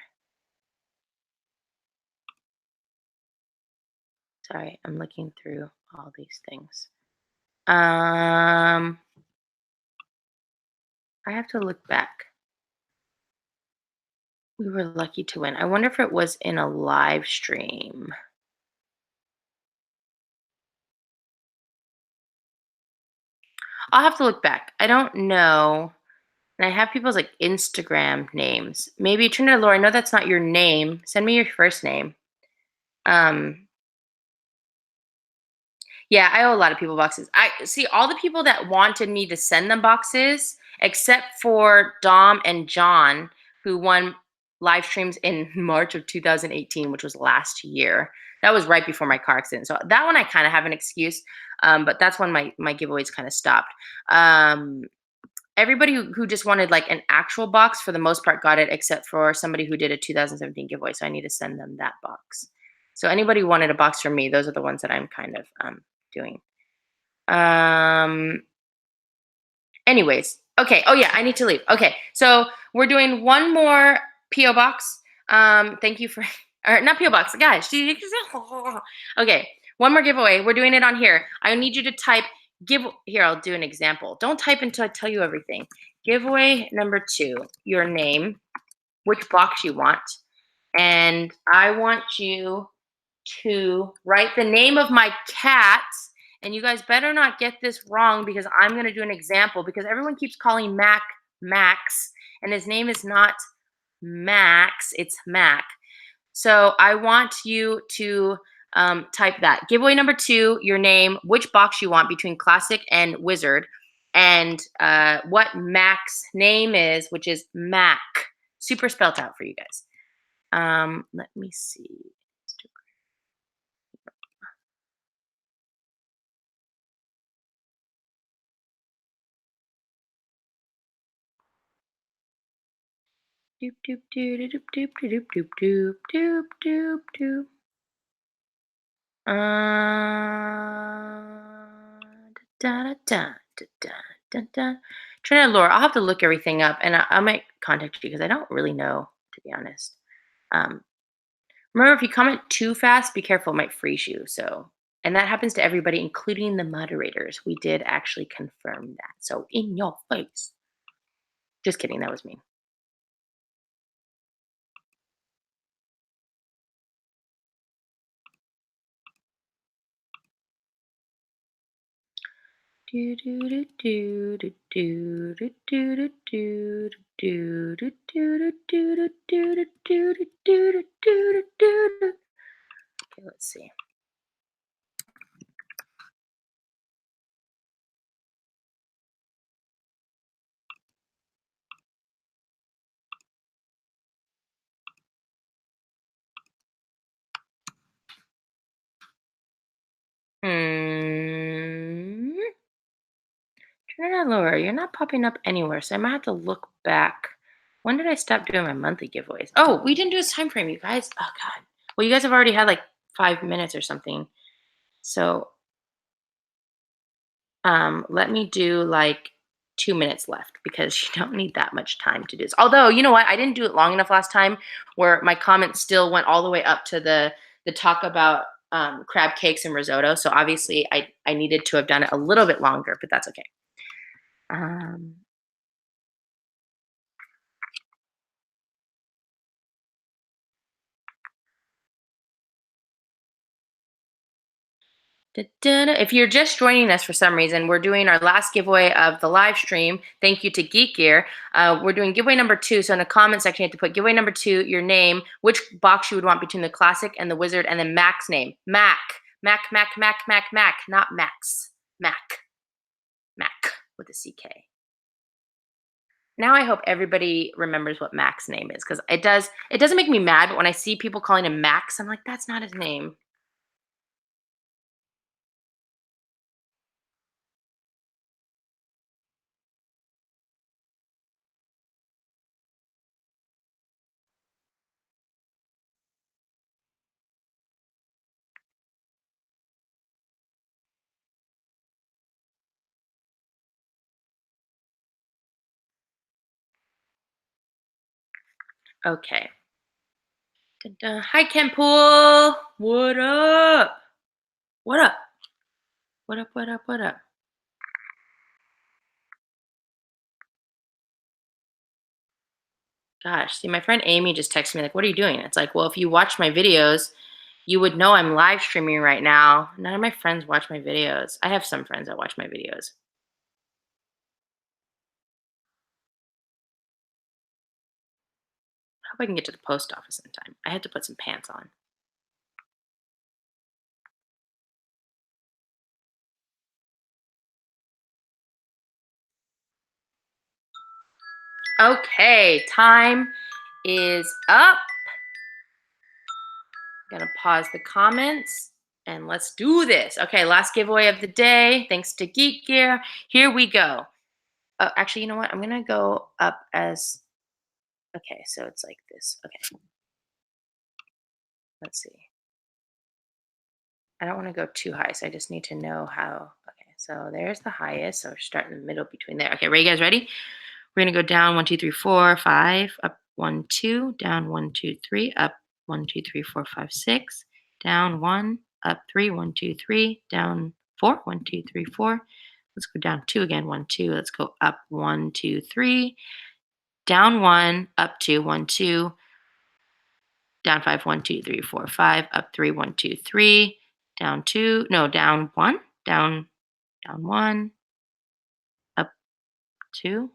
Sorry, I'm looking through all these things. I have to look back. We were lucky to win. I wonder if it was in a live stream. I'll have to look back. I don't know. And I have people's like Instagram names. Maybe Trinidad Laura, I know that's not your name. Send me your first name. Yeah, I owe a lot of people boxes. I see all the people that wanted me to send them boxes, except for Dom and John, who won live streams in March of 2018, which was last year. That was right before my car accident. So that one I kind of have an excuse, but that's when my giveaways kind of stopped. Everybody who just wanted like an actual box, for the most part, got it, except for somebody who did a 2017 giveaway. So I need to send them that box. So anybody who wanted a box from me, those are the ones that I'm kind of doing. Um, Anyways, okay. Oh yeah, I need to leave. Okay, so we're doing one more PO box. Thank you for, or not PO box, guys. Okay, one more giveaway. We're doing it on here. I need you to type give. Here, I'll do an example. Don't type until I tell you everything. Giveaway number 2. Your name, which box you want, and I want you to write the name of my cat. And you guys better not get this wrong because I'm going to do an example because everyone keeps calling Mac Max, and his name is not Max, it's Mac. So I want you to type that. Giveaway number 2, your name, which box you want between Classic and Wizard, and what Mac's name is, which is Mac. Super spelled out for you guys. Let me see. Doop doop doop doop doop doop doop doop doop doop doop. Da da da da da da da. Trina Laura, I'll have to look everything up, and I might contact you because I don't really know, to be honest. Um, Remember, if you comment too fast, be careful; it might freeze you. So, and that happens to everybody, including the moderators. We did actually confirm that. So, in your face. Just kidding. That was me. Do do do do do do do do do do do do do do do do do do. Okay, let's see. Hmm. Turn it on lower. You're not popping up anywhere, so I might have to look back. When did I stop doing my monthly giveaways? Oh, we didn't do a time frame, you guys. Oh God. Well, you guys have already had like 5 minutes or something. So let me do like 2 minutes left because you don't need that much time to do this. Although, you know what? I didn't do it long enough last time where my comments still went all the way up to the talk about crab cakes and risotto. So obviously I needed to have done it a little bit longer, but that's okay. Um, If you're just joining us for some reason, we're doing our last giveaway of the live stream. Thank you to Geek Gear. We're doing giveaway number 2. So in the comment section, you have to put giveaway number 2, your name, which box you would want between the Classic and the Wizard, and then Mac's name. Mac. Mac, Mac, Mac, Mac, Mac, not Max. Mac. Mac with a CK. Now I hope everybody remembers what Mac's name is because it doesn't make me mad, but when I see people calling him Max, I'm like, that's not his name. Okay. Dun-dun. Hi, Ken Pool. What up? What up? What up? What up? What up? Gosh, see, my friend Amy just texted me like, "What are you doing?" It's like, well, if you watch my videos, you would know I'm live streaming right now. None of my friends watch my videos. I have some friends that watch my videos. I hope I can get to the post office in time. I had to put some pants on. Okay, time is up. I'm gonna pause the comments and let's do this. Okay, last giveaway of the day. Thanks to Geek Gear. Here we go. Actually, you know what? I'm gonna go up as. Okay, so it's like this. Okay, let's see. I don't want to go too high, so I just need to know how. Okay, so there's the highest. So start in the middle between there. Okay, you guys ready? We're gonna go down 1, 2, 3, 4, 5, up 1, 2, down 1, 2, 3, up 1, 2, 3, 4, 5, 6, down 1, up 3, 1, 2, 3, down 4, 1, 2, 3, 4. Let's go down 2 again, 1, 2. Let's go up 1, 2, 3, down 1, up 2, 1, 2, down 5, 1, 2, 3, 4, 5, up 3, 1, 2, 3, down 2, no, down 1, down 1, up 2,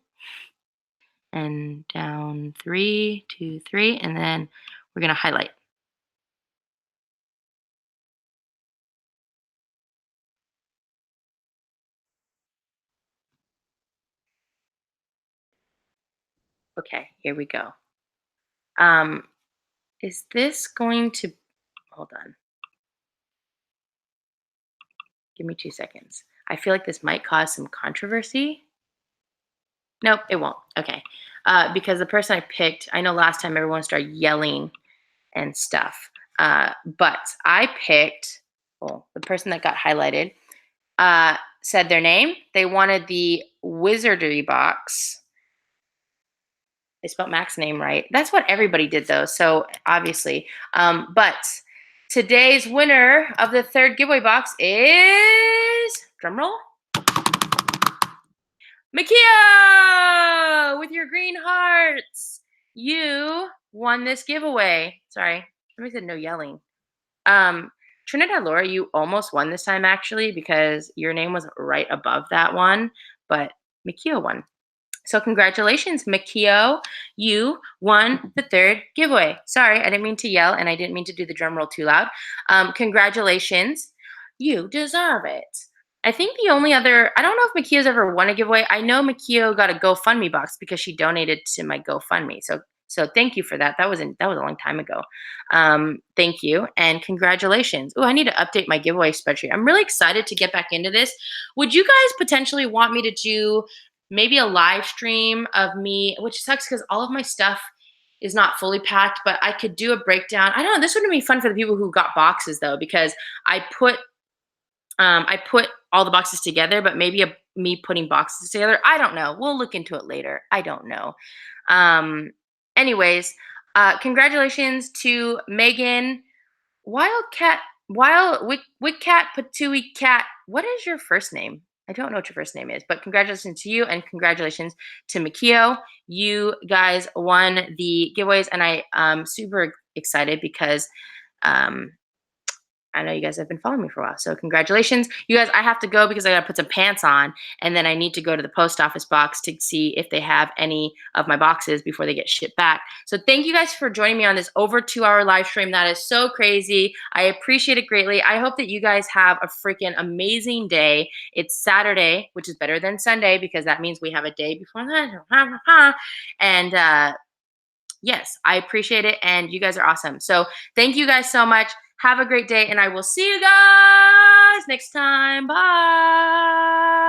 and down 3, 2, 3, and then we're going to highlight. Okay, here we go. Is this going to, hold on. Give me 2 seconds. I feel like this might cause some controversy. Nope, it won't. Okay. Because the person I picked, I know last time everyone started yelling and stuff. But I picked, well, the person that got highlighted said their name. They wanted the wizardry box. They spelled Mac's name right. That's what everybody did, though. So obviously, but today's winner of the third giveaway box is, drumroll, Makia with your green hearts. You won this giveaway. Sorry, somebody said no yelling. Trinidad Laura, you almost won this time actually because your name was right above that one, but Makia won. So congratulations, Makio. You won the third giveaway. Sorry, I didn't mean to yell and I didn't mean to do the drum roll too loud. Congratulations. You deserve it. I think the only other, I don't know if Makio's ever won a giveaway. I know Makio got a GoFundMe box because she donated to my GoFundMe. So thank you for that. That was a long time ago. Thank you and congratulations. Oh, I need to update my giveaway spreadsheet. I'm really excited to get back into this. Would you guys potentially want me to do maybe a live stream of me, which sucks because all of my stuff is not fully packed, but I could do a breakdown. I don't know. This would be fun for the people who got boxes though, because I put all the boxes together, but maybe me putting boxes together. I don't know. We'll look into it later. I don't know. Anyways, congratulations to Megan, Wildcat, Wickcat, Patui Cat. What is your first name? I don't know what your first name is, but congratulations to you and congratulations to Makio. You guys won the giveaways, and I'm super excited because I know you guys have been following me for a while. So congratulations. You guys, I have to go because I got to put some pants on, and then I need to go to the post office box to see if they have any of my boxes before they get shipped back. So thank you guys for joining me on this over 2-hour live stream. That is so crazy. I appreciate it greatly. I hope that you guys have a freaking amazing day. It's Saturday, which is better than Sunday because that means we have a day before that. And yes, I appreciate it, and you guys are awesome. So thank you guys so much. Have a great day, and I will see you guys next time. Bye.